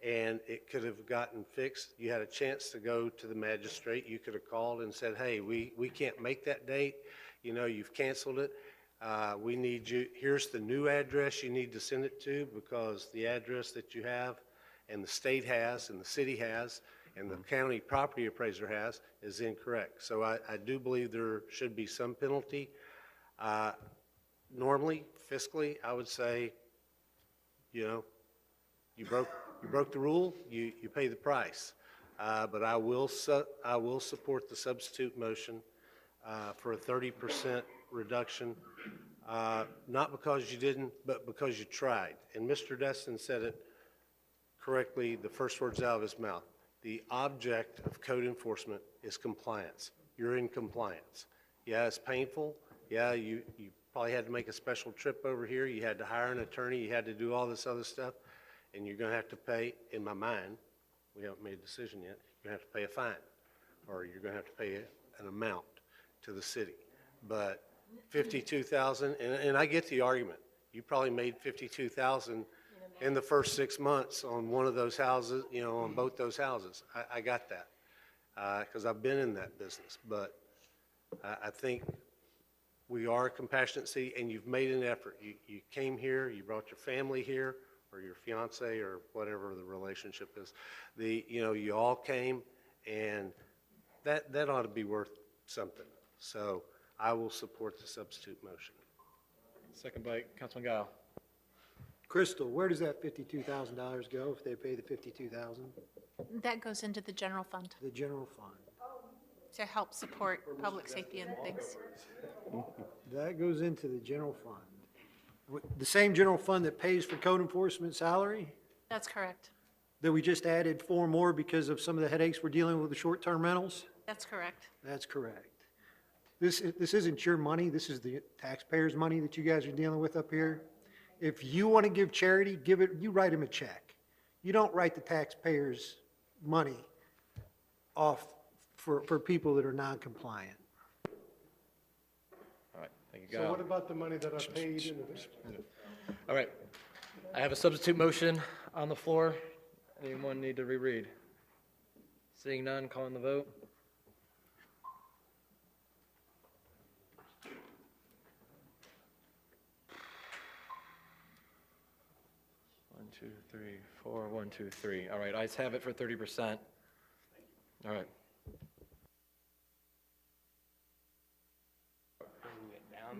and it could have gotten fixed. You had a chance to go to the magistrate. You could have called and said, hey, we can't make that date. You know, you've canceled it. We need you. Here's the new address you need to send it to because the address that you have and the state has and the city has and the county property appraiser has is incorrect. So I do believe there should be some penalty. Normally, fiscally, I would say, you know, you broke the rule, you pay the price. But I will support the substitute motion for a 30% reduction, not because you didn't, but because you tried. And Mr. Destin said it correctly, the first words out of his mouth. The object of code enforcement is compliance. You're in compliance. Yeah, it's painful. Yeah, you probably had to make a special trip over here. You had to hire an attorney. You had to do all this other stuff. And you're going to have to pay, in my mind, we haven't made a decision yet, you're going to have to pay a fine. Or you're going to have to pay an amount to the city. But $52,000, and I get the argument. You probably made $52,000 in the first 6 months on one of those houses, you know, on both those houses. I got that because I've been in that business. But I think we are a compassionate city, and you've made an effort. You came here, you brought your family here, or your fiance, or whatever the relationship is. You know, you all came, and that ought to be worth something. So I will support the substitute motion. Second by Councilman Guile. Crystal, where does that $52,000 go if they pay the $52,000? That goes into the general fund The general fund. to help support public safety and things. That goes into the general fund. The same general fund that pays for code enforcement salary? That's correct. That we just added 4 more because of some of the headaches we're dealing with the short-term rentals? That's correct. That's correct. This isn't your money, this is the taxpayers' money that you guys are dealing with up here. If you want to give charity, you write them a check. You don't write the taxpayers' money off for people that are non-compliant. All right, thank you, So Guile. what about the money that I paid in the? All right, I have a substitute motion on the floor. Anyone need to reread? Seeing none, calling the vote. One, two, three, four. 1, 2, 3. All right, ayes have it for 30%. All right.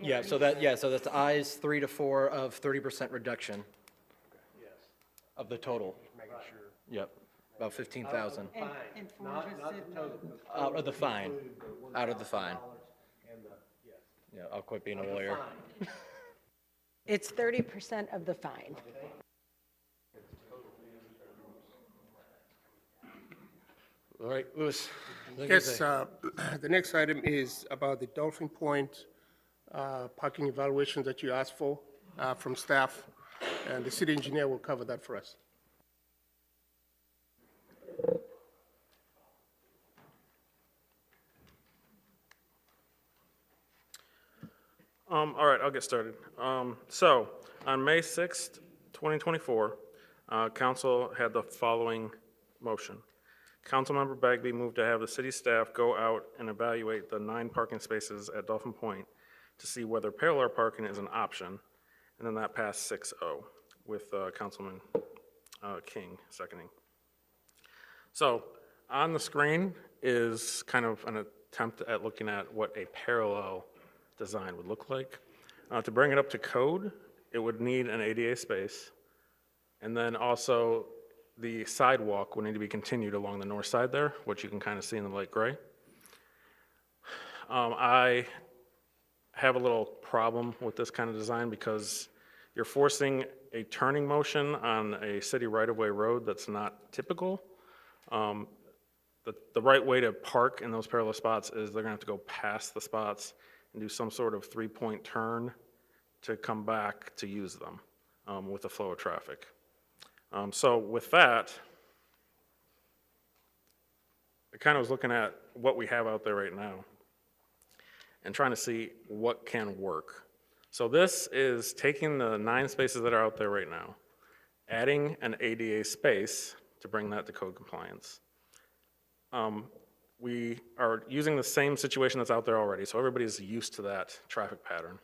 Yeah, so that's ayes 3 to 4 of 30% reduction of the total. Yep, about 15,000. And Ford just said no. Out of the fine, out of the fine. Yeah, I'll quit being a lawyer. It's 30% of the fine. All right, Louis. Yes, the next item is about the Dolphin Point parking evaluation that you asked for from staff, and the city engineer will cover that for us. All right, I'll get started. So, on May 6th, 2024, council had the following motion. Councilmember Bagby moved to have the city staff go out and evaluate the 9 parking spaces at Dolphin Point to see whether parallel parking is an option, and then that passed 6-0 with Councilman King seconding. So, on the screen is kind of an attempt at looking at what a parallel design would look like. To bring it up to code, it would need an ADA space, and then also the sidewalk would need to be continued along the north side there, which you can kind of see in the light gray. I have a little problem with this kind of design because you're forcing a turning motion on a city right-of-way road that's not typical. The right way to park in those parallel spots is they're gonna have to go past the spots and do some sort of 3-point turn to come back to use them with the flow of traffic. So with that, I kind of was looking at what we have out there right now and trying to see what can work. So this is taking the 9 spaces that are out there right now, adding an ADA space to bring that to code compliance. We are using the same situation that's out there already, so everybody's used to that traffic pattern.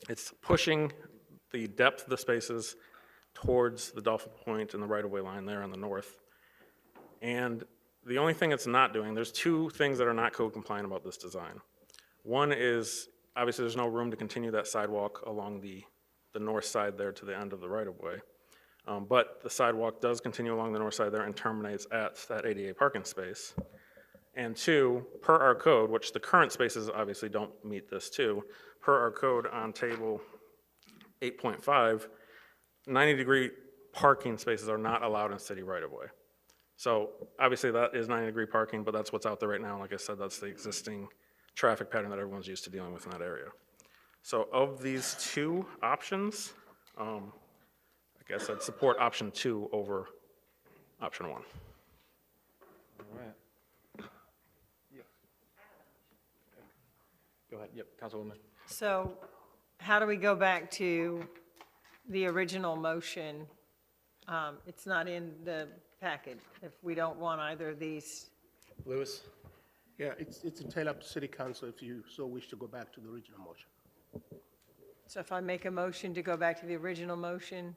It's pushing the depth of the spaces towards the Dolphin Point and the right-of-way line there on the north. And the only thing it's not doing, there's 2 things that are not code compliant about this design. One is, obviously there's no room to continue that sidewalk along the north side there to the end of the right-of-way. But the sidewalk does continue along the north side there and terminates at that ADA parking space. And 2, per our code, which the current spaces obviously don't meet this too, per our code on table 8.5, 90-degree parking spaces are not allowed in city right-of-way. So obviously that is 90-degree parking, but that's what's out there right now. Like I said, that's the existing traffic pattern that everyone's used to dealing with in that area. So of these 2 options, I guess I'd support option 2 over option 1. All right. Go ahead. Yep, Councilwoman. So how do we go back to the original motion? It's not in the packet if we don't want either of these. Lewis? Yeah, it's entirely up to city council if you so wish to go back to the original motion. So if I make a motion to go back to the original motion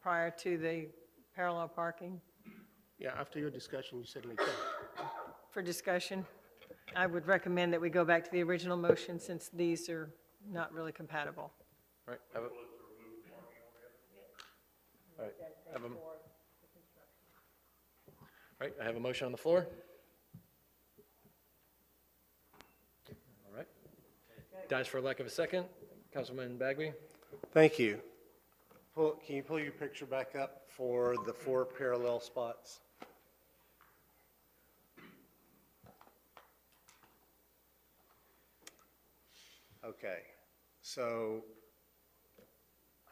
prior to the parallel parking Yeah, after your discussion, you certainly can. for discussion, I would recommend that we go back to the original motion since these are not really compatible. Right. All right. All right, I have a motion on the floor. All right. Dies for lack of a second. Councilman Bagby? Thank you. Can you pull your picture back up for the 4 parallel spots? Okay, so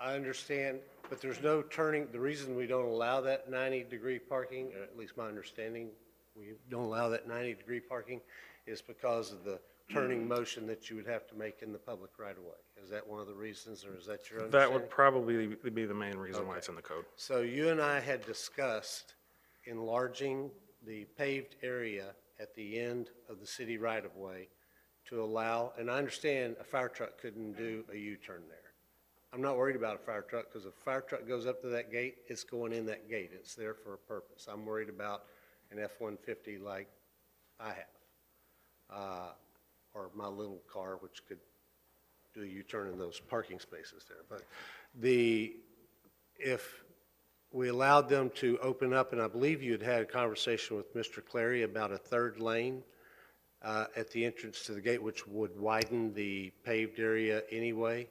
I understand, but there's no turning. The reason we don't allow that 90-degree parking, or at least my understanding, we don't allow that 90-degree parking is because of the turning motion that you would have to make in the public right-of-way. Is that one of the reasons, or is that your understanding? That would probably be the main reason why it's in the code. So you and I had discussed enlarging the paved area at the end of the city right-of-way to allow, and I understand a fire truck couldn't do a U-turn there. I'm not worried about a fire truck because if a fire truck goes up to that gate, it's going in that gate. It's there for a purpose. I'm worried about an F-150 like I have, or my little car, which could do a U-turn in those parking spaces there. But if we allowed them to open up, and I believe you had a conversation with Mr. Clary about a 3rd lane at the entrance to the gate, which would widen the paved area anyway.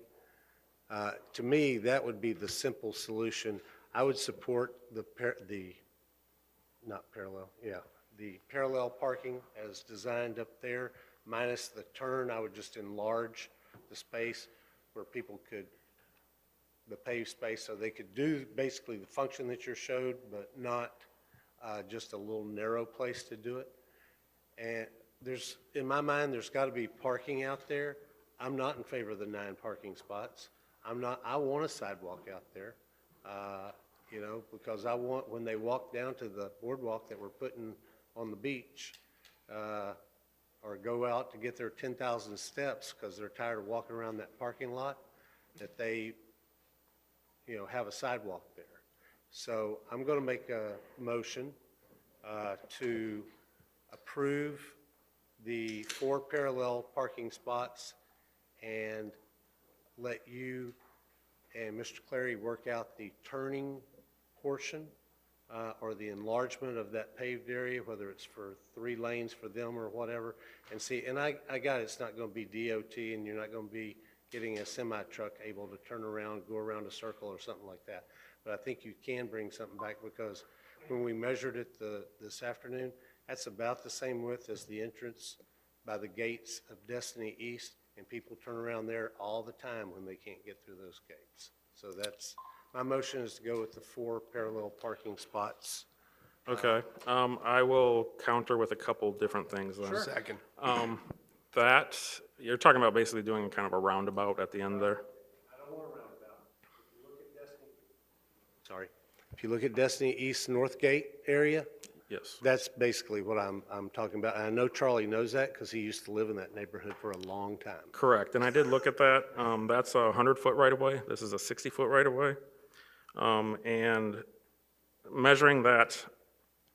To me, that would be the simple solution. I would support the parallel parking as designed up there, minus the turn. I would just enlarge the space where people could, the paved space, so they could do basically the function that you showed, but not just a little narrow place to do it. And in my mind, there's got to be parking out there. I'm not in favor of the 9 parking spots. I want a sidewalk out there, you know, because I want, when they walk down to the boardwalk that we're putting on the beach, or go out to get their 10,000 steps because they're tired of walking around that parking lot, that they, you know, have a sidewalk there. So I'm going to make a motion to approve the 4 parallel parking spots and let you and Mr. Clary work out the turning portion or the enlargement of that paved area, whether it's for 3 lanes for them or whatever, and see, and I got it, it's not going to be DOT, and you're not going to be getting a semi-truck able to turn around, go around a circle or something like that. But I think you can bring something back, because when we measured it this afternoon, that's about the same width as the entrance by the gates of Destiny East, and people turn around there all the time when they can't get through those gates. So that's, my motion is to go with the 4 parallel parking spots. Okay, I will counter with a couple different things then. Sure. Second. That, you're talking about basically doing kind of a roundabout at the end there? I don't want a roundabout. If you look at Destiny, sorry. If you look at Destiny East North Gate area, yes, that's basically what I'm talking about. And I know Charlie knows that because he used to live in that neighborhood for a long time. Correct, and I did look at that. That's a 100-foot right-of-way. This is a 60-foot right-of-way. And measuring that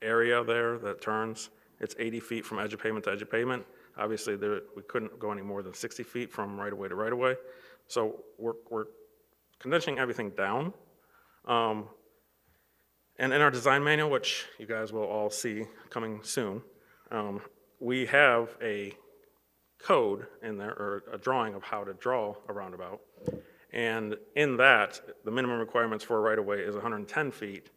area there that turns, it's 80 feet from edge of pavement to edge of pavement. Obviously, we couldn't go any more than 60 feet from right-of-way to right-of-way. So we're condensing everything down. And in our design manual, which you guys will all see coming soon, we have a code in there, or a drawing of how to draw a roundabout. And in that, the minimum requirements for a right-of-way is 110 feet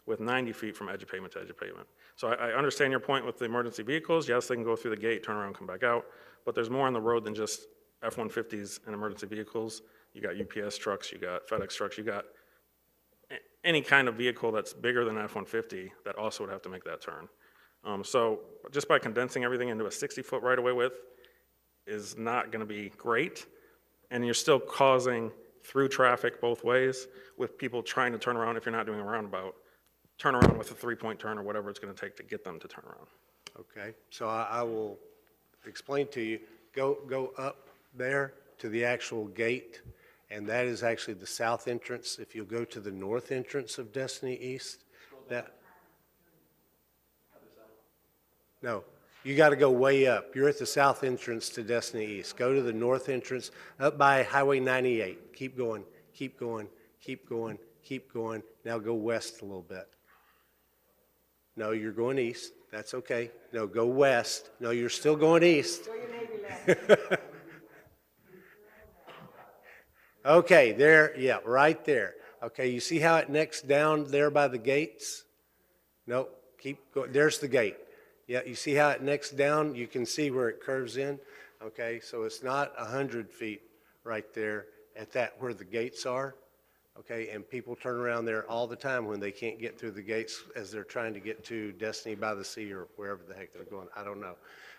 with 90 feet from edge of pavement to edge of pavement. So I understand your point with the emergency vehicles. Yes, they can go through the gate, turn around, come back out, but there's more on the road than just F-150s and emergency vehicles. You got UPS trucks, you got FedEx trucks, you got any kind of vehicle that's bigger than F-150 that also would have to make that turn. So just by condensing everything into a 60-foot right-of-way width is not going to be great, and you're still causing through traffic both ways with people trying to turn around if you're not doing a roundabout. Turn around with a 3-point turn or whatever it's going to take to get them to turn around. Okay, so I will explain to you, go up there to the actual gate, and that is actually the south entrance. If you'll go to the north entrance of Destiny East, no, you got to go way up. You're at the south entrance to Destiny East. Go to the north entrance up by Highway 98. Keep going, keep going, keep going, keep going. Now go west a little bit. No, you're going east. That's okay. No, go west. No, you're still going east. Okay, there, yeah, right there. Okay, you see how it necks down there by the gates? No, keep going. There's the gate. Yeah, you see how it necks down? You can see where it curves in. Okay, so it's not 100 feet right there at that where the gates are. Okay, and people turn around there all the time when they can't get through the gates as they're trying to get to Destiny by the Sea or wherever the heck they're going. I don't know.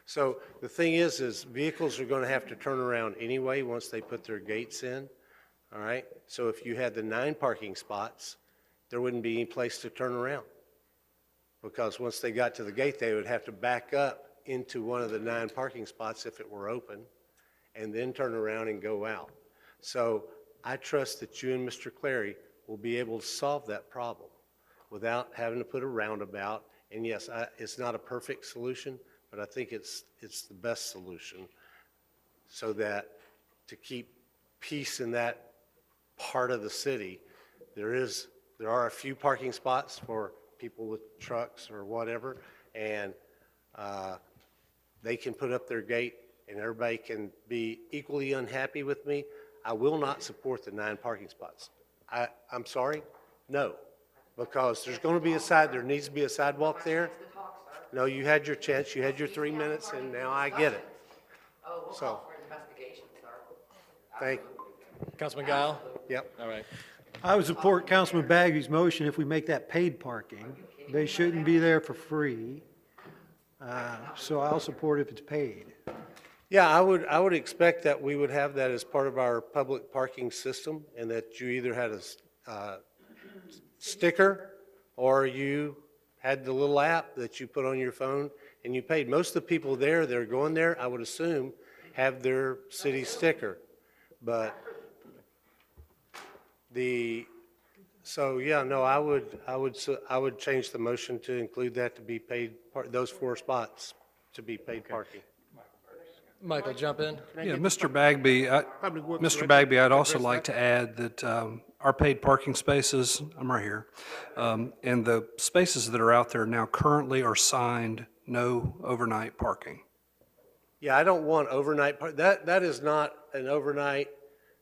So the thing is vehicles are going to have to turn around anyway once they put their gates in. All right, so if you had the 9 parking spots, there wouldn't be any place to turn around, because once they got to the gate, they would have to back up into one of the 9 parking spots if it were open, and then turn around and go out. So I trust that you and Mr. Clary will be able to solve that problem without having to put a roundabout. And yes, it's not a perfect solution, but I think it's the best solution, so that to keep peace in that part of the city, there are a few parking spots for people with trucks or whatever, and they can put up their gate and everybody can be equally unhappy with me. I will not support the 9 parking spots. I'm sorry, no, because there's going to be there needs to be a sidewalk there. No, you had your chance, you had your 3 minutes, and now I get it. So, thank you. Councilman Guile? Yep. All right. I would support Councilman Bagby's motion if we make that paid parking. They shouldn't be there for free. So I'll support if it's paid. Yeah, I would expect that we would have that as part of our public parking system, and that you either had a sticker, or you had the little app that you put on your phone, and you paid. Most of the people there that are going there, I would assume, have their city sticker. But so, yeah, no, I would change the motion to include that to be paid, those 4 spots to be paid parking. Michael, jump in. Yeah, Mr. Bagby, I'd also like to add that our paid parking spaces, I'm right here, and the spaces that are out there now currently are signed no overnight parking. Yeah, I don't want overnight, that is not an overnight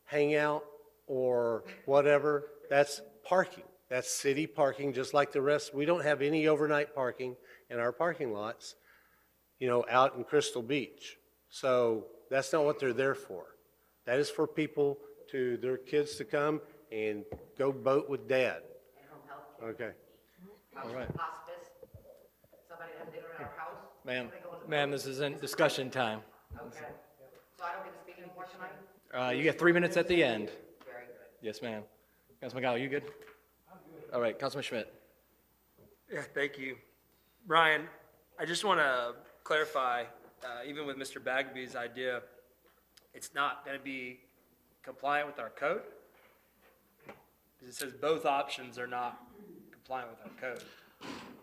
hangout or whatever. That's parking. That's city parking, just like the rest. We don't have any overnight parking in our parking lots, out in Crystal Beach. So that's not what they're there for. That is for people their kids to come and go boat with dad. Okay. All right. Ma'am, this isn't discussion time. Okay. So I don't get to speak anymore tonight? You get 3 minutes at the end. Very good. Yes, ma'am. Councilman Gallo, you good? I'm good. All right, Councilman Schmidt. Yeah, thank you. Brian, I just want to clarify, even with Mr. Bagby's idea, it's not going to be compliant with our code? Because it says both options are not compliant with our code.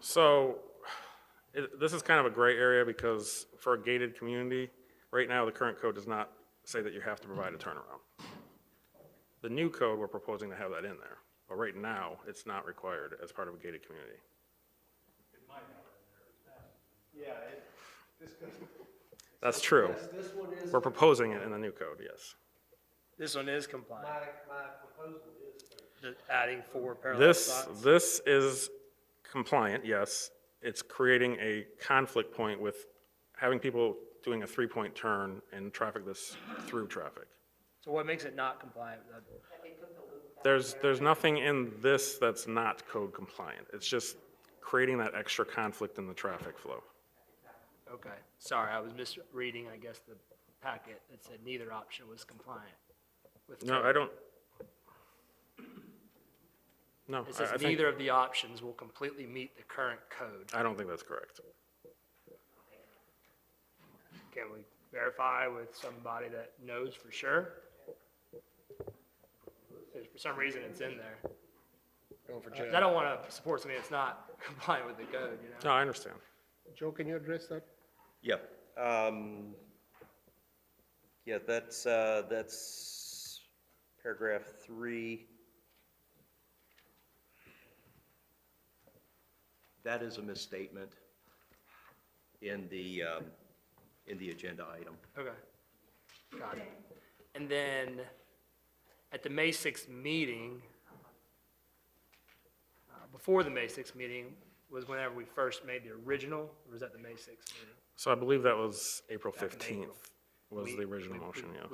So this is kind of a gray area because for a gated community, right now the current code does not say that you have to provide a turnaround. The new code, we're proposing to have that in there, but right now it's not required as part of a gated community. That's true. We're proposing it in the new code, yes. This one is compliant. My proposal is just adding 4 parallel spots. This is compliant, yes. It's creating a conflict point with having people doing a 3-point turn and traffic this through traffic. So what makes it not compliant? There's nothing in this that's not code compliant. It's just creating that extra conflict in the traffic flow. Okay, sorry, I was misreading, I guess, the packet that said neither option was compliant with No, code. I don't. No, It says I think, neither of the options will completely meet the current code. I don't think that's correct. Can we verify with somebody that knows for sure? If for some reason it's in there. I don't want to support something that's not compliant with the code, No, I understand. Joe, can you address that? Yeah. Yeah, that's paragraph 3. That is a misstatement in the agenda item. Okay, got it. And then at the May 6th meeting, before the May 6th meeting was whenever we first made the original, or was that the May 6th meeting? So I believe that was April Back in 15th April. was the original motion, yes.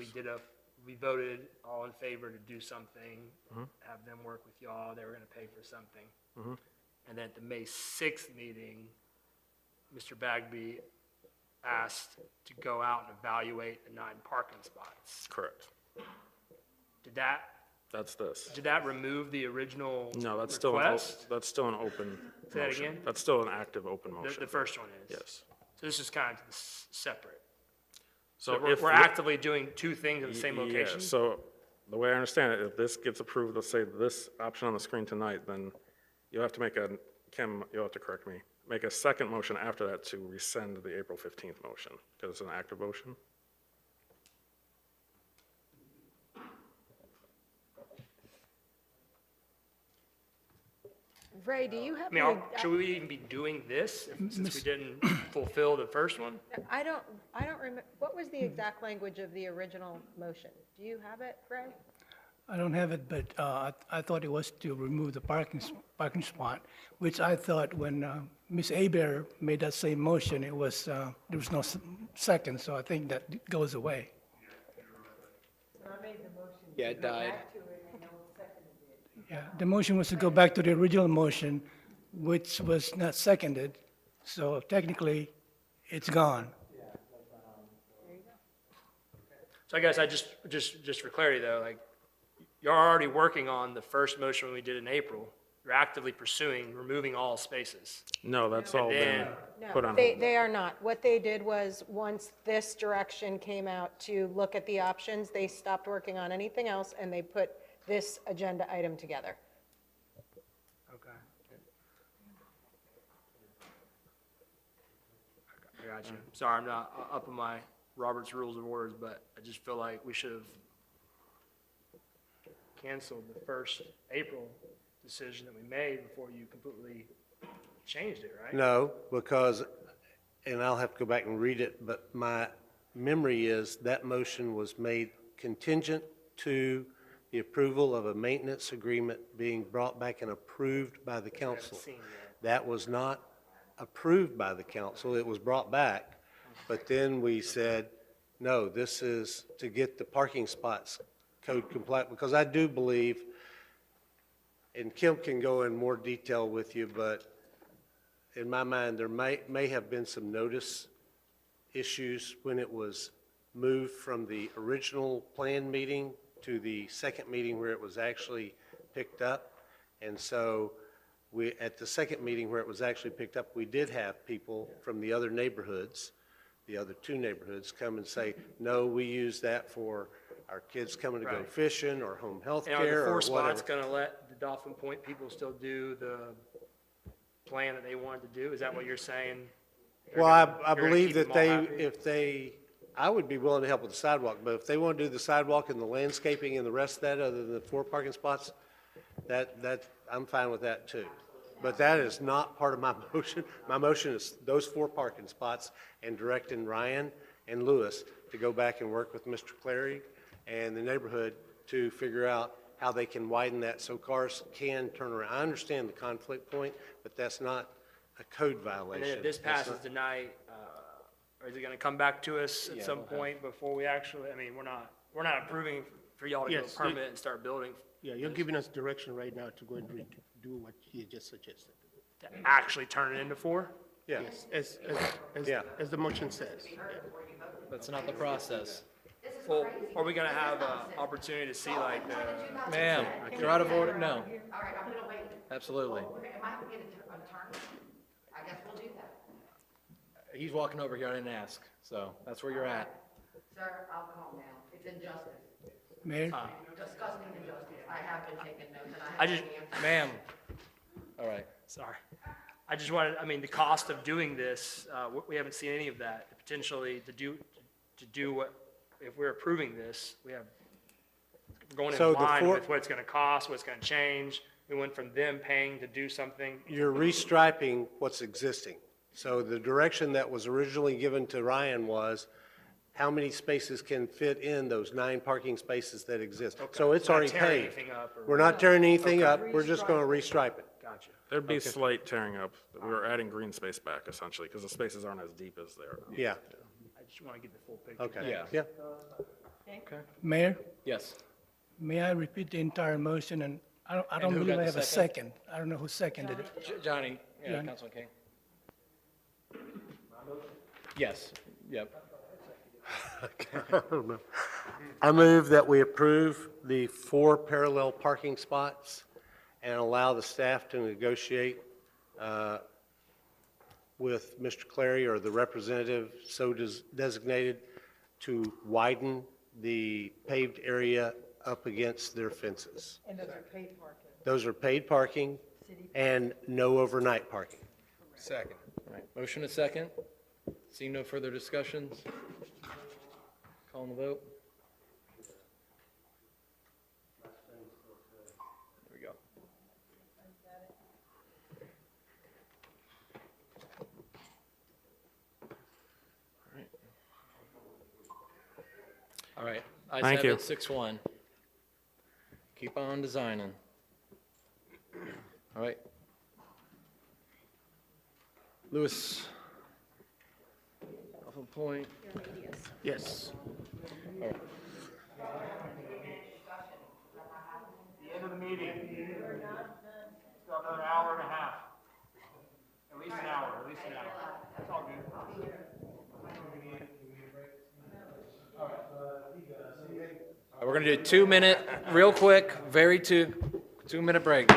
We voted all in favor to do something, Mhm. have them work with y'all, they were gonna pay for something. Mhm. And then at the May 6th meeting, Mr. Bagby asked to go out and evaluate the 9 parking spots. Correct. That's this. Did that remove the original No, that's request? still an open Say that motion. again? That's still an active open motion. The first one is? Yes. So this is kind of separate. So So if we're the- actively doing 2 things in the same Yeah, location? so the way I understand it, if this gets approved, let's say this option on the screen tonight, then you'll have to make Kim, you'll have to correct me, make a second motion after that to rescind the April 15th motion, because it's an active motion. Ray, do you have? I mean, should we even be doing this since we didn't fulfill the first one? I don't remember, what was the exact language of the original motion? Do you have it, Ray? I don't have it, but I thought it was to remove the parking spot, which I thought when Ms. Aber made that same motion, it was, there was no second, so I think that goes away. Yeah, it died. Yeah, the motion was to go back to the original motion, which was not seconded, so technically, it's gone. So I guess just for clarity though, like, you're already working on the first motion we did in April. You're actively pursuing removing all spaces. No, that's all been No, put on they, hold. they are not. What they did was, once this direction came out to look at the options, they stopped working on anything else, and they put this agenda item together. Okay. I got you. Sorry, I'm not up on my Robert's Rules of Orders, but I just feel like we should have canceled the first April decision that we made before you completely changed it, right? No, because, and I'll have to go back and read it, but my memory is that motion was made contingent to the approval of a maintenance agreement being brought back and approved by the council. That was not approved by the council, it was brought back, but then we said, no, this is to get the parking spots code compliant, because I do believe, and Kim can go in more detail with you, but in my mind, there may have been some notice issues when it was moved from the original plan meeting to the second meeting where it was actually picked up. And so at the second meeting where it was actually picked up, we did have people from the other neighborhoods, the other two neighborhoods, come and say, no, we use that for our kids coming to go Right. fishing or home health And are the care or four spots whatever. gonna let the Dolphin Point people still do the plan that they wanted to do? Is that what you're saying? They're Well, I gonna- you're gonna believe keep that them all happy? I would be willing to help with the sidewalk, but if they want to do the sidewalk and the landscaping and the rest of that, other than the 4 parking spots, I'm fine with that too. But that is not part of my motion. My motion is those 4 parking spots and directing Ryan and Lewis to go back and work with Mr. Clary and the neighborhood to figure out how they can widen that so cars can turn around. I understand the conflict point, but that's not a code violation. And then if this That's passes not- tonight, or is it gonna come back to us at some point before we actually, I mean, we're not approving for y'all to go Yes, permit and start building, Yeah, you're giving us direction right now to go and do what he just suggested. to actually turn it into 4? Yeah. Yes, as the motion says. Yeah. That's not the process. Well, are we gonna have an opportunity to see like the? Ma'am, you're out of order, no. All right, I'm gonna wait. Absolutely. Okay, am I gonna get a turn? I guess we'll do that. He's walking over here, I didn't ask, so that's where you're at. Sir, I'll calm down. It's injustice. Mayor? Disgusting injustice. I have been taking notes and I I just- have the answer. Ma'am, all right. Sorry. I just wanted, I mean, the cost of doing this, we haven't seen any of that. Potentially to do what, if we're approving this, we're going in So the line 4 with what it's gonna cost, what's gonna change. We went from them paying to do something. You're restriping what's existing. So the direction that was originally given to Ryan was how many spaces can fit in those 9 parking spaces that exist. So it's Not already tearing paved. anything up or- We're not tearing anything up, we're just gonna restripe it. Gotcha. There'd be slight tearing up. We were adding green space back essentially, because the spaces aren't as deep as they are now. Yeah, I just wanna get the full picture. okay. Yeah. Yeah. Okay. Mayor, Yes. may I repeat the entire motion? And I don't who believe got I the have a second? second. I don't know who seconded it. Johnny, yeah, Johnny. Councilman King. Yes, yep. I move that we approve the 4 parallel parking spots and allow the staff to negotiate with Mr. Clary or the representative so designated to widen the paved area up against their fences. And those are paid parking. Those are paid parking and no overnight parking. Second. All right, motion and second. Seeing no further discussions. Calling the vote. There we go. All right. Ayes Thank have you. it, 6-1. Keep on designing. All right. Lewis. Dolphin Point. Yes. All right. The end of the meeting. Still another hour and a half. At least an hour, at least an hour. It's all good. All right, We're going to do a 2-minute, real quick, very 2-minute break.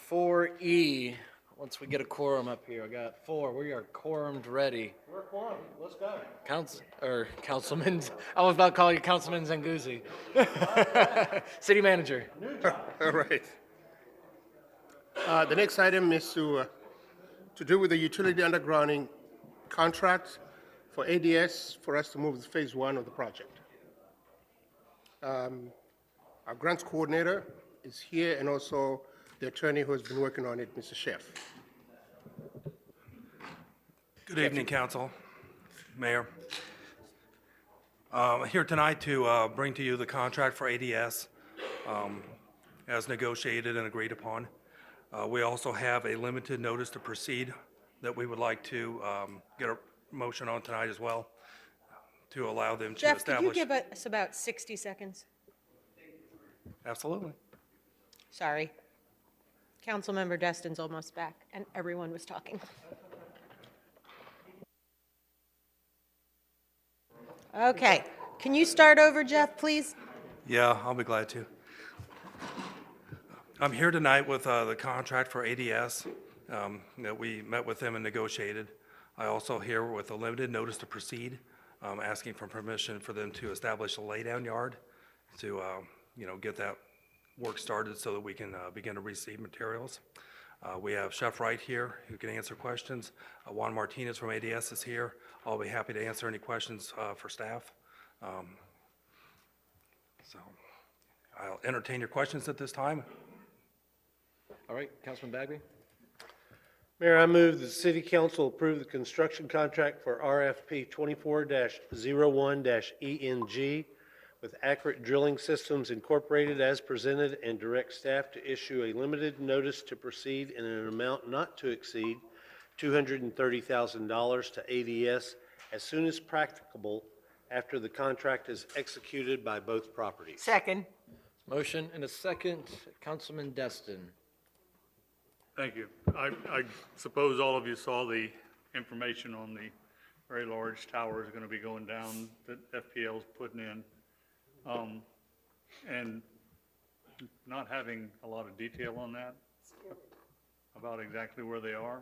4E, once we get a quorum up here, I got 4, we are quorumed ready. We're quorum, let's go. Councilman, I was about to call you Councilman Zanguzzi. City Manager. All right. The next item is to do with the utility undergrounding contract for ADS for us to move to phase 1 of the project. Our grants coordinator is here, and also the attorney who has been working on it, Mr. Sheff. Good evening, Council, Mayor. Here tonight to bring to you the contract for ADS as negotiated and agreed upon. We also have a limited notice to proceed that we would like to get a motion on tonight as well to allow them to Jeff, establish. could you give us about 60 seconds? Absolutely. Sorry. Councilmember Destin's almost back, and everyone was talking. Okay, can you start over, Jeff, please? Yeah, I'll be glad to. I'm here tonight with the contract for ADS that we met with them and negotiated. I also here with a limited notice to proceed, asking for permission for them to establish a laydown yard to, get that work started so that we can begin to receive materials. We have Chef Wright here who can answer questions. Juan Martinez from ADS is here. I'll be happy to answer any questions for staff. So I'll entertain your questions at this time. All right, Councilman Bagby. Mayor, I move the city council approve the construction contract for RFP 24-01-ENG with Accurate Drilling Systems Incorporated as presented, and direct staff to issue a limited notice to proceed in an amount not to exceed $230,000 to ADS as soon as practicable after the contract is executed by both properties. Second. Motion and a second. Councilman Destin. Thank you. I suppose all of you saw the information on the very large towers going to be going down that FPL's putting in. And not having a lot of detail on that, about exactly where they are,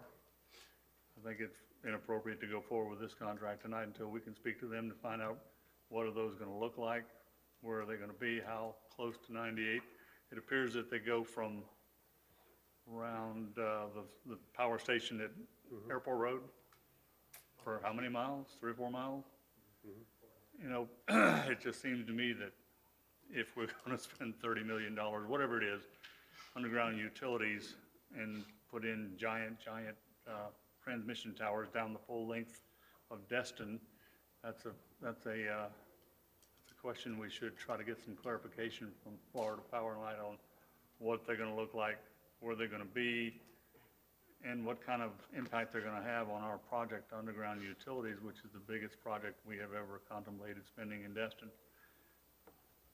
I think it's inappropriate to go forward with this contract tonight until we can speak to them to find out what are those going to look like, where are they going to be, how close to 98. It appears that they go from around the power station at Airport Road for how many miles? 3 or 4 miles? You know, it just seems to me that if we're going to spend $30 million, whatever it is, underground utilities and put in giant transmission towers down the full length of Destin, that's a question we should try to get some clarification from Florida Power and Light on what they're going to look like, where they're going to be, and what kind of impact they're going to have on our project underground utilities, which is the biggest project we have ever contemplated spending in Destin.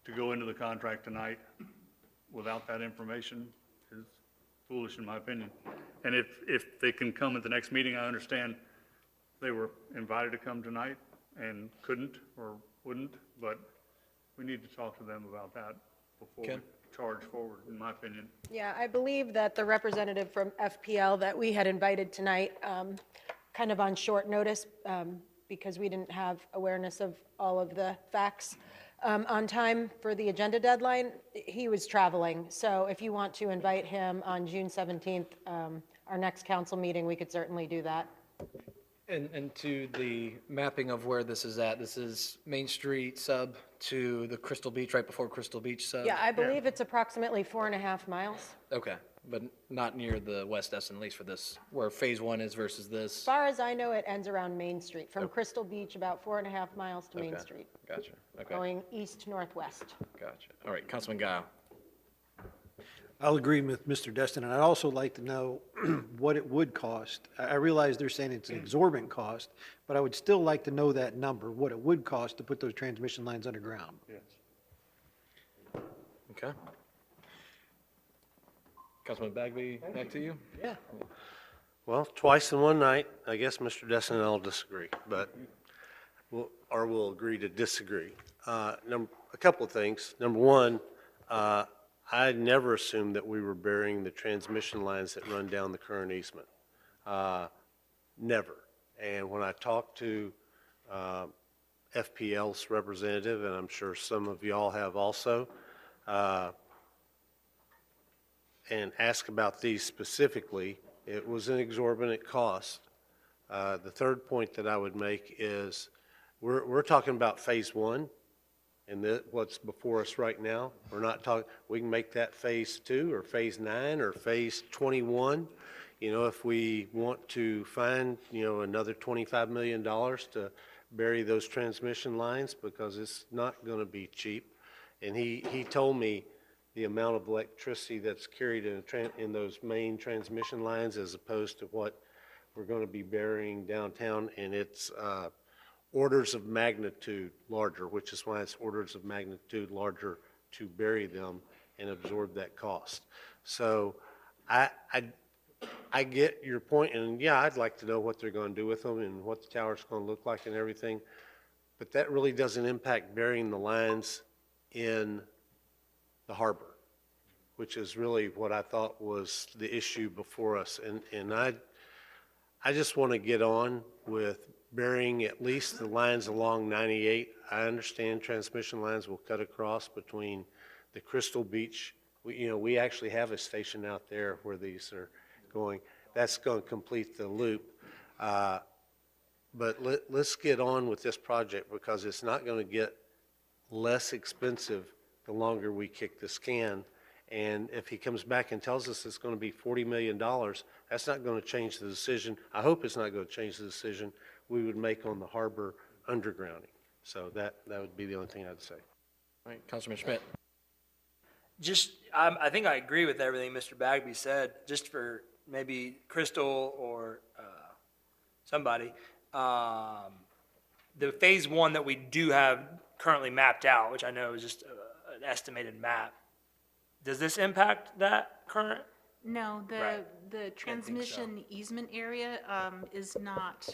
To go into the contract tonight without that information is foolish in my opinion. And if they can come at the next meeting, I understand they were invited to come tonight and couldn't or wouldn't, but we need to talk to them about that before we charge forward, in my opinion. Yeah, I believe that the representative from FPL that we had invited tonight, kind of on short notice, because we didn't have awareness of all of the facts on time for the agenda deadline, he was traveling. So if you want to invite him on June 17th, our next council meeting, we could certainly do that. And to the mapping of where this is at, this is Main Street sub to the Crystal Beach, right before Crystal Beach sub? Yeah, I believe it's approximately 4.5 miles. Okay, but not near the West Destin, at least for this, where phase 1 is versus this? As far as I know, it ends around Main Street, from Crystal Beach, about 4.5 miles to Main Okay, Street. Gotcha, okay. Going east-northwest. Gotcha. All right, Councilman Guile. I'll agree with Mr. Destin, and I'd also like to know what it would cost. I realize they're saying it's an exorbitant cost, but I would still like to know that number, what it would cost to put those transmission lines underground. Yes. Okay. Councilman Bagby, back to you. Yeah. Well, twice in one night, I guess Mr. Destin and I'll disagree, but we'll agree to disagree. A couple of things. Number one, I never assumed that we were burying the transmission lines that run down the current easement. Never. And when I talked to FPL's representative, and I'm sure some of y'all have also, and asked about these specifically, it was an exorbitant cost. The third point that I would make is we're talking about phase one and what's before us right now. We're not talking, we can make that phase 2 or phase 9 or phase 21. You know, if we want to find, you know, another $25 million to bury those transmission lines, because it's not going to be cheap. And he told me the amount of electricity that's carried in those main transmission lines as opposed to what we're going to be burying downtown, and it's orders of magnitude larger, which is why it's orders of magnitude larger to bury them and absorb that cost. So I get your point, and yeah, I'd like to know what they're going to do with them and what the tower's going to look like and everything, but that really doesn't impact burying the lines in the harbor, which is really what I thought was the issue before us. And I just want to get on with burying at least the lines along 98. I understand transmission lines will cut across between the Crystal Beach. We actually have a station out there where these are going. That's going to complete the loop. But let's get on with this project, because it's not going to get less expensive the longer we kick this can. And if he comes back and tells us it's going to be $40 million, that's not going to change the decision. I hope it's not going to change the decision we would make on the harbor undergrounding. So that would be the only thing I'd say. All right, Councilman Schmidt. I think I agree with everything Mr. Bagby said. Just for maybe Crystal or somebody, the phase 1 that we do have currently mapped out, which I know is just an estimated map, does this impact that current? No, Right. the transmission easement area is not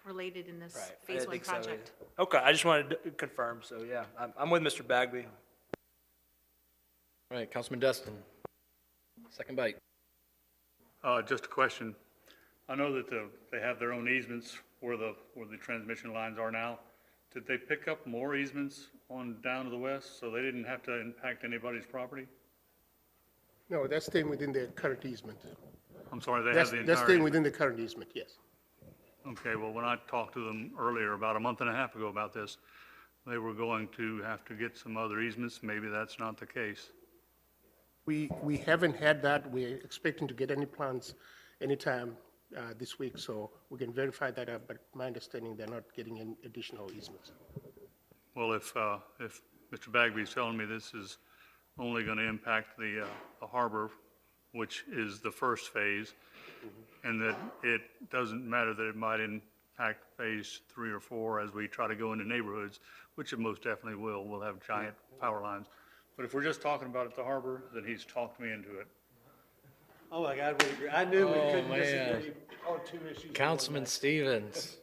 related in this Right. I phase didn't 1 think so project. either. Okay, I just wanted to confirm, so yeah, I'm with Mr. Bagby. All right, Councilman Destin. Second bite. Just a question. I know that they have their own easements where the transmission lines are now. Did they pick up more easements on down to the west so they didn't have to impact anybody's property? No, that's staying within the current easement. I'm sorry, they have the entire That's staying easement. within the current easement, yes. Okay, well, when I talked to them earlier, about a month and a half ago about this, they were going to have to get some other easements. Maybe that's not the case. We haven't had that. We're expecting to get any plans anytime this week, so we can verify that up, but my understanding, they're not getting any additional easements. Well, if Mr. Bagby is telling me this is only going to impact the harbor, which is the first phase, and that it doesn't matter that it might impact phase 3 or 4 as we try to go into neighborhoods, which it most definitely will. We'll have giant power lines. But if we're just talking about at the harbor, then he's talked me into it. Oh my God, we agree. I knew we couldn't man. disagree on 2 issues. Councilman Stevens.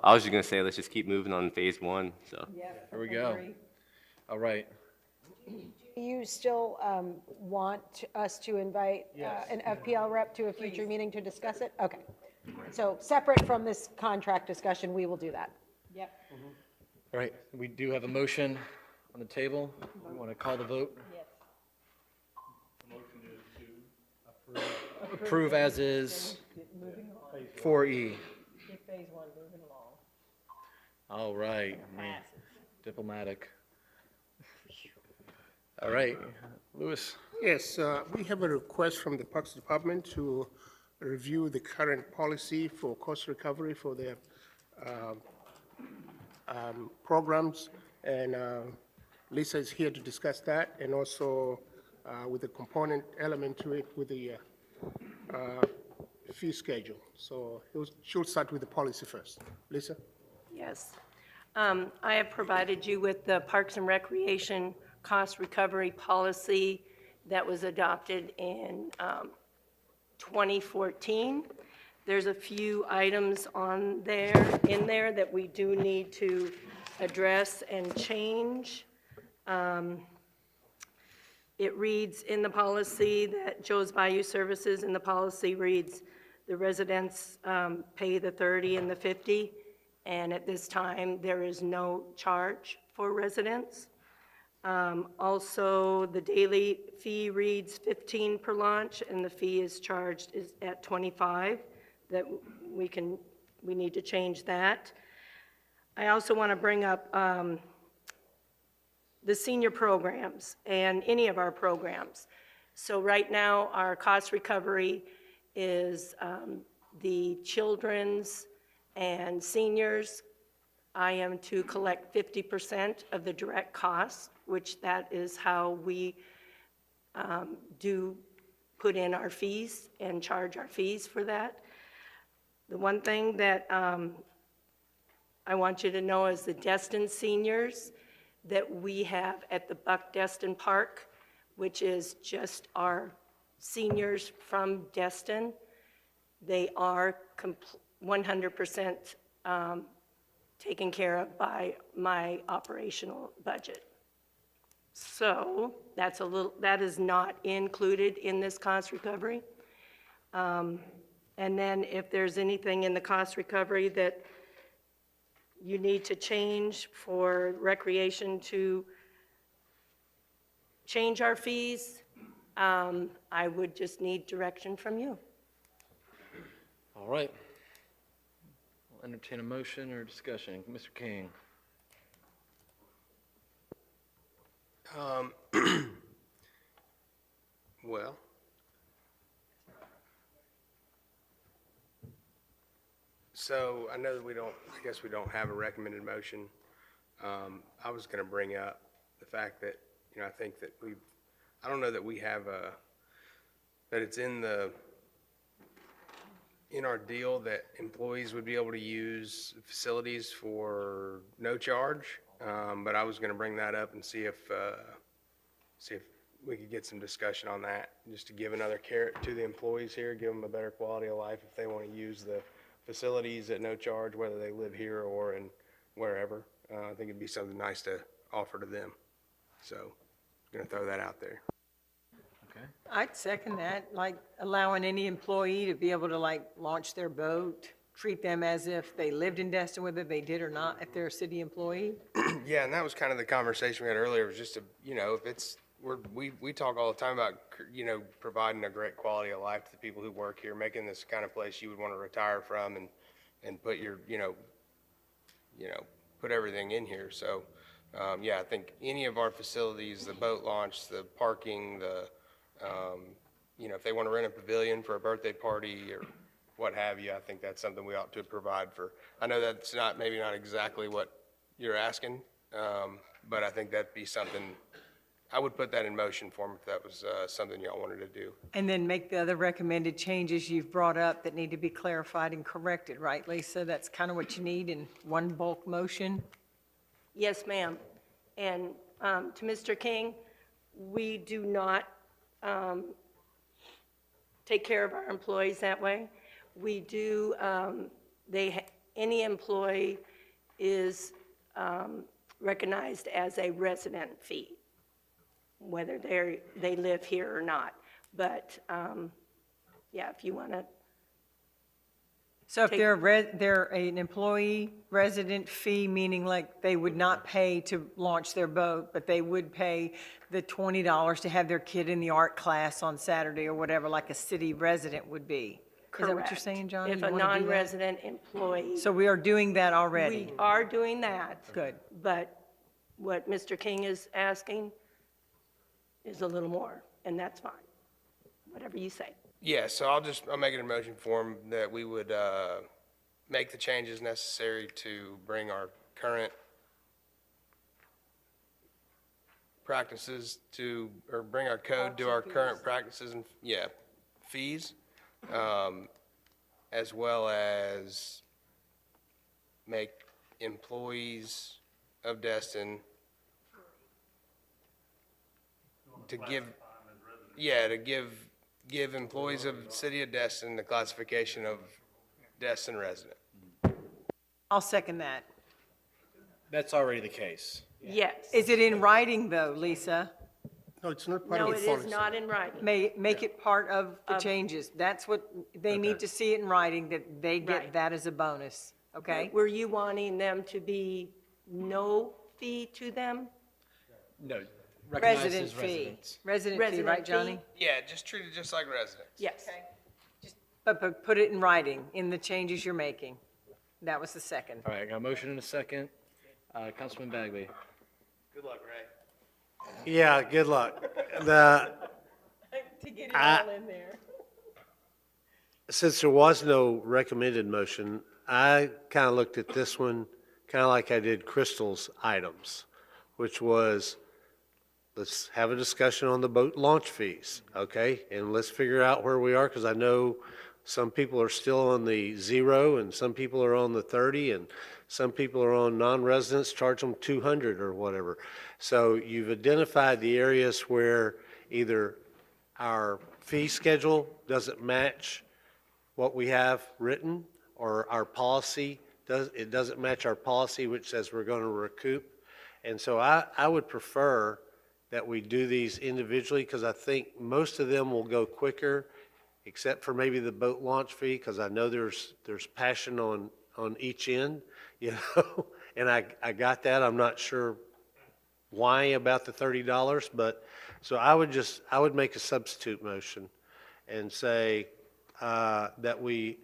I was just gonna say, let's just keep moving on phase 1, so. Here we go. All right. Do you still want us to invite an FPL rep to a future meeting to discuss it? Okay. So separate from this contract discussion, we will do that. Yep. All right, we do have a motion on the table. We want to call the vote. Yes. Approve as is Moving on. 4E. Keep phase 1 moving along. All right. Passes. Diplomatic. All right, Louis. Yes, we have a request from the Parks Department to review the current policy for cost recovery for their programs, and Lisa is here to discuss that, and also with the component element to it with the fee schedule. So she'll start with the policy first. Lisa? Yes. I have provided you with the Parks and Recreation cost recovery policy that was adopted in 2014. There's a few items in there that we do need to address and change. It reads in the policy that Joe's Bayou Services in the policy reads, the residents pay the 30 and the 50, and at this time, there is no charge for residents. Also, the daily fee reads 15 per launch, and the fee is charged is at 25. That we need to change that. I also want to bring up the senior programs and any of our programs. So right now, our cost recovery is the children's and seniors. I am to collect 50% of the direct costs, which that is how we do put in our fees and charge our fees for that. The one thing that I want you to know is the Destin seniors that we have at the Buck Destin Park, which is just our seniors from Destin. They are 100% taken care of by my operational budget. So that is not included in this cost recovery. And then if there's anything in the cost recovery that you need to change for recreation to change our fees, I would just need direction from you. All right. We'll entertain a motion or discussion. Mr. King. Well, so I know that I guess we don't have a recommended motion. I was going to bring up the fact that, I think that I don't know that we have that it's in our deal that employees would be able to use facilities for no charge. But I was going to bring that up and see if we could get some discussion on that, just to give another carrot to the employees here, give them a better quality of life if they want to use the facilities at no charge, whether they live here or in wherever. I think it'd be something nice to offer to them. So I'm going to throw that out there. Okay. I'd second that, like allowing any employee to be able to like launch their boat, treat them as if they lived in Destin, whether they did or not, if they're a city employee. Yeah, and that was kind of the conversation we had earlier, was just if it's, we talk all the time about, providing a great quality of life to the people who work here, making this kind of place you would want to retire from and put your, put everything in here. So, yeah, I think any of our facilities, the boat launch, the parking, if they want to rent a pavilion for a birthday party or what have you, I think that's something we ought to provide for. I know that's maybe not exactly what you're asking, but I think that'd be something, I would put that in motion for them if that was something y'all wanted to do. And then make the other recommended changes you've brought up that need to be clarified and corrected, right, Lisa? That's kind of what you need in one bulk motion? Yes, ma'am. And to Mr. King, we do not take care of our employees that way. We do, any employee is recognized as a resident fee, whether they live here or not. But, yeah, if you want to. So if they're an employee resident fee, meaning like they would not pay to launch their boat, but they would pay the $20 to have their kid in the art class on Saturday or whatever, like a city resident would be. Is that what you're saying, John? If You a wanna do that? non-resident employee. So we are doing that already? We are doing that. Good. But what Mr. King is asking is a little more, and that's fine. Whatever you say. Yeah, so I'll make an motion for them that we would make the changes necessary to bring our current practices or bring our code to our current practices and, fees, as well as make employees of Destin to give employees of the city of Destin the classification of Destin resident. I'll second that. That's already the case. Yes. Is it in writing, though, Lisa? No, it's not part No, of it the policy. is not in writing. Make it part of the changes. That's what, they need to see it in writing, that they get Right. that as a bonus, okay? Were you wanting them to be no fee to them? No, recognized Resident as fee. residents. Resident fee, Resident right, Johnny? fee? Yeah, just treat it just like residents. Yes. But put it in writing, in the changes you're making. That was the second. All right, I got a motion and a second. Councilman Bagby. Good luck, Ray. Yeah, good luck. To get it I- all in there. Since there was no recommended motion, I kind of looked at this one, kind of like I did Crystal's items, which was, let's have a discussion on the boat launch fees, okay? And let's figure out where we are, because I know some people are still on the 0, and some people are on the 30, and some people are on non-residents, charge them 200 or whatever. So you've identified the areas where either our fee schedule doesn't match what we have written, or our policy doesn't match our policy, which says we're going to recoup. And so I would prefer that we do these individually, because I think most of them will go quicker, except for maybe the boat launch fee, because I know there's passion on each end, you know? And I got that. I'm not sure why about the $30, but, so I would make a substitute motion and say that we,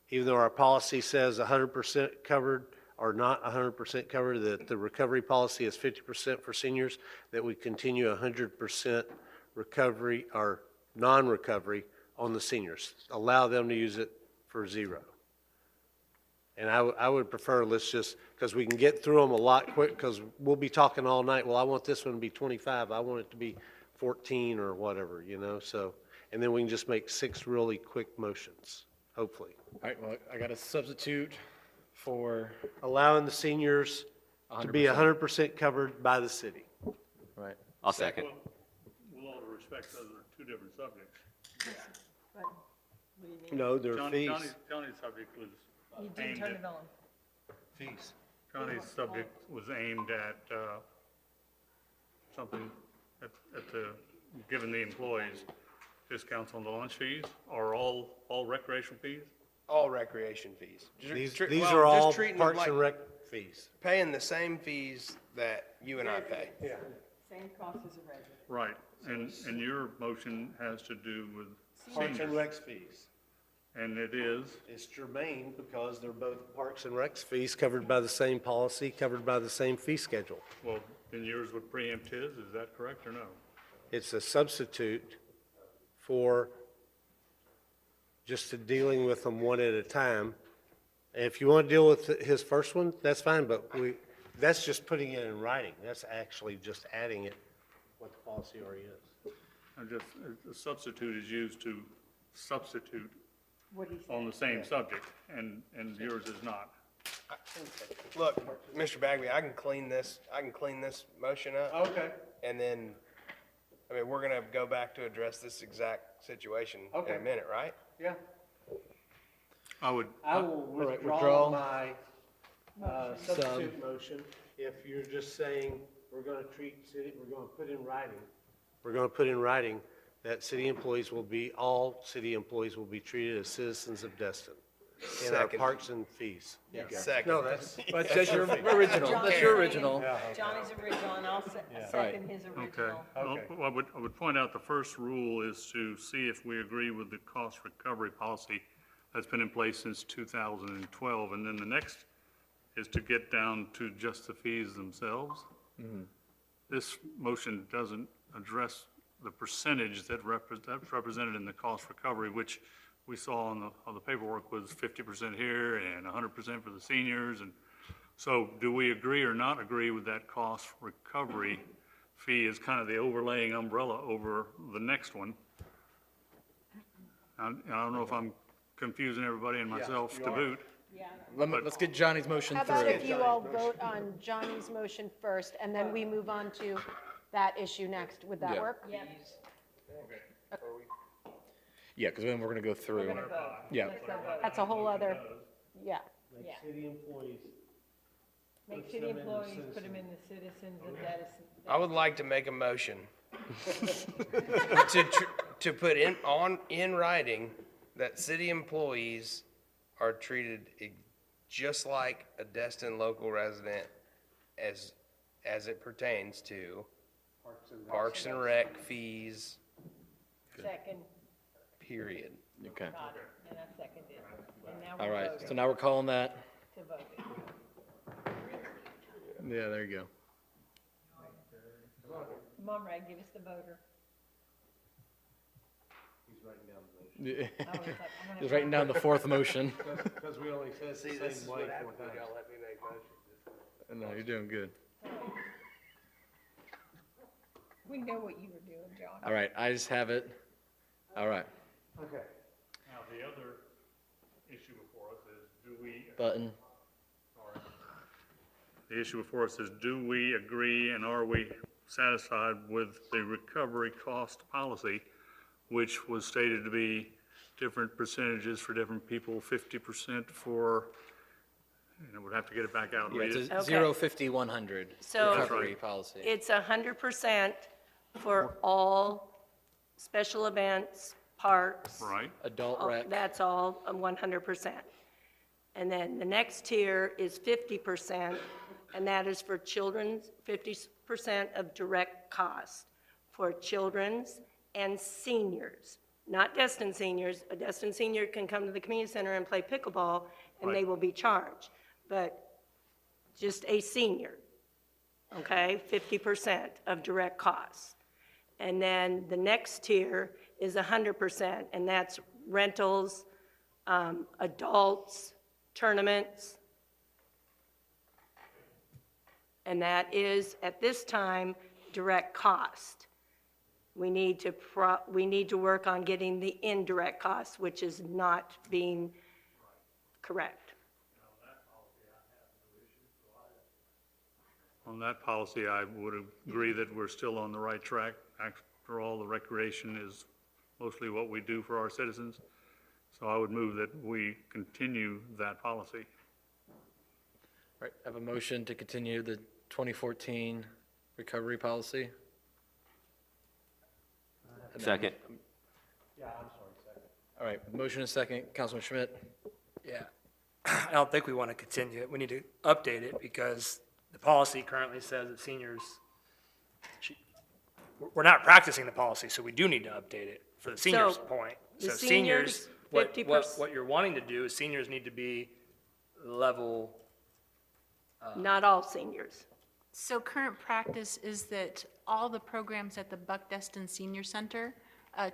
even though our policy says 100% covered or not 100% covered, that the recovery policy is 50% for seniors, that we continue 100% recovery or non-recovery on the seniors. Allow them to use it for 0. And I would prefer, let's just, because we can get through them a lot quick, because we'll be talking all night, well, I want this one to be 25, I want it to be 14 or whatever, you know, so, and then we can just make 6 really quick motions, hopefully. All right, well, I got a substitute for, Allowing the seniors to be 100% covered by the city. right. I'll second. With all due respect, those are two different subjects. No, they're fees. Johnny's subject was You didn't aimed turn at, it on. Fees. Johnny's subject was aimed at something at the, giving the employees discounts on the lunch fees, or all recreation fees? All recreation fees. These Well, are all just treating them Parks like and Rec fees. Paying the same fees that you and I pay. Yeah. Same cost as a resident. Right, and your motion has to do with Parks and seniors, Rec fees. and it is, It's germane because they're both Parks and Recs fees covered by the same policy, covered by the same fee schedule. well, then yours would preempt his, is that correct or no? It's a substitute for just dealing with them one at a time. And if you want to deal with his first one, that's fine, but that's just putting it in writing. That's actually just adding it, what the policy already is. A substitute is used to substitute What he said. on the same subject, and yours is not. Look, Mr. Bagby, I can clean this motion up. Okay. And then, I mean, we're gonna go back to address this exact situation in Okay. a minute, right? Yeah. I would, I will right, withdraw withdrawal. my substitute motion if you're just saying we're going to treat city, we're going to put in writing. We're going to put in writing that all city employees will be treated as citizens of Destin in our Second. parks and fees. Second. No, that's. That's your original, that's your original. Johnny's original, and I'll second his okay. original. Well, I would point out the first rule is to see if we agree with the cost recovery policy that's been in place since 2012, and then the next is to get down to just the fees themselves. This motion doesn't address the percentage that's represented in the cost recovery, which we saw on the paperwork was 50% here and 100% for the seniors. And so do we agree or not agree with that cost recovery fee as kind of the overlaying umbrella over the next one? I don't know if I'm confusing everybody and myself to boot. Let's get Johnny's motion How through. about if you all vote on Johnny's motion first, and then we move on to that issue next? Would that Yeah. work? Yeah, because then we're going to go through. Yeah. That's a whole other, yeah. Like city employees. Make city employees, put them in the citizens of Edison. I would like to make a motion To put in writing that city employees are treated just like a Destin local resident as it pertains to Parks and Rec fees, Second. period. Okay. Got it, and I seconded. And now All we're right, voting so now we're calling that. to vote. Yeah, there you go. Come on, Ray, give us the voter. Yeah. I was like, I'm gonna Just writing down the fourth motion. Because we only said See, the this is same what way happens 4 when times. y'all let me make motions. No, you're doing good. We know what you were doing, John. All right, I just have it. All right, Okay. Now, the other issue before us is, do we, button. the issue before us is, do we agree and are we satisfied with the recovery cost policy, which was stated to be different percentages for different people, 50% for, we'd have to get it back out and Yeah, read it's it. a Okay. 0, 50, 100 So- recovery That's policy. It's 100% for all special events, parks. Right? Adult all- rec. That's all 100%. And then the next tier is 50%, and that is for children's, 50% of direct cost for children's and seniors, not Destin seniors. A Destin senior can come to the community center and play pickleball, and they Right. will be charged. But just a senior, okay, 50% of direct costs. And then the next tier is 100%, and that's rentals, adults, tournaments. And that is, at this time, direct cost. We need to work on getting the indirect costs, which is not being correct. On that policy, I would agree that we're still on the right track. After all, the recreation is mostly what we do for our citizens. So I would move that we continue that policy. All right, I have a motion to continue the 2014 recovery policy. Second. All right, motion and second. Councilman Schmidt. Yeah. I don't think we want to continue it. We need to update it because the policy currently says that seniors, we're not practicing the policy, so we do need to update it for the seniors' point. the So seniors, what 50%. you're wanting to do is seniors need to be level, Not all seniors. So current practice is that all the programs at the Buck Destin Senior Center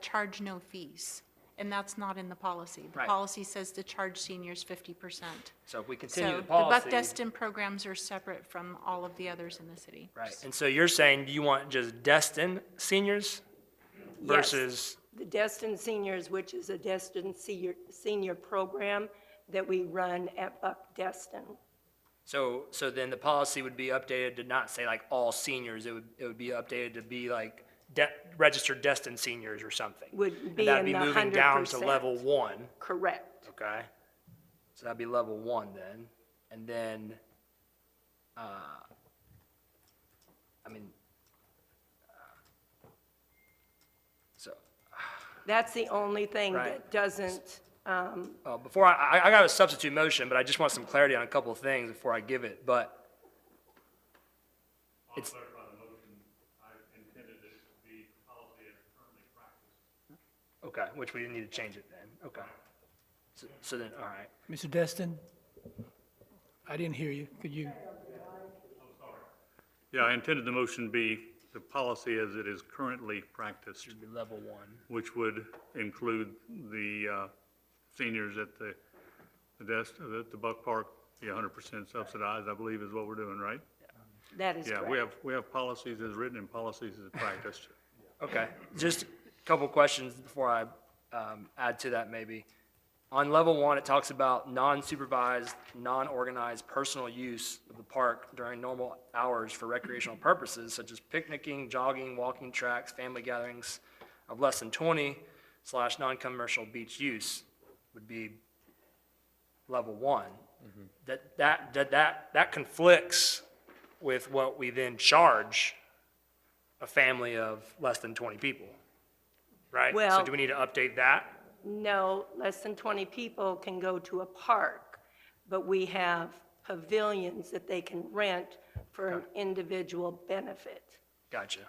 charge no fees, and that's not in the policy. The Right. policy says to charge seniors 50%. so if we continue So the the Buck policy. Destin programs are separate from all of the others in the city. Right, and so you're saying you want just Destin seniors Yes. versus, The Destin Seniors, which is a Destin senior program that we run at Buck Destin. so then the policy would be updated to not say like all seniors, it would be updated to be like registered Destin seniors or something. Would And be that'd in be the moving down to 100%. level 1, Correct. okay? So that'd be level 1 then, and then, so, That's the only thing Right. that doesn't, before, I got a substitute motion, but I just want some clarity on a couple of things before I give it, but I'll It's- clarify the motion. I intended it to be policy as currently practiced. okay, which we need to change it then, okay. So then, all right. Mr. Destin? I didn't hear you. Could you? Yeah, I intended the motion be the policy as it is currently practiced, Should be level 1. which would include the seniors at the Buck Park, be 100% subsidized, I believe is what we're doing, right? that is Yeah, correct. we have policies as written and policies as practiced. Okay, just a couple questions before I add to that maybe. On level 1, it talks about non-supervised, non-organized personal use of the park during normal hours for recreational purposes such as picnicking, jogging, walking tracks, family gatherings of less than 20 / non-commercial beach use would be level 1. That conflicts with what we then charge a family of less than 20 people, right? So Well- do we need to update that? No, less than 20 people can go to a park, but we have pavilions that they can rent for an individual benefit. Gotcha.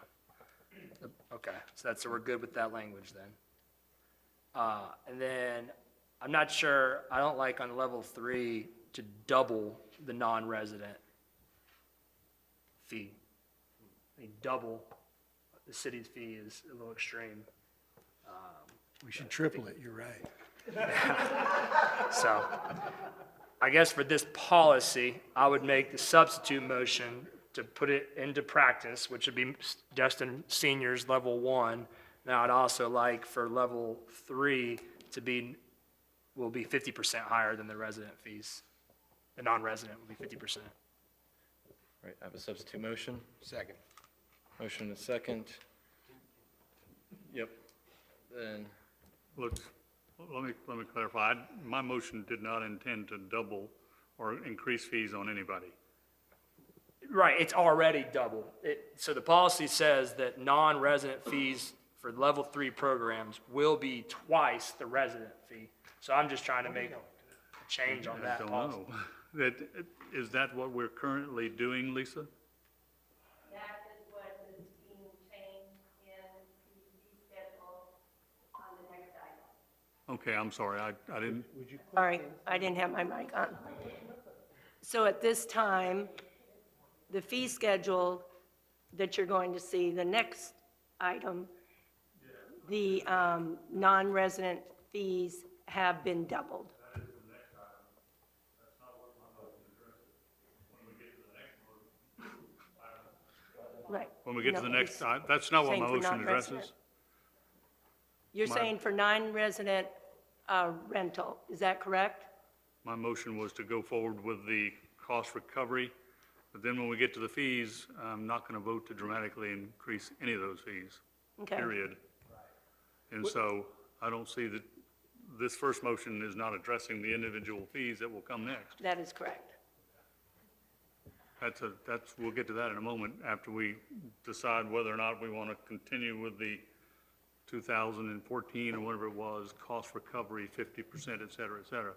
Okay, so we're good with that language then. And then, I'm not sure, I don't like on level 3 to double the non-resident fee. I mean, double the city's fee is a little extreme. We should triple it, you're right. So, I guess for this policy, I would make the substitute motion to put it into practice, which would be Destin Seniors Level 1. Now, I'd also like for Level 3 to be, will be 50% higher than the resident fees. The non-resident will be 50%. Right, I have a substitute motion. Second. Motion and a second. Yep. Then, Look, let me clarify. My motion did not intend to double or increase fees on anybody. Right, it's already double. So the policy says that non-resident fees for level 3 programs will be twice the resident fee. So I'm just trying to make a change on that I don't policy. know. Is that what we're currently doing, Lisa? That is what is being changed in the fee schedule on the next item. Okay, I'm sorry, I didn't, Sorry, I didn't have my mic on. So at this time, the fee schedule that you're going to see, the next item, the non-resident fees have been doubled. Right. when we get to No, the next, he's that's not what saying my for motion non-resident. addresses. You're My- saying for non-resident rental, is that correct? My motion was to go forward with the cost recovery, but then when we get to the fees, I'm not going to vote to dramatically increase any of those fees, Okay. period. And so I don't see that, this first motion is not addressing the individual fees that will come next. That is correct. We'll get to that in a moment after we decide whether or not we want to continue with the 2014 or whatever it was, cost recovery, 50%, et cetera, et cetera.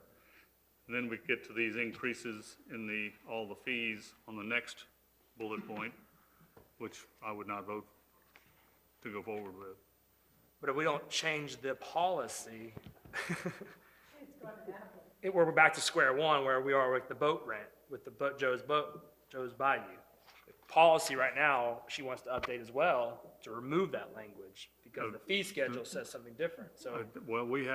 And then we get to these increases in all the fees on the next bullet point, which I would not vote to go forward with. But if we don't change the policy, we're back to square one where we are with the boat rent, with the Joe's Bayou. Policy right now, she wants to update as well to remove that language because the fee schedule says something different. So Well, we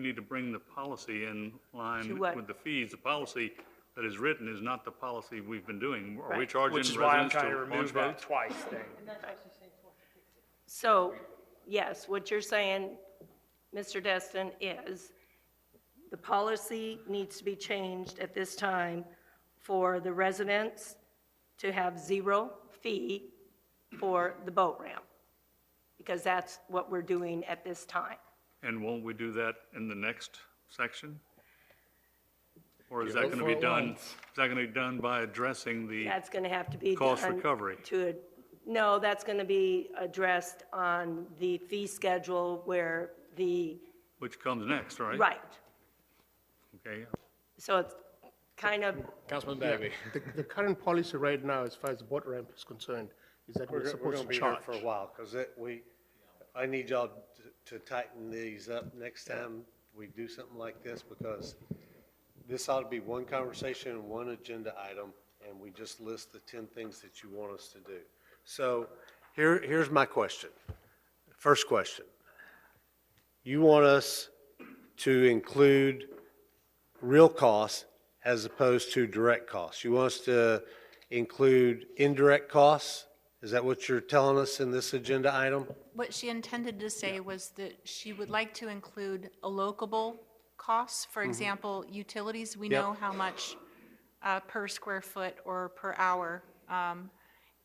need to bring the policy in To line what? with the fees. The policy that is written is not the policy we've been doing. Are we Right. charging which is why I'm residents trying to to remove launch that boats? twice thing. So, yes, what you're saying, Mr. Destin, is the policy needs to be changed at this time for the residents to have 0 fee for the boat ramp, because that's what we're doing at this time. And won't we do that in the next section? Or is that Go going to for be it done, once. is that going to be done by addressing the, That's going to have to be Cost done recovery. No, that's going to be addressed on the fee schedule where which comes next, right? right. Okay, So it's kind of, Councilman Bagby. The current policy right now, as far as the boat ramp is concerned, is that we're We're supposed gonna to be here charge. for a while, because I need y'all to tighten these up next time we do something like this, because this ought to be one conversation and one agenda item, and we just list the 10 things that you want us to do. So here's my question. First question. You want us to include real costs as opposed to direct costs? You want us to include indirect costs? Is that what you're telling us in this agenda item? What she intended to say was that she would like to include allocable costs, for example, utilities. We Yep. know how much per square foot or per hour.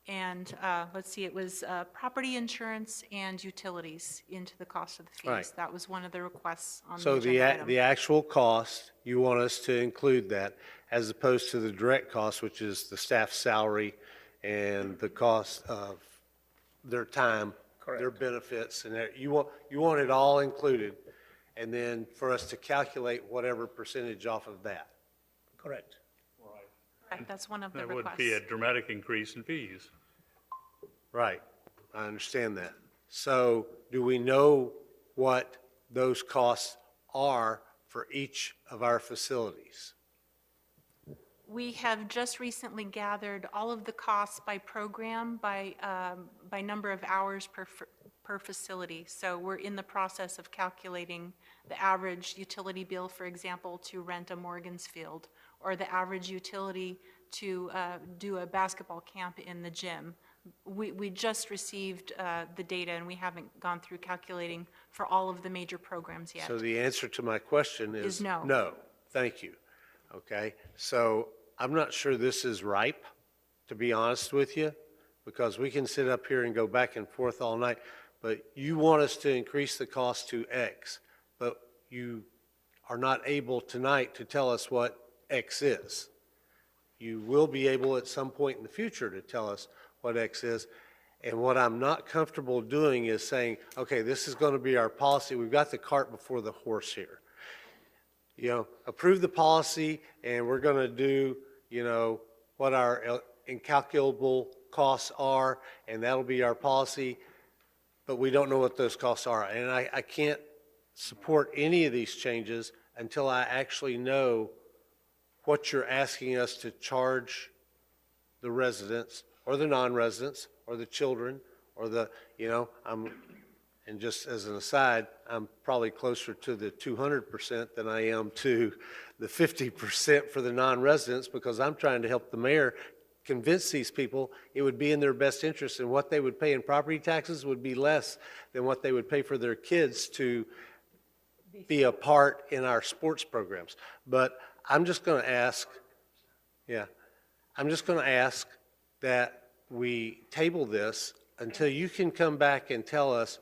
And let's see, it was property insurance and utilities into the cost of the fees. Right. That was one of the requests on the So agenda item. the actual cost, you want us to include that as opposed to the direct cost, which is the staff salary and the cost of their time, their benefits, and you want it all included, and then for us to calculate whatever percentage off of that. Correct. Correct, that's one of the That requests. would be a dramatic increase in fees. Right, I understand that. So do we know what those costs are for each of our facilities? We have just recently gathered all of the costs by program, by number of hours per facility. So we're in the process of calculating the average utility bill, for example, to rent a Morgan's Field, or the average utility to do a basketball camp in the gym. We just received the data, and we haven't gone through calculating for all of the major programs yet. So the answer to my question is no. no. Thank you. Okay, so I'm not sure this is ripe, to be honest with you, because we can sit up here and go back and forth all night, but you want us to increase the cost to X, but you are not able tonight to tell us what X is. You will be able at some point in the future to tell us what X is. And what I'm not comfortable doing is saying, okay, this is going to be our policy. We've got the cart before the horse here. You know, approve the policy, and we're going to do, you know, what our incalculable costs are, and that'll be our policy, but we don't know what those costs are. And I can't support any of these changes until I actually know what you're asking us to charge the residents or the non-residents or the children or the, you know, and just as an aside, I'm probably closer to the 200% than I am to the 50% for the non-residents, because I'm trying to help the mayor convince these people it would be in their best interest, and what they would pay in property taxes would be less than what they would pay for their kids to be a part in our sports programs. But I'm just going to ask, I'm just going to ask that we table this until you can come back and tell us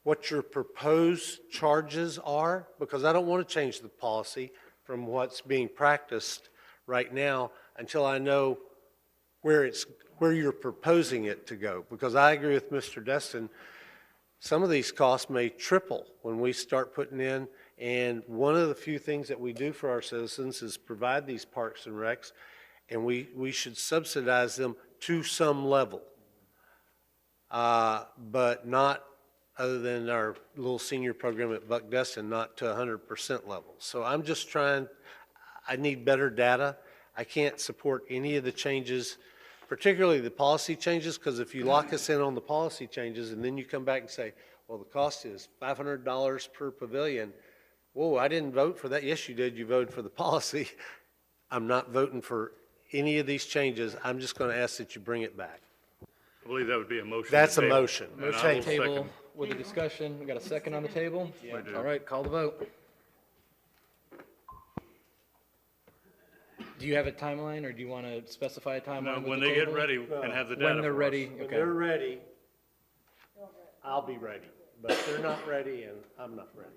what your proposed charges are, because I don't want to change the policy from what's being practiced right now until I know where you're proposing it to go. Because I agree with Mr. Destin, some of these costs may triple when we start putting in, and one of the few things that we do for our citizens is provide these parks and recs, and we should subsidize them to some level, but not other than our little senior program at Buck Destin, not to 100% level. So I'm just trying, I need better data. I can't support any of the changes, particularly the policy changes, because if you lock us in on the policy changes and then you come back and say, well, the cost is $500 per pavilion. Whoa, I didn't vote for that. Yes, you did. You voted for the policy. I'm not voting for any of these changes. I'm just going to ask that you bring it back. I believe that would be a motion. That's to a table. motion. And I will Table. Table second. with the discussion. We got a second on the table? We do. All right, call the vote. Do you have a timeline, or do you want to specify a timeline No, with when the they get table? ready and have the data When they're for us. ready, When okay. they're ready, I'll be ready. But they're not ready and I'm not ready.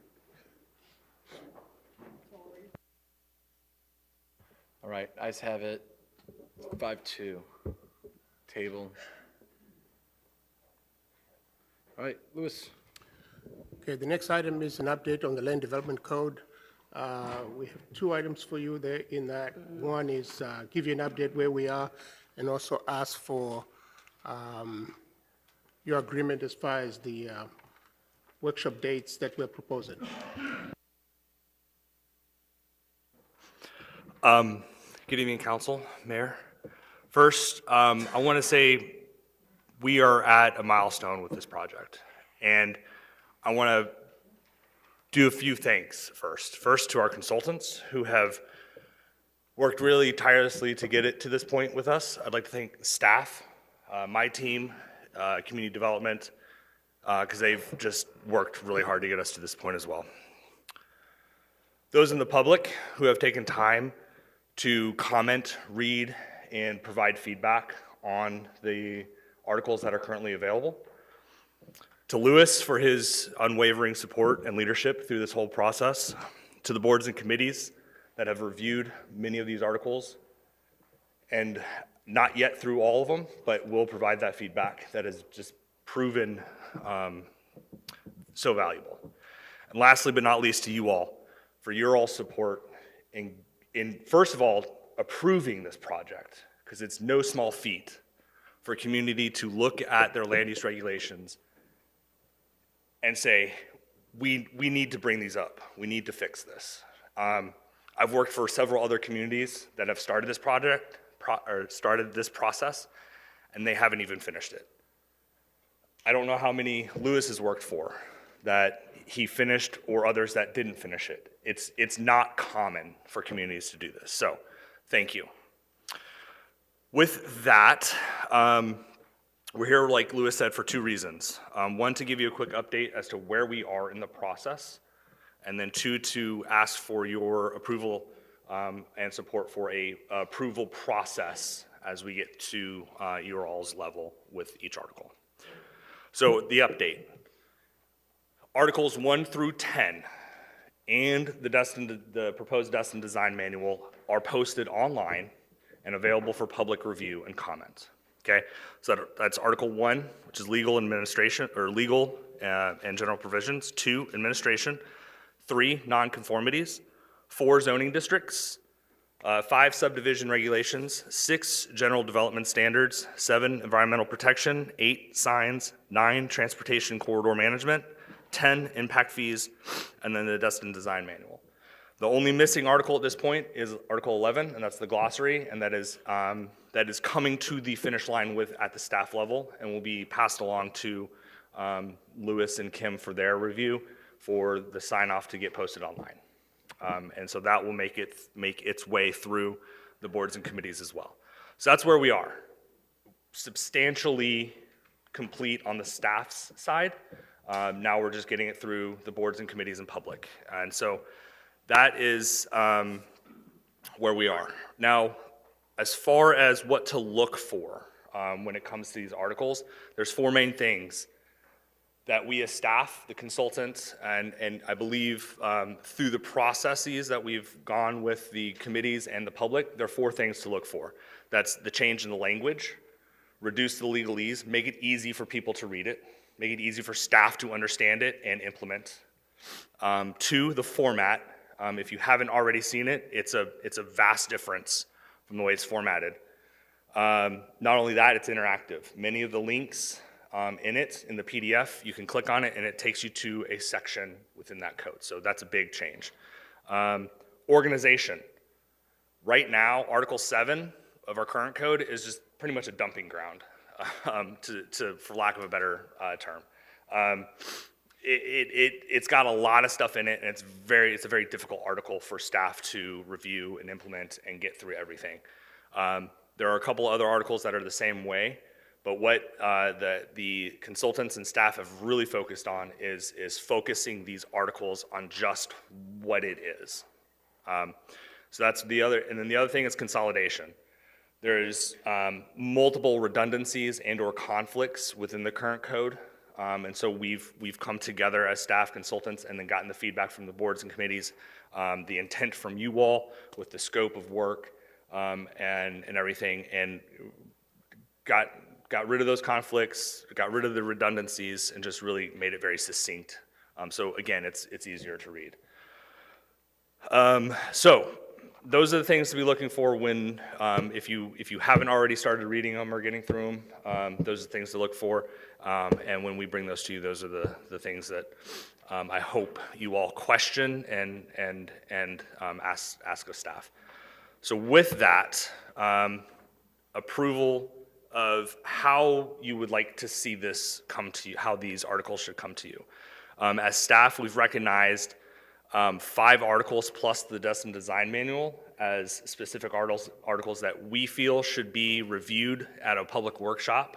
All right, ayes have it, 5-2, table. All right, Louis. Okay, the next item is an update on the Land Development Code. We have two items for you there in that. One is give you an update where we are, and also ask for your agreement as far as the workshop dates that we're proposing. Good evening, Council, Mayor. First, I want to say we are at a milestone with this project, and I want to do a few things first. First, to our consultants who have worked really tirelessly to get it to this point with us. I'd like to thank staff, my team, community development, because they've just worked really hard to get us to this point as well. Those in the public who have taken time to comment, read, and provide feedback on the articles that are currently available. To Louis for his unwavering support and leadership through this whole process. To the boards and committees that have reviewed many of these articles, and not yet through all of them, but will provide that feedback that has just proven so valuable. And lastly, but not least, to you all, for your all support in first of all, approving this project, because it's no small feat for a community to look at their land use regulations and say, we need to bring these up. We need to fix this. I've worked for several other communities that have started this project, or started this process, and they haven't even finished it. I don't know how many Lewis has worked for that he finished or others that didn't finish it. It's not common for communities to do this, so thank you. With that, we're here, like Lewis said, for two reasons. One, to give you a quick update as to where we are in the process, and then two, to ask for your approval and support for a approval process as we get to your all's level with each article. So the update. Articles 1 through 10 and the proposed Destin Design Manual are posted online and available for public review and comment. Okay, so that's Article 1, which is legal administration, or legal and general provisions. 2, administration. 3, nonconformities. 4, zoning districts. 5, subdivision regulations. 6, general development standards. 7, environmental protection. 8, signs. 9, transportation corridor management. 10, impact fees, and then the Destin Design Manual. The only missing article at this point is Article 11, and that's the glossary, and that is coming to the finish line at the staff level, and will be passed along to Lewis and Kim for their review for the sign-off to get posted online. And so that will make its way through the boards and committees as well. So that's where we are. Substantially complete on the staff's side. Now we're just getting it through the boards and committees in public. And so that is where we are. Now, as far as what to look for when it comes to these articles, there's 4 main things that we as staff, the consultants, and I believe through the processes that we've gone with the committees and the public, there are 4 things to look for. That's the change in the language, reduce the legalese, make it easy for people to read it, make it easy for staff to understand it and implement. 2, the format. If you haven't already seen it, it's a vast difference from the way it's formatted. Not only that, it's interactive. Many of the links in the PDF, you can click on it and it takes you to a section within that code. So that's a big change. Organization. Right now, Article 7 of our current code is just pretty much a dumping ground, for lack of a better term. It's got a lot of stuff in it, and it's a very difficult article for staff to review and implement and get through everything. There are a couple other articles that are the same way, but what the consultants and staff have really focused on is focusing these articles on just what it is. So that's the other, and then the other thing is consolidation. There's multiple redundancies and/or conflicts within the current code. And so we've come together as staff consultants and then gotten the feedback from the boards and committees, the intent from you all with the scope of work and everything, and got rid of those conflicts, got rid of the redundancies, and just really made it very succinct. So again, it's easier to read. So those are the things to be looking for when, if you haven't already started reading them or getting through them, those are the things to look for. And when we bring those to you, those are the things that I hope you all question and ask of staff. So with that, approval of how you would like to see this come to you, how these articles should come to you. As staff, we've recognized 5 articles plus the Destin Design Manual as specific articles that we feel should be reviewed at a public workshop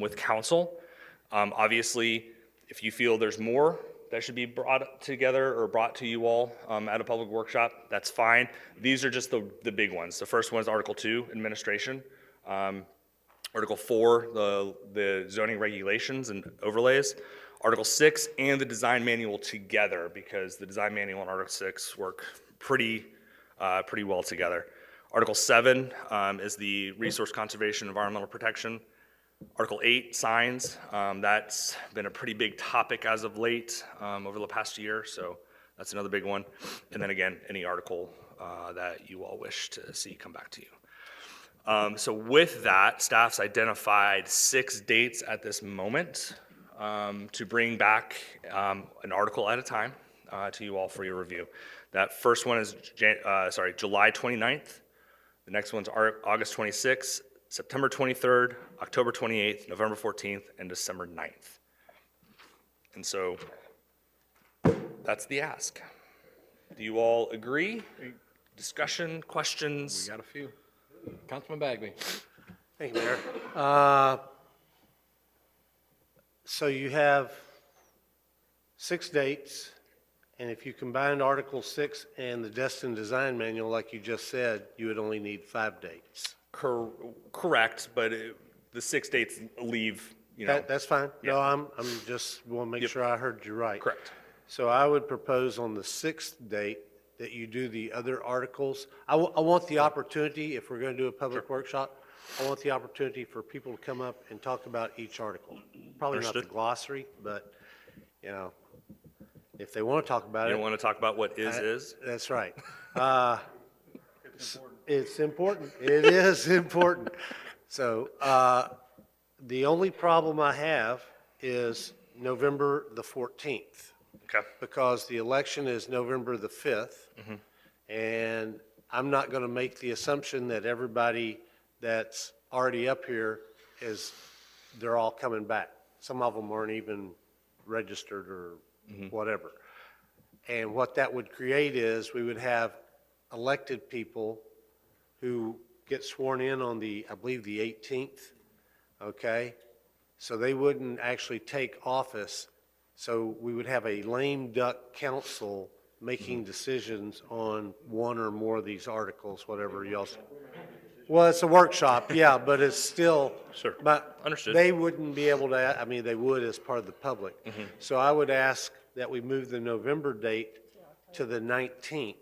with council. Obviously, if you feel there's more that should be brought together or brought to you all at a public workshop, that's fine. These are just the big ones. The first one is Article 2, administration. Article 4, the zoning regulations and overlays. Article 6 and the design manual together, because the design manual and Article 6 work pretty well together. Article 7 is the resource conservation, environmental protection. Article 8, signs. That's been a pretty big topic as of late over the past year, so that's another big one. And then again, any article that you all wish to see come back to you. So with that, staff's identified 6 dates at this moment to bring back an article at a time to you all for your review. That first one is July 29th. The next one's August 26th, September 23rd, October 28th, November 14th, and December 9th. And so that's the ask. Do you all agree? Discussion, questions? We got a few. Councilman Bagby. Thank you, Mayor. So you have 6 dates, and if you combined Article 6 and the Destin Design Manual, like you just said, you would only need 5 dates. Correct, but the 6 dates leave, you know. That's fine. Yeah. No, I'm just want to make sure I heard you right. Correct. So I would propose on the 6th date that you do the other articles. I want the opportunity, if we're going to do a public workshop, I want the opportunity for people to come up and talk about each article. Probably not the glossary, but, you know, if they want to talk about it. You don't want to talk about what is? That's right. It's important. It is important. So the only problem I have is November the 14th. Okay. Because the election is November the 5th. And I'm not going to make the assumption that everybody that's already up here they're all coming back. Some of them aren't even registered or whatever. And what that would create is we would have elected people who get sworn in on I believe the 18th, okay? So they wouldn't actually take office. So we would have a lame duck council making decisions on one or more of these articles, whatever y'all. Well, it's a workshop, yeah, but it's still. Sure. But Understood. they wouldn't be able to, I mean, they would as part of the public. So I would ask that we move the November date to the 19th.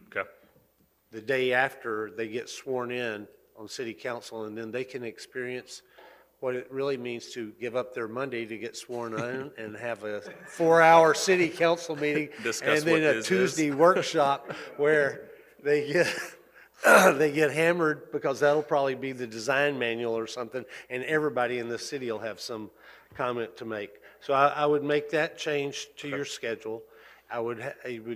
Okay. The day after they get sworn in on city council, and then they can experience what it really means to give up their Monday to get sworn in and have a 4-hour city council meeting. Discuss and then what a is. Tuesday workshop where they get they get hammered, because that'll probably be the design manual or something, and everybody in the city will have some comment to make. So I would make that change to your schedule. I would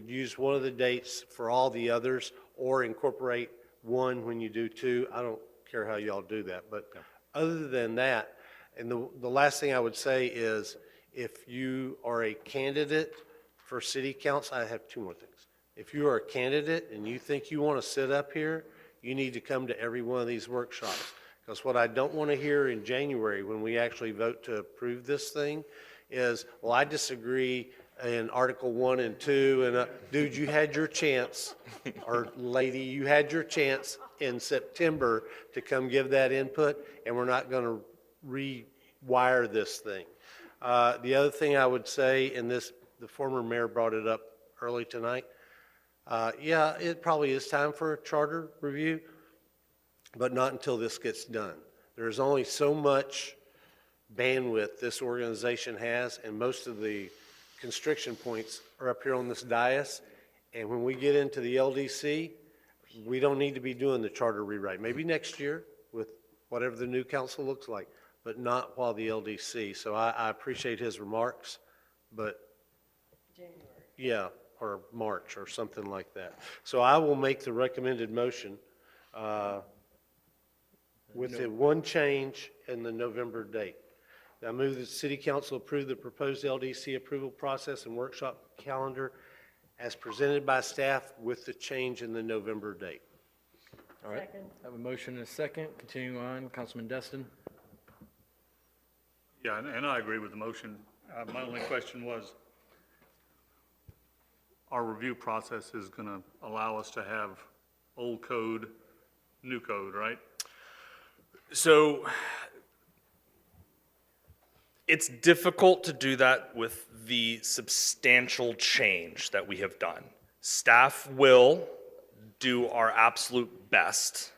use one of the dates for all the others, or incorporate one when you do 2. I don't care how y'all do that, but other than that, and the last thing I would say is, if you are a candidate for city council, I have 2 more things. If you are a candidate and you think you want to sit up here, you need to come to every one of these workshops. Because what I don't want to hear in January, when we actually vote to approve this thing, is, well, I disagree in Article 1 and 2, and dude, you had your chance, or lady, you had your chance in September to come give that input, and we're not going to rewire this thing. The other thing I would say, and the former mayor brought it up early tonight, yeah, it probably is time for a charter review, but not until this gets done. There's only so much bandwidth this organization has, and most of the constriction points are up here on this dais. And when we get into the LDC, we don't need to be doing the charter rewrite. Maybe next year with whatever the new council looks like, but not while the LDC. So I appreciate his remarks, but yeah, or March or something like that. So I will make the recommended motion with the one change in the November date. I move that the City Council approve the proposed LDC approval process and workshop calendar as presented by staff with the change in the November date. All right. I have a motion and a second. Continuing on, Councilman Destin. Yeah, and I agree with the motion. My only question was, our review process is going to allow us to have old code, new code, right? So it's difficult to do that with the substantial change that we have done. Staff will do our absolute best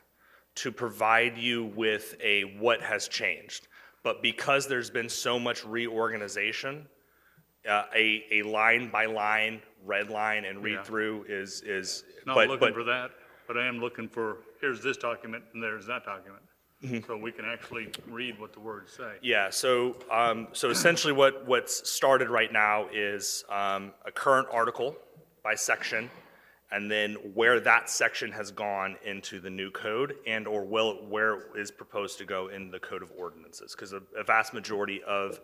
to provide you with what has changed. But because there's been so much reorganization, a line by line, red line and read through is. Not looking for that, but I am looking for, here's this document and there's that document. So we can actually read what the words say. Yeah, so essentially what's started right now is a current article by section, and then where that section has gone into the new code and or where it is proposed to go in the code of ordinances. Because a vast majority of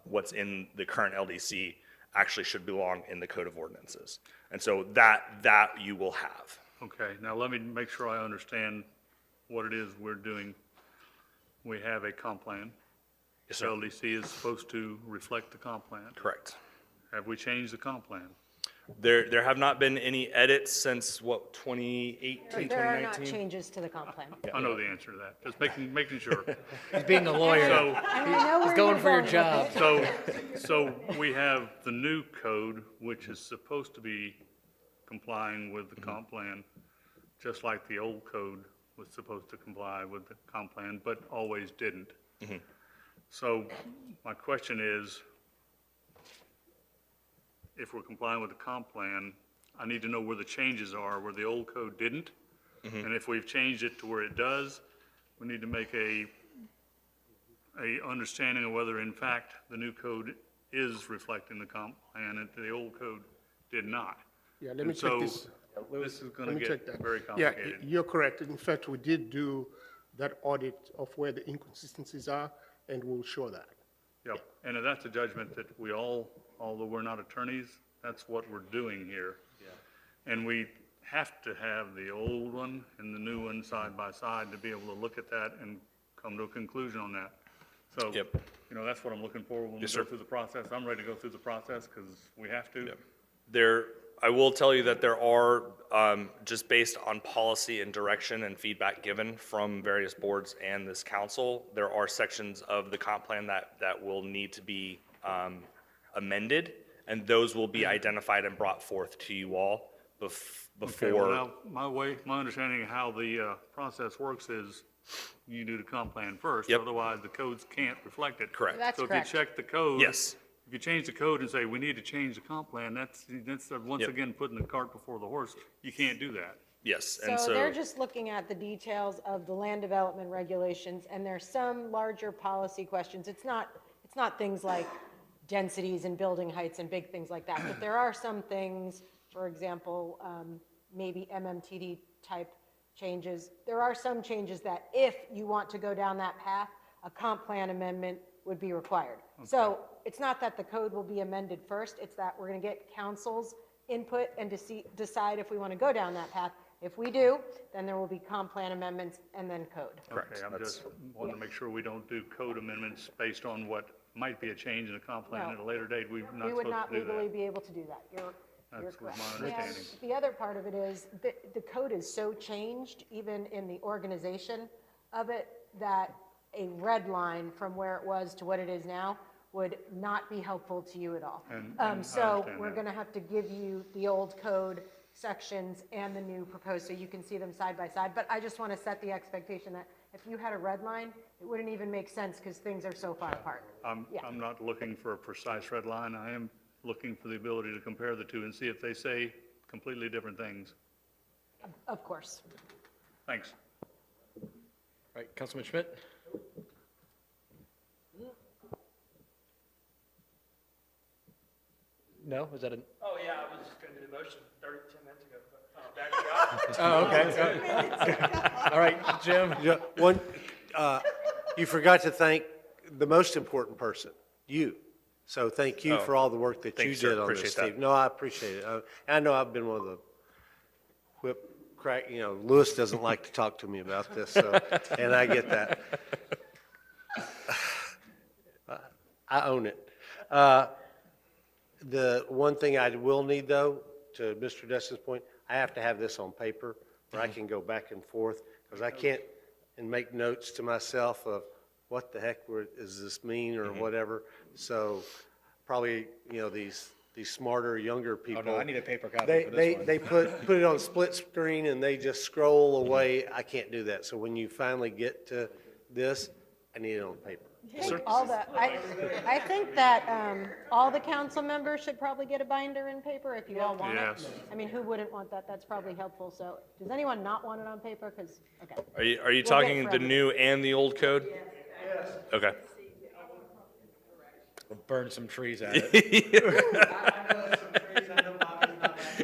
what's in the current LDC actually should belong in the code of ordinances. And so that you will have. Okay, now let me make sure I understand what it is we're doing. We have a comp plan. Yes, sir. LDC is supposed to reflect the comp plan. Correct. Have we changed the comp plan? There have not been any edits since, what, 2018, There are not 2019? changes to the comp plan. I know the answer to that, just making sure. He's being the lawyer. So, And I know He's where going you're for your with job. it. so we have the new code, which is supposed to be complying with the comp plan, just like the old code was supposed to comply with the comp plan, but always didn't. So my question is, if we're complying with the comp plan, I need to know where the changes are, where the old code didn't. And if we've changed it to where it does, we need to make a understanding of whether in fact the new code is reflecting the comp plan and the old code did not. Yeah, let me check this. This is Let gonna me check get that. very Yeah, complicated. you're correct. In fact, we did do that audit of where the inconsistencies are, and we'll show that. Yep, and that's a judgment that we all, although we're not attorneys, that's what we're doing here. And we have to have the old one and the new one side by side to be able to look at that and come to a conclusion on that. So, you know, that's what I'm looking for when we Yes, go sir. through the process. I'm ready to go through the process because we have to. I will tell you that there are, just based on policy and direction and feedback given from various boards and this council, there are sections of the comp plan that will need to be amended, and those will be identified and brought forth to you all Okay, well, before. now, my understanding of how the process works is you do the comp plan first. Yep. Otherwise, the codes can't reflect it. Correct. That's So if correct. you check the code. Yes. If you change the code and say, we need to change the comp plan, that's once Yep. again putting the cart before the horse. You can't do that. Yes, and So they're just looking at the details of the land development regulations, and there's some larger policy questions. It's not things like densities and building heights and big things like that, but there are some things, for example, maybe MMTD type changes. There are some changes that if you want to go down that path, a comp plan amendment would be required. So it's not that the code will be amended first, it's that we're going to get council's input and decide if we want to go down that path. If we do, then there will be comp plan amendments and then code. Okay, I'm just wanting to make sure we don't do code amendments based on what might be a change in the comp plan No. at a later date. We're not We would supposed not to do legally that. be able to do that. You're That's correct. my And understanding. the other part of it is the code is so changed, even in the organization of it, that a red line from where it was to what it is now would not be helpful to you at all. And I So understand we're that. going to have to give you the old code sections and the new proposed, so you can see them side by side. But I just want to set the expectation that if you had a red line, it wouldn't even make sense because things are so far apart. Yeah. I'm not looking for a precise red line. I am looking for the ability to compare the two and see if they say completely different things. Of course. Thanks. All right, Councilman Schmidt? No, is that a? Oh, yeah, I was just gonna do the motion 10 minutes ago, but, back to you. Oh, okay. All right, Jim? You forgot to thank the most important person, you. So thank you for all the work that you Thanks, sir. did on this, Appreciate that. Steve. No, I appreciate it. I know I've been one of the Lewis doesn't like to talk to me about this, so, and I get that. I own it. The one thing I will need, though, to Mr. Destin's point, I have to have this on paper where I can go back and forth, because I can't and make notes to myself of what the heck does this mean or whatever. So probably, these smarter, younger people. Oh, no, I need a paper copy for this one. They put it on split screen and they just scroll away. I can't do that. So when you finally get to this, I need it on paper. I think that all the council members should probably get a binder and paper if you all want it. Yes. I mean, who wouldn't want that? That's probably helpful. So does anyone not want it on paper? Because, okay. Are you We'll get talking it for the everybody. new and the old code? Yes. Okay. We'll burn some trees at it.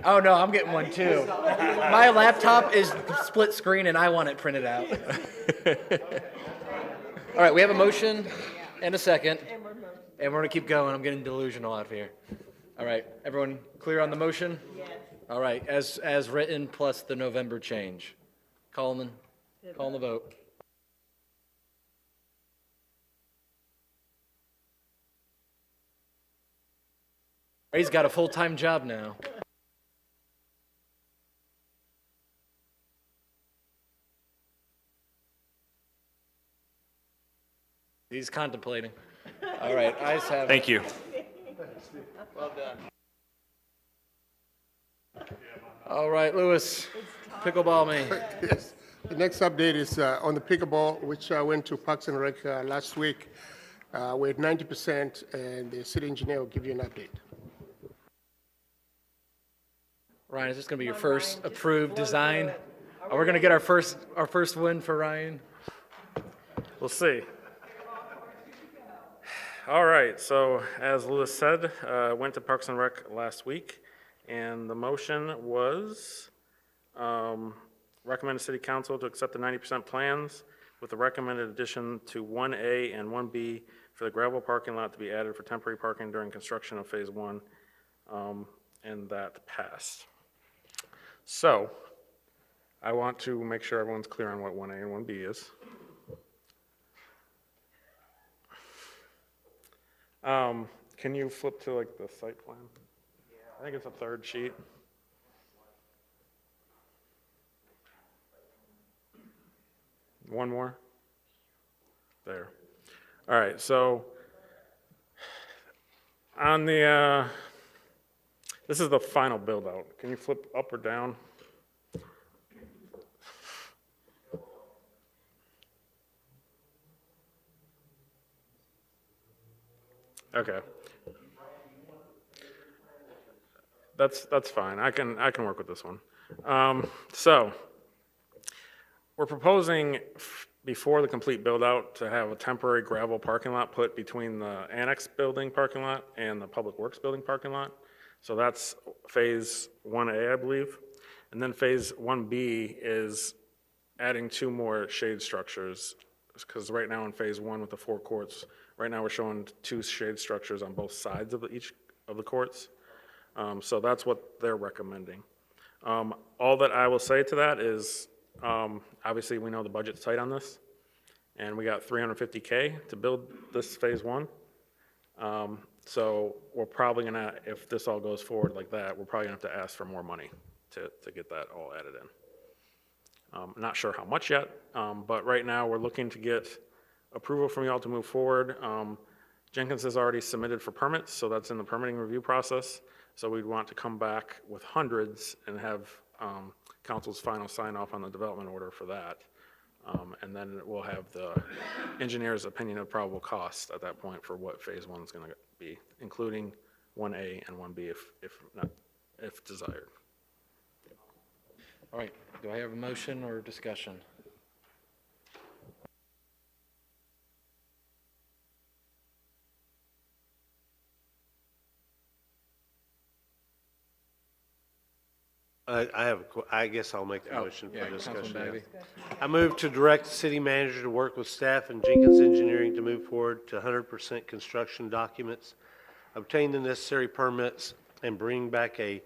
Oh, no, I'm getting one too. My laptop is split screen and I want it printed out. All right, we have a motion and a second, and we're gonna keep going. I'm getting delusional out here. All right, everyone clear on the motion? Yes. All right, as written plus the November change. Calling the vote. He's got a full-time job now. He's contemplating. All right, ayes have it. Thank you. Well done. All right, Lewis, pickleball me. Yes. The next update is on the pickleball, which I went to Parks and Rec last week. We're at 90%, and the city engineer will give you an update. Ryan, is this going to be your first approved design? Are we going to get our first win for Ryan? We'll see. All right, so as Lewis said, went to Parks and Rec last week, and the motion was recommend City Council to accept the 90% plans with the recommended addition to 1A and 1B for the gravel parking lot to be added for temporary parking during construction of Phase 1, and that passed. So, I want to make sure everyone's clear on what 1A and 1B is. Can you flip to like the site plan? I think it's a third sheet. One more? There. All right, so on the, this is the final build out. Can you flip up or down? Okay. That's fine. I can work with this one. So we're proposing before the complete build out to have a temporary gravel parking lot put between the annex building parking lot and the public works building parking lot. So that's phase 1A, I believe. And then phase 1B is adding 2 more shade structures, because right now in phase 1 with the 4 courts, right now we're showing 2 shade structures on both sides of each of the courts. So that's what they're recommending. All that I will say to that is, obviously we know the budget's tight on this, and we got $350K to build this phase 1. So we're probably gonna, if this all goes forward like that, we're probably gonna have to ask for more money to get that all added in. Not sure how much yet, but right now we're looking to get approval from y'all to move forward. Jenkins has already submitted for permits, so that's in the permitting review process. So we'd want to come back with hundreds and have council's final sign off on the development order for that. And then we'll have the engineer's opinion of probable cost at that point for what phase 1 is going to be, including 1A and 1B if desired. All right, do I have a motion or discussion? I guess I'll make the motion yeah, for Councilman discussion. Bagby. I move to direct the city manager to work with staff and Jenkins Engineering to move forward to 100% construction documents, obtain the necessary permits, and bring back a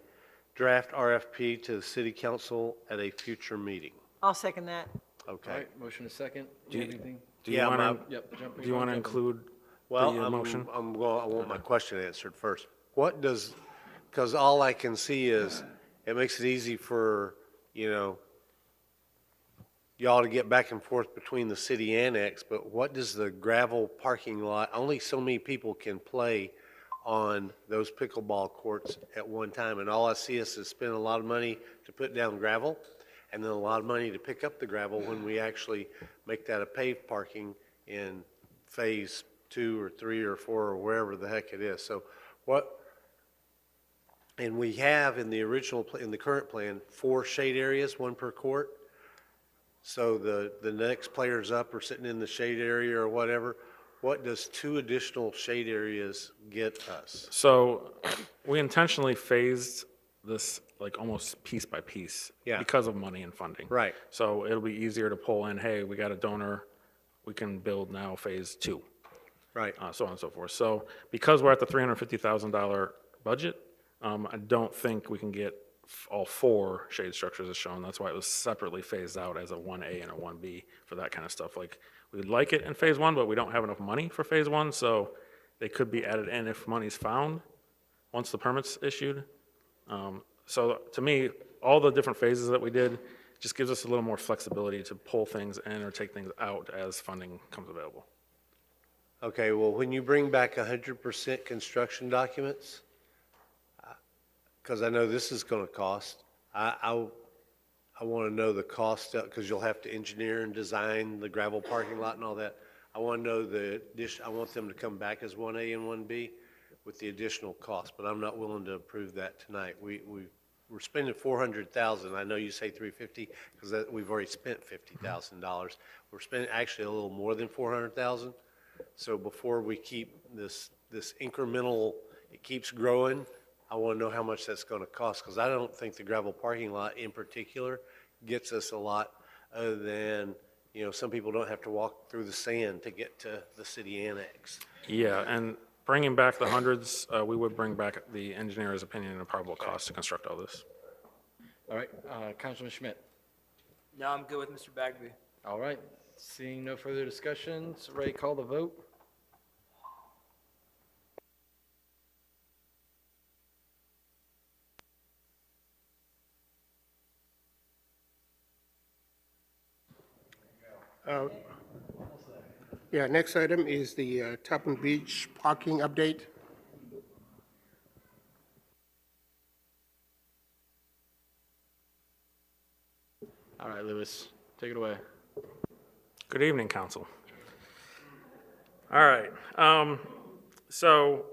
draft RFP to the city council at a future meeting. I'll second that. Okay. All right, motion is second. Do you have anything? Do you Yeah, want Yep, jump in. to include Well, the motion? I want my question answered first. What does, because all I can see is, it makes it easy for, y'all to get back and forth between the city annex, but what does the gravel parking lot, only so many people can play on those pickleball courts at one time, and all I see is to spend a lot of money to put down gravel, and then a lot of money to pick up the gravel when we actually make that a paved parking in phase 2 or 3 or 4 or wherever the heck it is. So and we have in the in the current plan, 4 shade areas, 1 per court. So the next players up are sitting in the shade area or whatever. What does 2 additional shade areas get us? So we intentionally phased this like almost piece by piece because of money and funding. Right. So it'll be easier to pull in, hey, we got a donor, we can build now phase 2. Right. So on and so forth. So because we're at the $350,000 budget, I don't think we can get all 4 shade structures as shown. That's why it was separately phased out as a 1A and a 1B for that kind of stuff. Like, we'd like it in phase 1, but we don't have enough money for phase 1, so they could be added in if money's found once the permit's issued. So to me, all the different phases that we did just gives us a little more flexibility to pull things in or take things out as funding comes available. Okay, well, when you bring back 100% construction documents, because I know this is going to cost, I want to know the cost, because you'll have to engineer and design the gravel parking lot and all that. I want to know I want them to come back as 1A and 1B with the additional cost, but I'm not willing to approve that tonight. We're spending $400,000. I know you say $350 because we've already spent $50,000. We're spending actually a little more than $400,000. So before we keep this incremental, it keeps growing, I want to know how much that's going to cost, because I don't think the gravel parking lot in particular gets us a lot other than, some people don't have to walk through the sand to get to the city annex. Yeah, and bringing back the hundreds, we would bring back the engineer's opinion and probable cost to construct all this. All right, Councilman Schmidt. No, I'm good with Mr. Bagby. All right, seeing no further discussions, Ray, call the vote. Yeah, next item is the Tarpon Beach parking update. All right, Lewis, take it away. Good evening, council. All right, so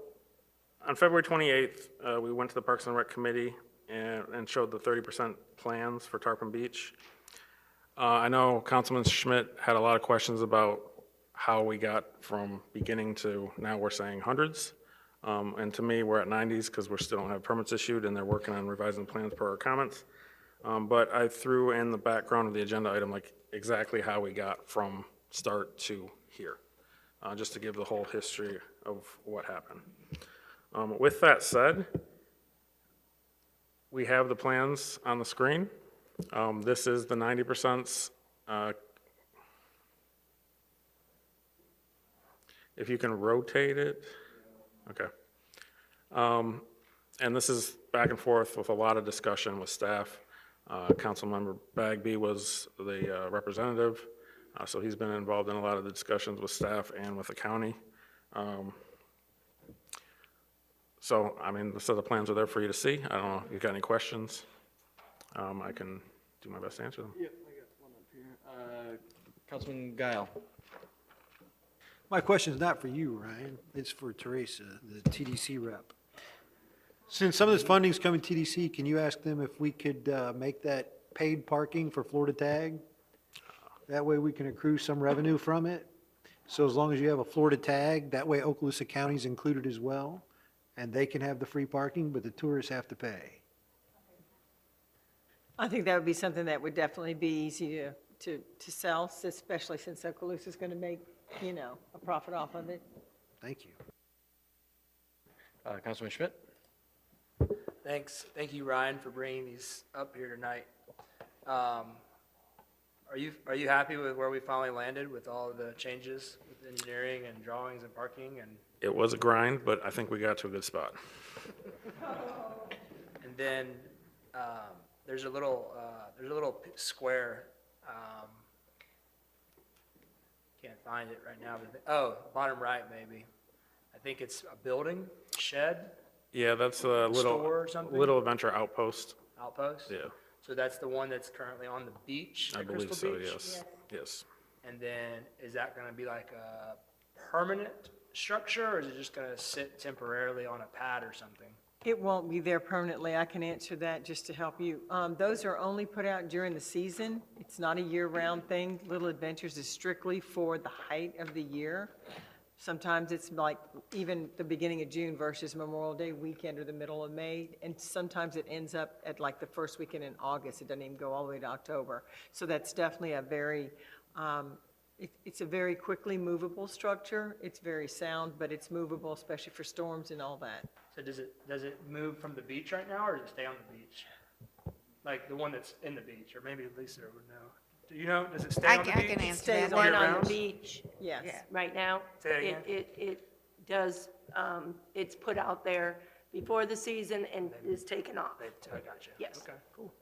on February 28th, we went to the Parks and Rec Committee and showed the 30% plans for Tarpon Beach. I know Councilman Schmidt had a lot of questions about how we got from beginning to now we're saying hundreds. And to me, we're at 90s because we still don't have permits issued and they're working on revising the plans per our comments. But I threw in the background of the agenda item, like exactly how we got from start to here, just to give the whole history of what happened. With that said, we have the plans on the screen. This is the 90%. If you can rotate it, okay. And this is back and forth with a lot of discussion with staff. Councilmember Bagby was the representative, so he's been involved in a lot of the discussions with staff and with the county. So, I mean, the set of plans are there for you to see. I don't know if you've got any questions. I can do my best to answer them. Yep, I got one up here. Councilman Guile. My question's not for you, Ryan. It's for Teresa, the TDC rep. Since some of this funding's coming TDC, can you ask them if we could make that paid parking for Florida Tag? That way we can accrue some revenue from it. So as long as you have a Florida Tag, that way Okaloosa County's included as well, and they can have the free parking, but the tourists have to pay. I think that would be something that would definitely be easy to sell, especially since Okaloosa's going to make, a profit off of it. Thank you. Councilman Schmidt. Thanks. Thank you, Ryan, for bringing these up here tonight. Are you happy with where we finally landed with all of the changes with engineering and drawings and parking and? It was a grind, but I think we got to a good spot. And then there's a little square. Can't find it right now. But bottom right maybe. I think it's a building, shed. Yeah, that's a Store or something? little adventure outpost. Outpost. Yeah, So that's the one that's currently on the beach. I at believe Crystal so. Beach? Yes. Yes. And then is that going to be like a permanent structure, or is it just going to sit temporarily on a pad or something? It won't be there permanently. I can answer that just to help you. Those are only put out during the season. It's not a year-round thing. Little Adventures is strictly for the height of the year. Sometimes it's like even the beginning of June versus Memorial Day weekend or the middle of May. And sometimes it ends up at like the first weekend in August. It doesn't even go all the way to October. So that's definitely a very, it's a very quickly movable structure. It's very sound, but it's movable, especially for storms and all that. So does it move from the beach right now, or does it stay on the beach? Like the one that's in the beach, or maybe Lisa would know. Do you know, does it stay on the beach? I can answer that. One on the beach. Yes. Right now. Say that again? It does, it's put out there before the season and is taken off. I got you. Yes. Okay, cool.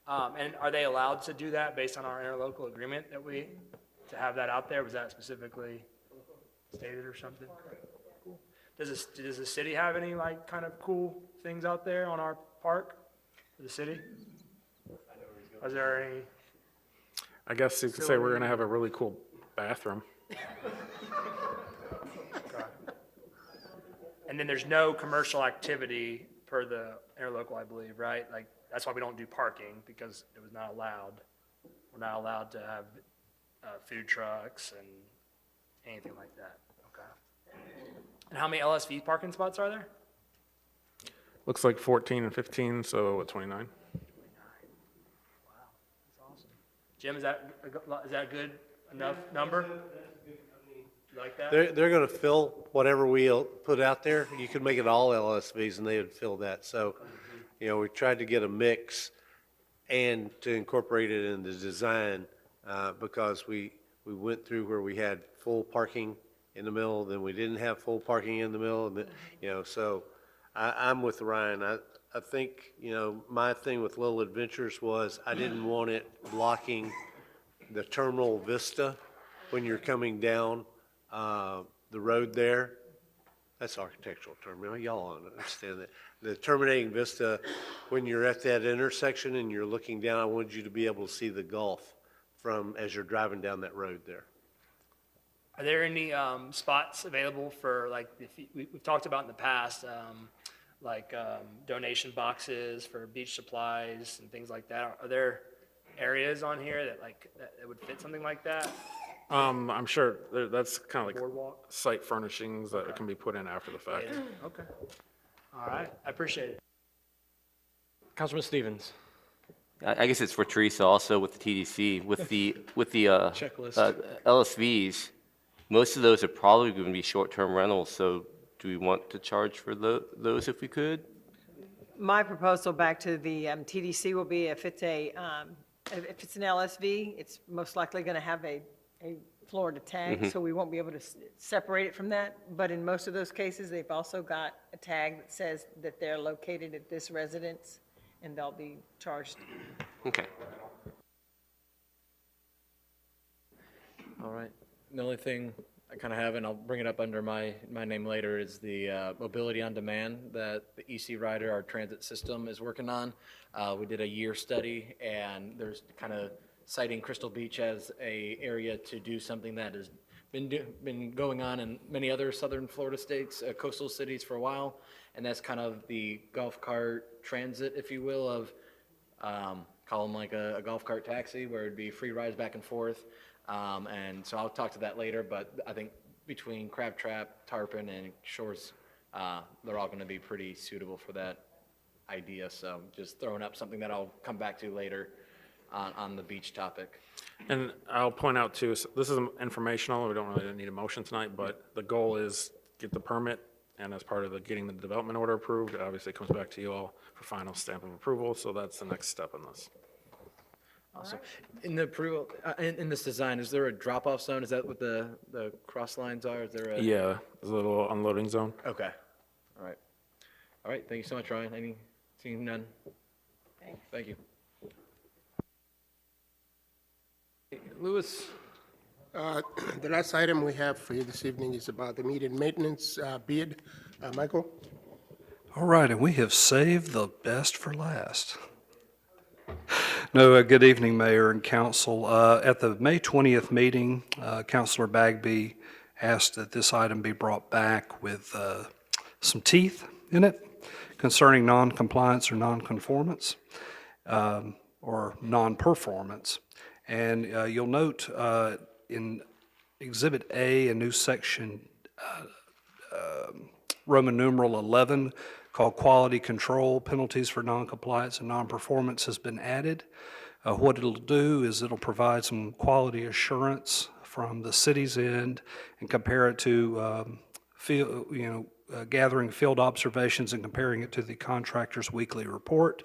And are they allowed to do that based on our interlocal agreement to have that out there? Was that specifically stated or something? Cool. Does the city have any like kind of cool things out there on our park for the city? Is there any? I guess you could say we're gonna have a really cool bathroom. And then there's no commercial activity per the interlocal, I believe, right? Like, that's why we don't do parking, because it was not allowed. We're not allowed to have food trucks and anything like that, okay? And how many LSV parking spots are there? Looks like 14 and 15, so what, 29? Jim, is that a good enough number? You like that? They're going to fill whatever we put out there. You could make it all LSVs and they would fill that. So, you know, we tried to get a mix and to incorporate it in the design because we went through where we had full parking in the middle, then we didn't have full parking in the middle, and then, you know, so I'm with Ryan. I think, you know, my thing with Little Adventures was I didn't want it blocking the terminal vista when you're coming down the road there. That's architectural term. Y'all understand that. The terminating vista, when you're at that intersection and you're looking down, I wanted you to be able to see the Gulf from as you're driving down that road there. Are there any spots available for, like, we've talked about in the past, donation boxes for beach supplies and things like that? Are there areas on here that would fit something like that? I'm sure that's kind of like Boardwalk? site furnishings that can be put in after the fact. Okay. All right, I appreciate it. Councilman Stevens. I guess it's for Teresa also with the TDC, with the Checklist. LSVs. Most of those are probably going to be short-term rentals, so do we want to charge for those if we could? My proposal back to the TDC will be if it's an LSV, it's most likely going to have a Florida tag, so we won't be able to separate it from that. But in most of those cases, they've also got a tag that says that they're located at this residence, and they'll be charged. Okay. All right. The only thing I kind of have, and I'll bring it up under my name later, is the mobility on demand that the EC Rider, our transit system, is working on. We did a year study, and there's kind of citing Crystal Beach as a area to do something that has been going on in many other southern Florida states, coastal cities for a while, and that's kind of the golf cart transit, if you will, of call them like a golf cart taxi, where it'd be free rides back and forth. And so I'll talk to that later, but I think between Crab Trap, Tarpon, and Shores, they're all going to be pretty suitable for that idea. So just throwing up something that I'll come back to later on the beach topic. And I'll point out too, so this is informational, we don't really need a motion tonight, but the goal is get the permit, and as part of getting the development order approved, it obviously comes back to you all for final stamp of approval, so that's the next step in this. Awesome. In the approval, in this design, is there a drop-off zone? Is that what the cross lines are? Is there a? Yeah, there's a little unloading zone. Okay. All right. All right. Thank you so much, Ryan. Seeing none. Thank you. Lewis. The last item we have for you this evening is about the immediate maintenance bid. Michael? All right, and we have saved the best for last. No, good evening, Mayor and Council. At the May 20th meeting, Councilor Bagby asked that this item be brought back with some teeth in it concerning non-compliance or non-conformance or non-performance. And you'll note in Exhibit A, a new section, Roman numeral 11, called Quality Control, Penalties for Non-Compliance and Non-Performance has been added. What it'll do is it'll provide some quality assurance from the city's end and compare it to gathering field observations and comparing it to the contractor's weekly report.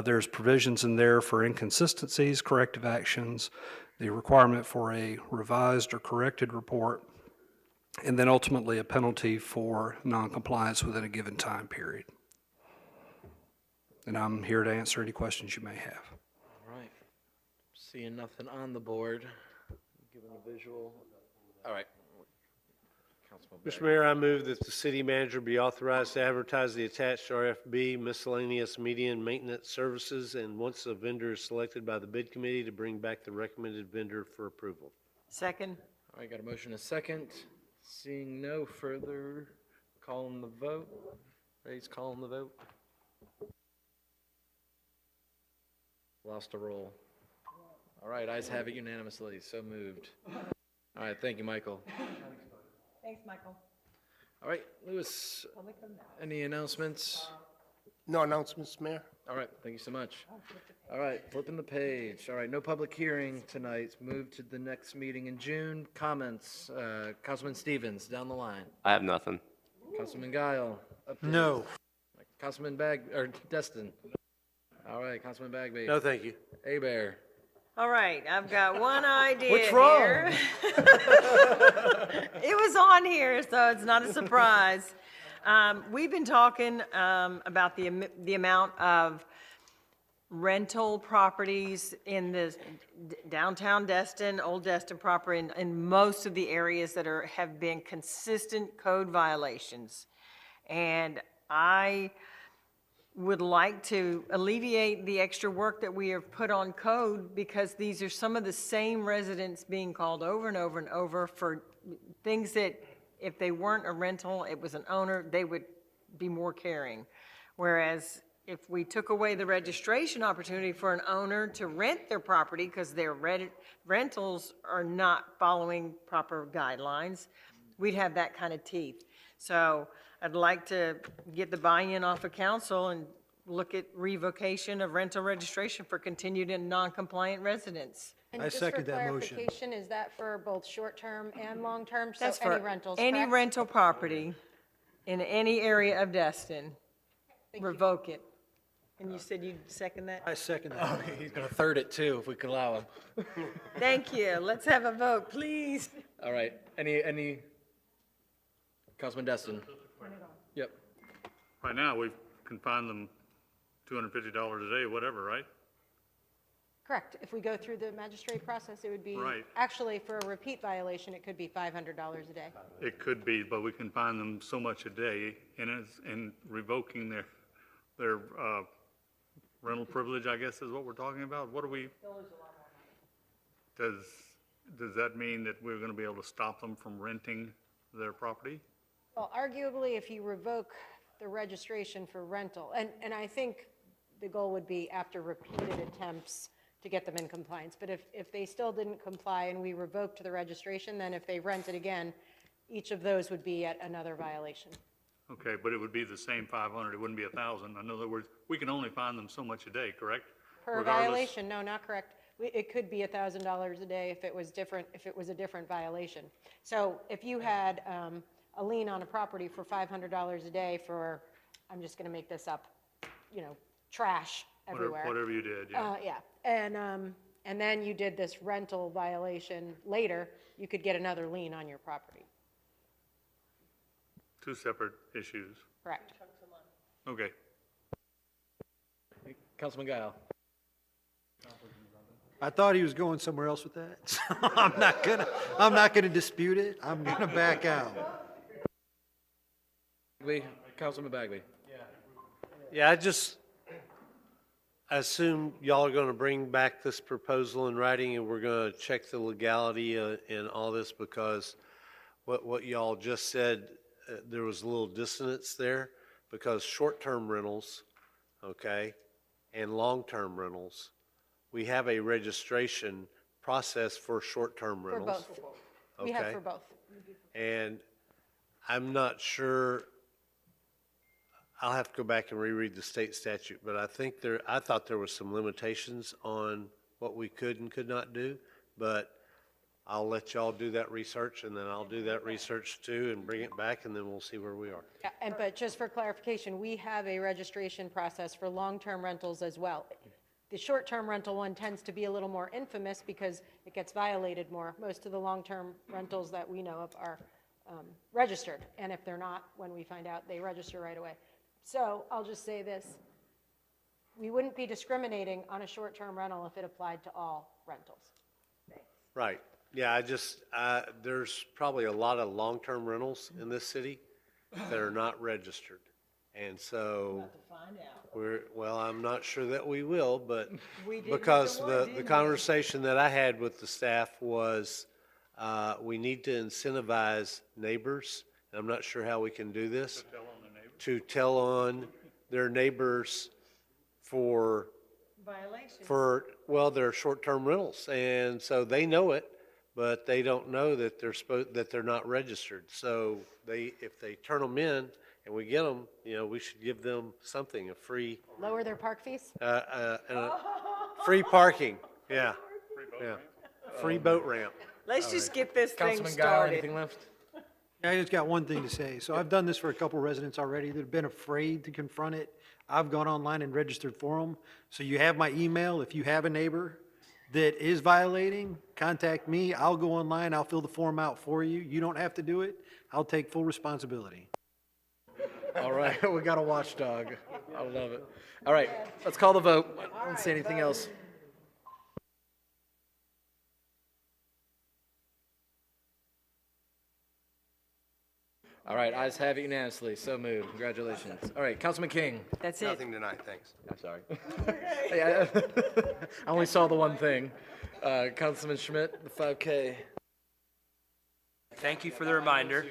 There's provisions in there for inconsistencies, corrective actions, the requirement for a revised or corrected report, and then ultimately a penalty for noncompliance within a given time period. And I'm here to answer any questions you may have. All right. Seeing nothing on the board, given the visual. All right. Councilman Mr. Mayor, I move that the city manager be authorized to advertise the attached RFB miscellaneous media and maintenance services, and once a vendor is selected by the bid committee, to bring back the recommended vendor for approval. Second. All right, got a motion and a second. Seeing no further, calling the vote. Ray's calling the vote. Lost a roll. All right, ayes have it unanimously, so moved. All right, thank you, Michael. Thanks, Michael. All right, Lewis, any announcements? No announcements, Mayor. All right, thank you so much. All right, flipping the page. All right, no public hearing tonight. Move to the next meeting in June. Comments, Councilman Stevens, down the line. I have nothing. Councilman Guile. Update. No. Councilman Destin. All right, Councilman Bagby. No, thank you. Bear. All right, I've got one idea What's wrong? here. It was on here, so it's not a surprise. We've been talking about the amount of rental properties in the downtown Destin, Old Destin proper, in most of the areas that have been consistent code violations. And I would like to alleviate the extra work that we have put on code, because these are some of the same residents being called over and over and over for things that if they weren't a rental, it was an owner, they would be more caring. Whereas if we took away the registration opportunity for an owner to rent their property because their rentals are not following proper guidelines, we'd have that kind of teeth. So I'd like to get the buy-in off of council and look at revocation of rental registration for continued and non-compliant residents. And I just for second that motion. clarification, is that for both short-term and long-term? So That's any for rentals, any correct? rental property in any area of Destin, revoke it. And you said you'd second that? I second that. Oh, he's going to third it too, if we could allow him. Thank you. Let's have a vote, please. All right, any, Councilman Destin? Yep. Right now, we can fine them $250 a day, whatever, right? Correct. If we go through the magistrate process, it would be, Right. actually, for a repeat violation, it could be $500 a day. It could be, but we can fine them so much a day, and revoking their rental privilege, I guess, is what we're talking about. What do we? Does that mean that we're going to be able to stop them from renting their property? Well, arguably, if you revoke the registration for rental, and I think the goal would be after repeated attempts to get them in compliance, but if they still didn't comply and we revoked the registration, then if they rented again, each of those would be at another violation. Okay, but it would be the same 500, it wouldn't be 1,000. In other words, we can only fine them so much a day, correct? Per Regardless- violation, no, not correct. It could be $1,000 a day if it was different, if it was a different violation. So if you had a lien on a property for $500 a day for, I'm just gonna make this up, trash everywhere. Whatever you did, yeah. Yeah, and then you did this rental violation later, you could get another lien on your property. Two separate issues. Correct. Okay. Councilman Guile. I thought he was going somewhere else with that, so I'm not gonna dispute it. I'm gonna back out. Councilman Bagby. Yeah, I assume y'all are going to bring back this proposal in writing, and we're going to check the legality and all this, because what y'all just said, there was a little dissonance there, because short-term rentals, okay, and long-term rentals, we have a registration process for short-term For rentals. both. We have Okay. for both. And I'm not sure, I'll have to go back and reread the state statute, but I thought there was some limitations on what we could and could not do, but I'll let y'all do that research, and then I'll do that research too, and bring it back, and then we'll see where we are. Yeah, but just for clarification, we have a registration process for long-term rentals as well. The short-term rental one tends to be a little more infamous because it gets violated more. Most of the long-term rentals that we know of are registered, and if they're not, when we find out, they register right away. So I'll just say this. We wouldn't be discriminating on a short-term rental if it applied to all rentals. Right. Yeah, there's probably a lot of long-term rentals in this city that are not registered. And so well, I'm not sure that we will, but because the conversation that I had with the staff was, we need to incentivize neighbors, and I'm not sure how we can do this, to tell on their neighbors for their short-term rentals. And so they know it, but they don't know that they're not registered. So if they turn them in and we get them, we should give them something, a free. Lower their park fees? Free parking, yeah. Free boat ramp. Let's just get this thing Councilman Guile, started. anything left? I just got one thing to say. So I've done this for a couple residents already that have been afraid to confront it. I've gone online and registered for them. So you have my email. If you have a neighbor that is violating, contact me. I'll go online. I'll fill the form out for you. You don't have to do it. I'll take full responsibility. All right, we got a watchdog. I love it. All right, let's call the vote. I don't see anything else. All right, ayes have it unanimously. So moved. Congratulations. All right, Councilman King. That's it. Nothing tonight, thanks. I'm sorry. Hey, I only saw the one thing. Councilman Schmidt, the 5K. Thank you for the reminder.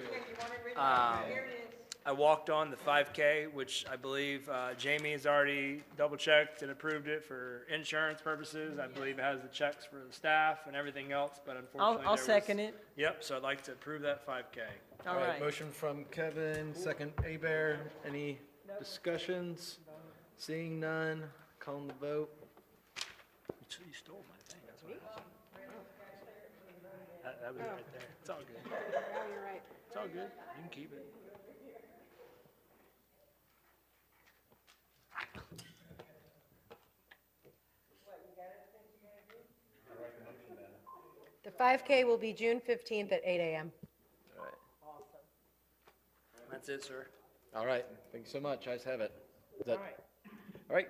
I walked on the 5K, which I believe Jamie has already double-checked and approved it for insurance purposes. I believe it has the checks for the staff and everything else, but unfortunately I'll second it. Yep, so I'd like to approve that 5K. All right. Motion from Kevin, second Abear. Any discussions? Seeing none, calling the vote. You stole my thing, that's what it is. That was right there. It's all good. You're right. It's all good. You can keep it. The 5K will be June 15th at 8 a.m. That's it, sir. All right, thank you so much. Ayes have it. All right.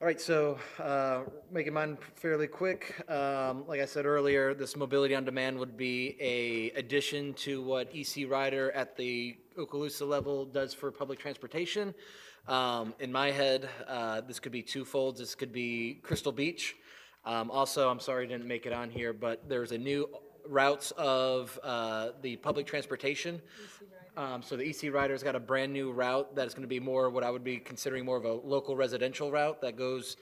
All right, so making mine fairly quick. Like I said earlier, this mobility on demand would be a addition to what EC Rider at the Okaloosa level does for public transportation. In my head, this could be twofold. This could be Crystal Beach. Also, I'm sorry I didn't make it on here, but there's a new routes of the public transportation. So the EC Rider's got a brand new route that's going to be more what I would be considering more of a local residential route that goes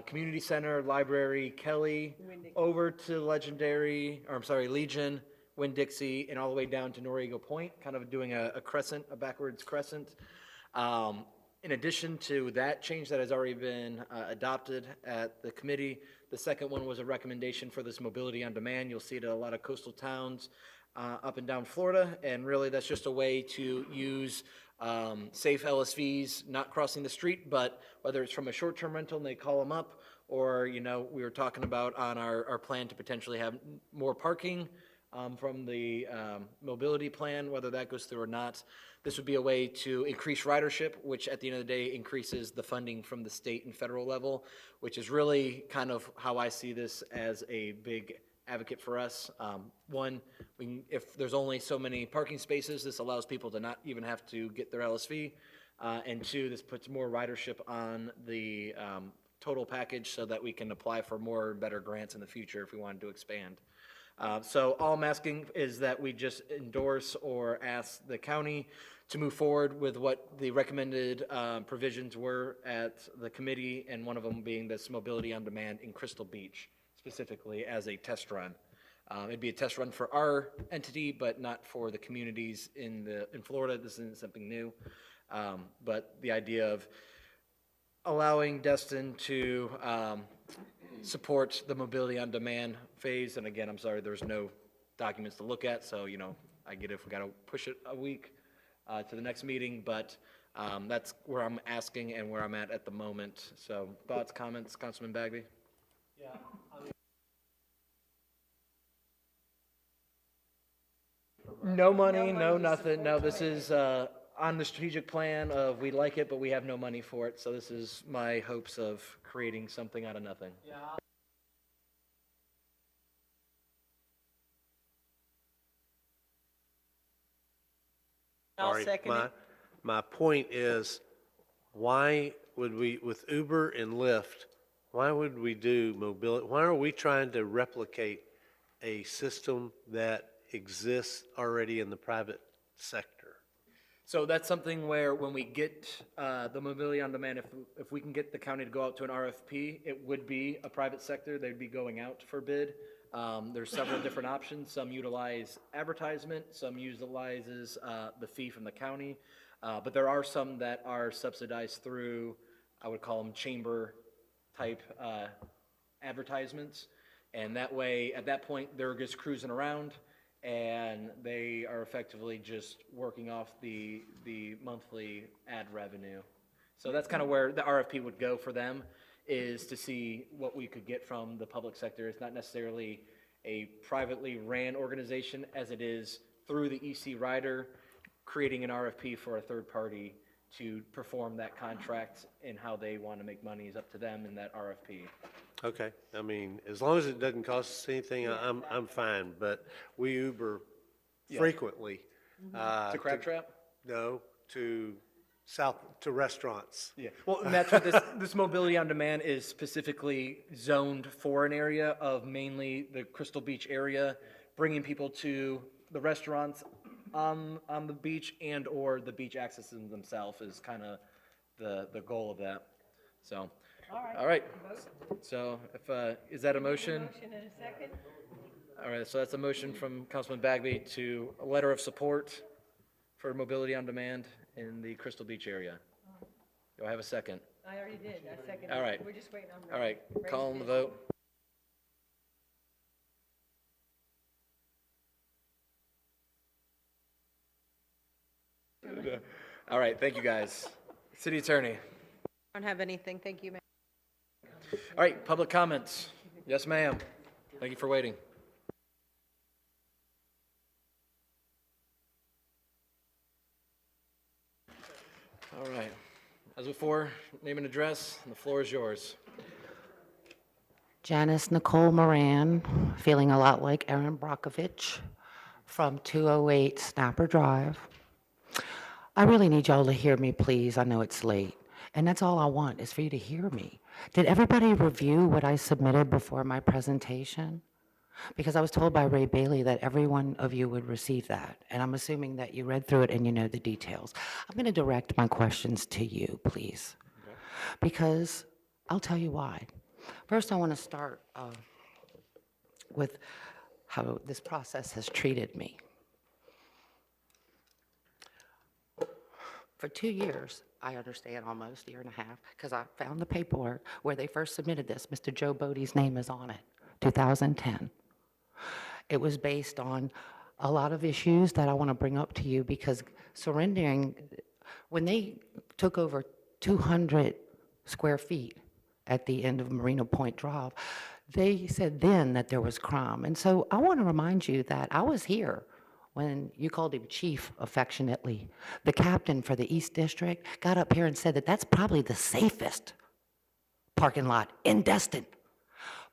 Community Center, Library, Kelly, over to Legion, Winn-Dixie, and all the way down to Noriega Point, kind of doing a crescent, a backwards crescent. In addition to that change that has already been adopted at the committee, the second one was a recommendation for this mobility on demand. You'll see it at a lot of coastal towns up and down Florida, and really that's just a way to use safe LSVs not crossing the street, but whether it's from a short-term rental and they call them up, or we were talking about on our plan to potentially have more parking from the mobility plan, whether that goes through or not. This would be a way to increase ridership, which at the end of the day increases the funding from the state and federal level, which is really kind of how I see this as a big advocate for us. One, if there's only so many parking spaces, this allows people to not even have to get their LSV. And two, this puts more ridership on the total package so that we can apply for more better grants in the future if we wanted to expand. So all I'm asking is that we just endorse or ask the county to move forward with what the recommended provisions were at the committee, and one of them being this mobility on demand in Crystal Beach specifically as a test run. It'd be a test run for our entity, but not for the communities in Florida. This isn't something new. But the idea of allowing Destin to support the mobility on demand phase, and again, I'm sorry, there's no documents to look at, so, I get if we gotta push it a week to the next meeting, but that's where I'm asking and where I'm at the moment. So thoughts, comments, Councilman Bagby? Yeah. No money, no nothing, no, this is on the strategic plan of we like it, but we have no money for it, so this is my hopes of creating something out of nothing. Yeah. I'll Sorry, second it. my point is, why would we, with Uber and Lyft, why would we do mobility? Why are we trying to replicate a system that exists already in the private sector? So that's something where when we get the mobility on demand, if we can get the county to go out to an RFP, it would be a private sector. They'd be going out for bid. There's several different options. Some utilize advertisement, some utilizes the fee from the county. But there are some that are subsidized through, I would call them chamber type advertisements. And that way, at that point, they're just cruising around, and they are effectively just working off the monthly ad revenue. So that's kind of where the RFP would go for them, is to see what we could get from the public sector. It's not necessarily a privately ran organization as it is through the EC rider, creating an RFP for a third party to perform that contract, and how they want to make money is up to them in that RFP. Okay, I mean, as long as it doesn't cost us anything, I'm fine, but we Uber frequently. To Crab Trap? No, to restaurants. Yeah, well, and that's what this mobility on demand is specifically zoned for, an area of mainly the Crystal Beach area, bringing people to the restaurants on the beach and or the beach accesses themselves is kind of the goal of that. So, all right. So if, is that a motion? Motion and a second? All right, so that's a motion from Councilman Bagby to a letter of support for mobility on demand in the Crystal Beach area. Do I have a second? I already did, I seconded. All right. We're just waiting on. All right, Ray's call on the busy. vote. All right, thank you, guys. City Attorney. I don't have anything. Thank you, Mayor. All right, public comments. Yes, ma'am. Thank you for waiting. All right. As before, name and address, and the floor is yours. Janice Nicole Moran, feeling a lot like Erin Brockovich from 208 Snapper Drive. I really need y'all to hear me, please. I know it's late. And that's all I want, is for you to hear me. Did everybody review what I submitted before my presentation? Because I was told by Ray Bailey that every one of you would receive that. And I'm assuming that you read through it and you know the details. I'm going to direct my questions to you, please. Okay. Because I'll tell you why. First, I want to start with how this process has treated me. For 2 years, I understand, almost a year and a half, because I found the paperwork where they first submitted this. Mr. Joe Bodie's name is on it, 2010. It was based on a lot of issues that I want to bring up to you, because surrendering, when they took over 200 square feet at the end of Marina Point Drive, they said then that there was crime. And so I want to remind you that I was here when you called him chief affectionately. The captain for the East District got up here and said that that's probably the safest parking lot in Destin.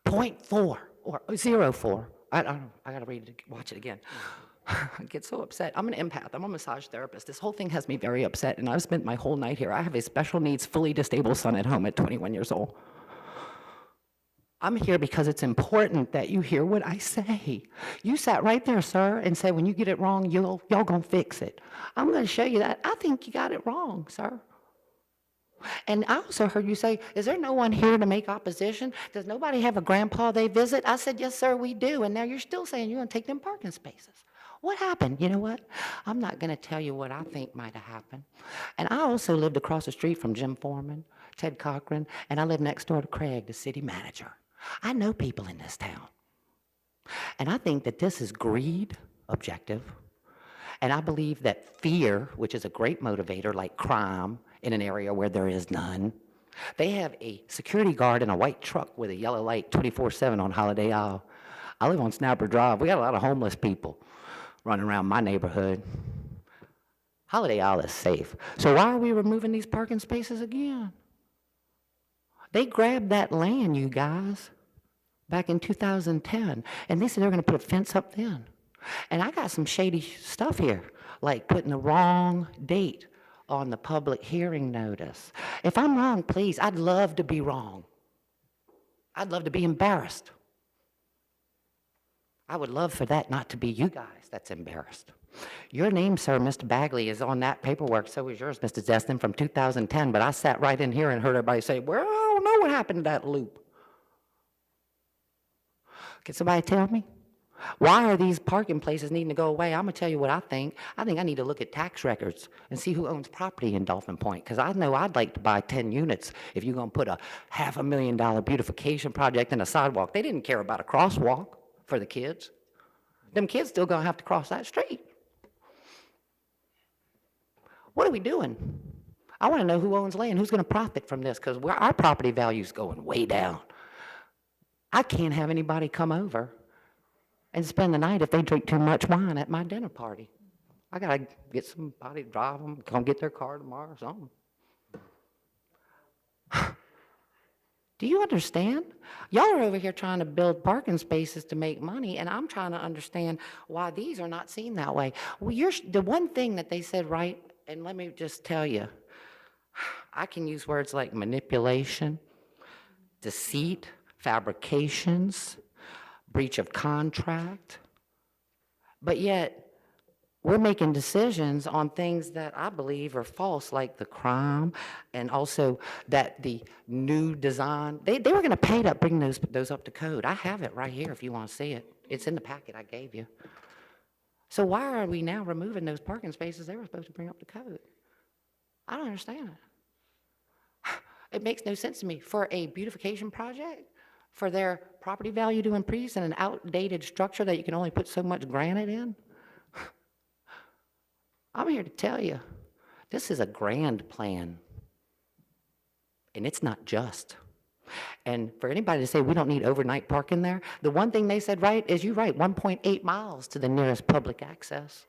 0.4 or 0.4. I got to watch it again. I get so upset. I'm an empath. I'm a massage therapist. This whole thing has me very upset, and I've spent my whole night here. I have a special needs, fully disabled son at home at 21 years old. I'm here because it's important that you hear what I say. You sat right there, sir, and said, when you get it wrong, y'all gonna fix it. I'm gonna show you that. I think you got it wrong, sir. And I also heard you say, is there no one here to make opposition? Does nobody have a grandpa they visit? I said, yes, sir, we do. And now you're still saying you're gonna take them parking spaces. What happened? You know what? I'm not gonna tell you what I think might have happened. And I also lived across the street from Jim Foreman, Ted Cochran, and I live next door to Craig, the city manager. I know people in this town. And I think that this is greed, objective. And I believe that fear, which is a great motivator, like crime in an area where there is none. They have a security guard in a white truck with a yellow light 24/7 on Holiday Isle. I live on Snapper Drive. We got a lot of homeless people running around my neighborhood. Holiday Isle is safe. So why are we removing these parking spaces again? They grabbed that land, you guys, back in 2010, and they said they're going to put a fence up then. And I got some shady stuff here, like putting the wrong date on the public hearing notice. If I'm wrong, please, I'd love to be wrong. I'd love to be embarrassed. I would love for that not to be you guys that's embarrassed. Your name, sir, Mr. Bagley, is on that paperwork. So is yours, Mr. Destin, from 2010. But I sat right in here and heard everybody say, well, I don't know what happened to that loop. Can somebody tell me? Why are these parking places needing to go away? I'm going to tell you what I think. I think I need to look at tax records and see who owns property in Dolphin Point, because I know I'd like to buy 10 units if you're going to put a $500,000 beautification project in a sidewalk. They didn't care about a crosswalk for the kids. Them kids still going to have to cross that street. What are we doing? I want to know who owns land, who's going to profit from this, because our property value is going way down. I can't have anybody come over and spend the night if they drink too much wine at my dinner party. I got to get somebody to drive them, come get their car tomorrow or something. Do you understand? Y'all are over here trying to build parking spaces to make money, and I'm trying to understand why these are not seen that way. Well, the one thing that they said right, and let me just tell you, I can use words like manipulation, deceit, fabrications, breach of contract, but yet we're making decisions on things that I believe are false, like the crime, and also that the new design, they were going to pay to bring those up to code. I have it right here if you want to see it. It's in the packet I gave you. So why are we now removing those parking spaces they were supposed to bring up to code? I don't understand it. It makes no sense to me. For a beautification project, for their property value to increase in an outdated structure that you can only put so much granite in, I'm here to tell you, this is a grand plan, and it's not just. And for anybody to say we don't need overnight parking there, the one thing they said right is you're right, 1.8 miles to the nearest public access.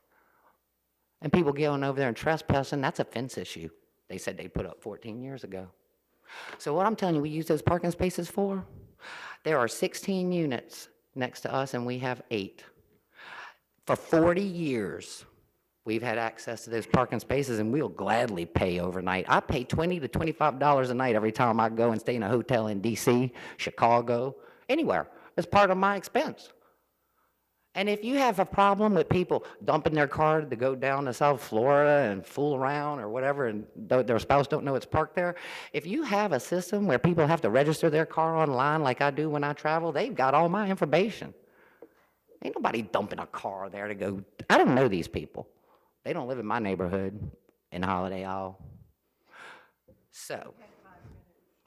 And people going over there and trespassing, that's a fence issue. They said they put up 14 years ago. So what I'm telling you, we use those parking spaces for, there are 16 units next to us, and we have 8. For 40 years, we've had access to those parking spaces, and we'll gladly pay overnight. I pay $20 to $25 a night every time I go and stay in a hotel in D.C., Chicago, anywhere. It's part of my expense. And if you have a problem with people dumping their car to go down to South Florida and fool around or whatever, and their spouse don't know it's parked there, if you have a system where people have to register their car online like I do when I travel, they've got all my information. Ain't nobody dumping a car there to go. I don't know these people. They don't live in my neighborhood in Holiday Isle. So,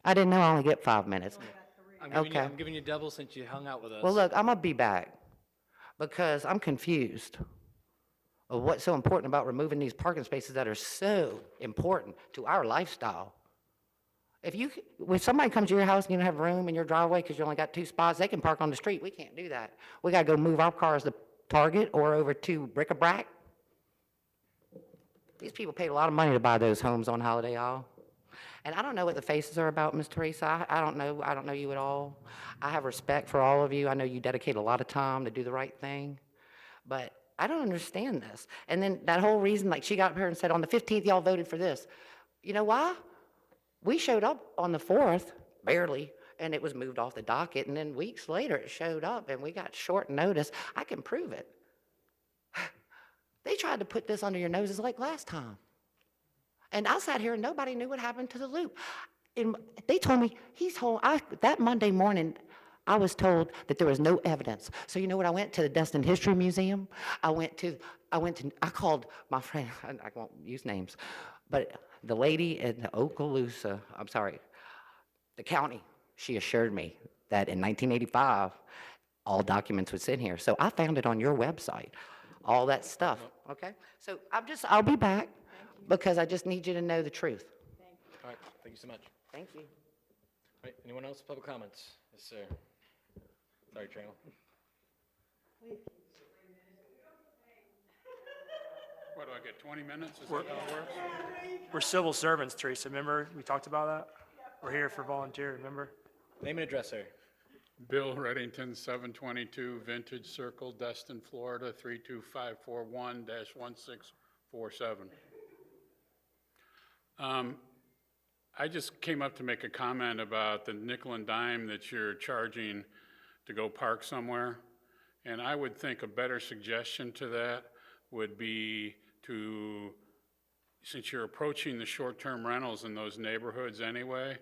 I didn't know I only get 5 minutes. I'm giving you double since you hung out with us. Well, look, I'm going to be back because I'm confused of what's so important about removing these parking spaces that are so important to our lifestyle. If somebody comes to your house and you don't have room in your driveway because you only got 2 spots, they can park on the street. We can't do that. We got to go move our cars to Target or over to Bric-a-Brac. These people paid a lot of money to buy those homes on Holiday Isle. And I don't know what the faces are about, Ms. Teresa. I don't know you at all. I have respect for all of you. I know you dedicate a lot of time to do the right thing. But I don't understand this. And then that whole reason, like she got up here and said, on the 15th, y'all voted for this. You know why? We showed up on the 4th, barely, and it was moved off the docket, and then weeks later it showed up, and we got short notice. I can prove it. They tried to put this under your noses like last time. And I sat here and nobody knew what happened to the loop. And they told me, that Monday morning, I was told that there was no evidence. So you know what? I went to the Destin History Museum. I called my friend, I won't use names, but the lady in Okaloosa, the county, she assured me that in 1985, all documents would sit here. So I found it on your website, all that stuff, okay? So I'll be back because I just need you to know the truth. All right, thank you so much. Thank you. All right, anyone else, public comments? Yes, sir. Sorry, Trammell. What, do I get 20 minutes? Is that how it works? We're civil servants, Teresa, remember? We talked about that? We're here for volunteer, remember? Name and address, sir. Bill Reddington, 722 Vintage Circle, Destin, Florida, 32541-1647. I just came up to make a comment about the nickel and dime that you're charging to go park somewhere. And I would think a better suggestion to that would be to, since you're approaching the short-term rentals in those neighborhoods anyway,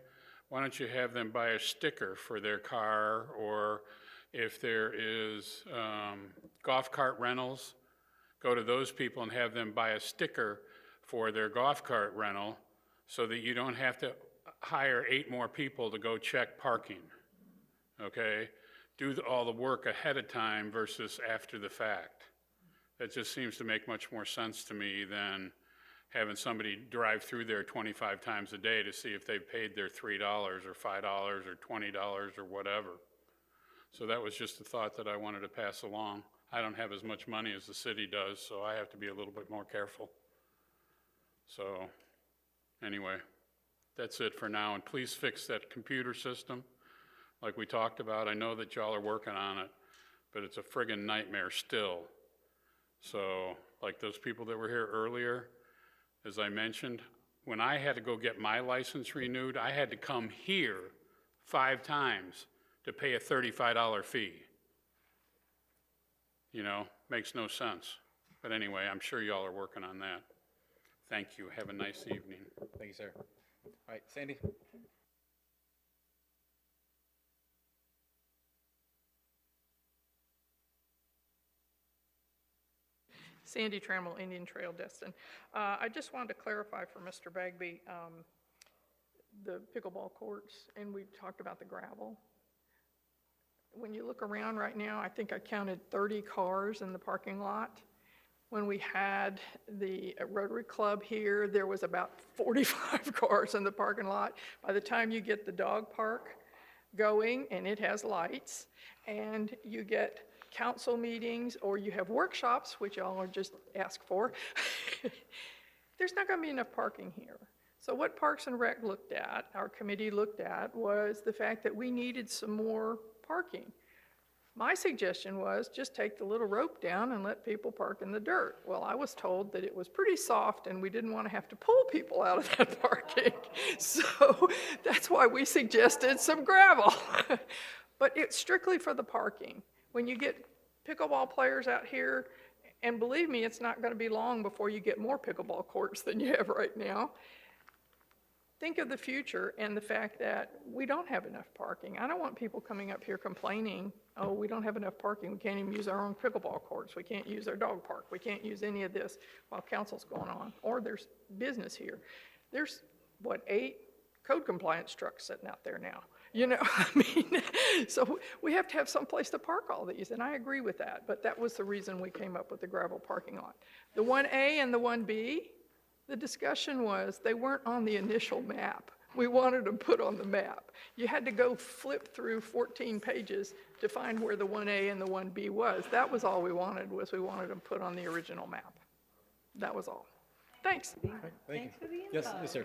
why don't you have them buy a sticker for their car, or if there is golf cart rentals, go to those people and have them buy a sticker for their golf cart rental so that you don't have to hire 8 more people to go check parking, okay? Do all the work ahead of time versus after the fact. That just seems to make much more sense to me than having somebody drive through there 25 times a day to see if they've paid their $3 or $5 or $20 or whatever. So that was just a thought that I wanted to pass along. I don't have as much money as the city does, so I have to be a little bit more careful. So anyway, that's it for now. And please fix that computer system like we talked about. I know that y'all are working on it, but it's a friggin' nightmare still. So like those people that were here earlier, as I mentioned, when I had to go get my license renewed, I had to come here 5 times to pay a $35 fee. You know, makes no sense. But anyway, I'm sure y'all are working on that. Thank you. Have a nice evening. Thank you, sir. All right, Sandy? Sandy Trammell, Indian Trail, Destin. I just wanted to clarify for Mr. Bagby, the pickleball courts, and we talked about the gravel. When you look around right now, I think I counted 30 cars in the parking lot. When we had the Rotary Club here, there was about 45 cars in the parking lot. By the time you get the dog park going, and it has lights, and you get council meetings, or you have workshops, which y'all are just asked for, there's not gonna be enough parking here. So what Parks and Rec looked at, our committee looked at, was the fact that we needed some more parking. My suggestion was just take the little rope down and let people park in the dirt. Well, I was told that it was pretty soft and we didn't want to have to pull people out of that parking. So that's why we suggested some gravel. But it's strictly for the parking. When you get pickleball players out here, and believe me, it's not going to be long before you get more pickleball courts than you have right now. Think of the future and the fact that we don't have enough parking. I don't want people coming up here complaining, oh, we don't have enough parking. We can't even use our own pickleball courts. We can't use our dog park. We can't use any of this while council's going on. Or there's business here. There's, what, 8 code compliance trucks sitting out there now. You know, I mean, so we have to have some place to park all these, and I agree with that. But that was the reason we came up with the gravel parking lot. The 1A and the 1B, the discussion was they weren't on the initial map. We wanted them put on the map. You had to go flip through 14 pages to find where the 1A and the 1B was. That was all we wanted, was we wanted them put on the original map. That was all. Thanks. Thanks for the info. Yes, yes, sir.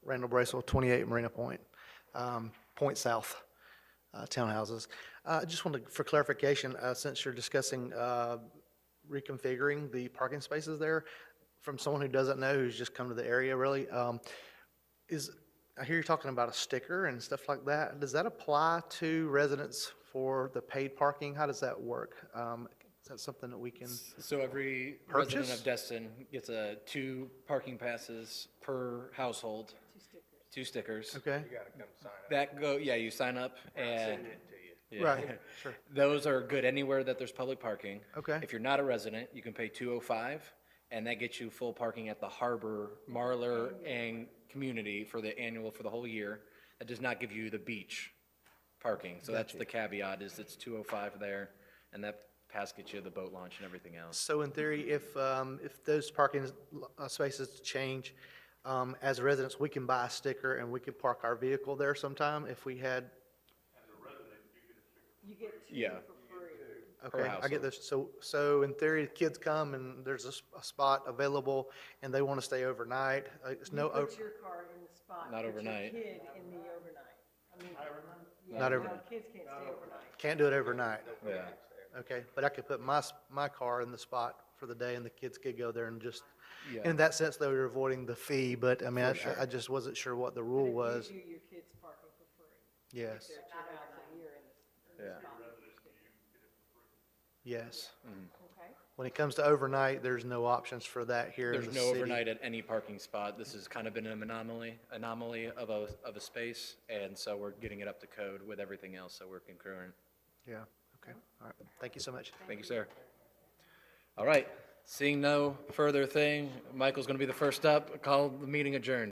Randall Bracewell, 28 Marina Point, Point South townhouses. I just wanted, for clarification, since you're discussing reconfiguring the parking spaces there. From someone who doesn't know, who's just come to the area really, I hear you're talking about a sticker and stuff like that. Does that apply to residents for the paid parking? How does that work? Is that something that we can So every resident purchase? of Destin gets 2 parking passes per household. 2 stickers. Okay, You gotta come sign up. That go, yeah, you sign up and. Send it to you. Yeah. right, sure. Those are good anywhere that there's public parking. Okay. If you're not a resident, you can pay $205, and that gets you full parking at the Harbor, Marlar, and Community for the whole year. That does not give you the beach parking. So that's the caveat, is it's $205 there, and that pass gets you the boat launch and everything else. So in theory, if those parking spaces change, as residents, we can buy a sticker and we could park our vehicle there sometime if we had. You get two Yeah. for free. Per Okay, I get household. this. So in theory, kids come and there's a spot available and they want to stay overnight. It's no, You put your car in the spot. Not put overnight. your kid in the overnight. I mean, yeah, Not no, over- kids can't stay overnight. can't do it overnight. Yeah. Okay, but I could put my car in the spot for the day and the kids could go there and just, Yeah. in that sense, though, you're avoiding the fee, but I mean, I just wasn't sure what the rule It was. gives you your kids parking for free. Yes, They're at your house and you're in the Yeah. spot. yes. Okay. When it comes to overnight, there's no options for that here in There's the no city. overnight at any parking spot. This has kind of been an anomaly of a space, and so we're getting it up to code with everything else, so we're concurrent. Yeah, okay, all right. Thank you so much. Thank you, sir. All right, seeing no further thing, Michael's going to be the first up. Call the meeting adjourned.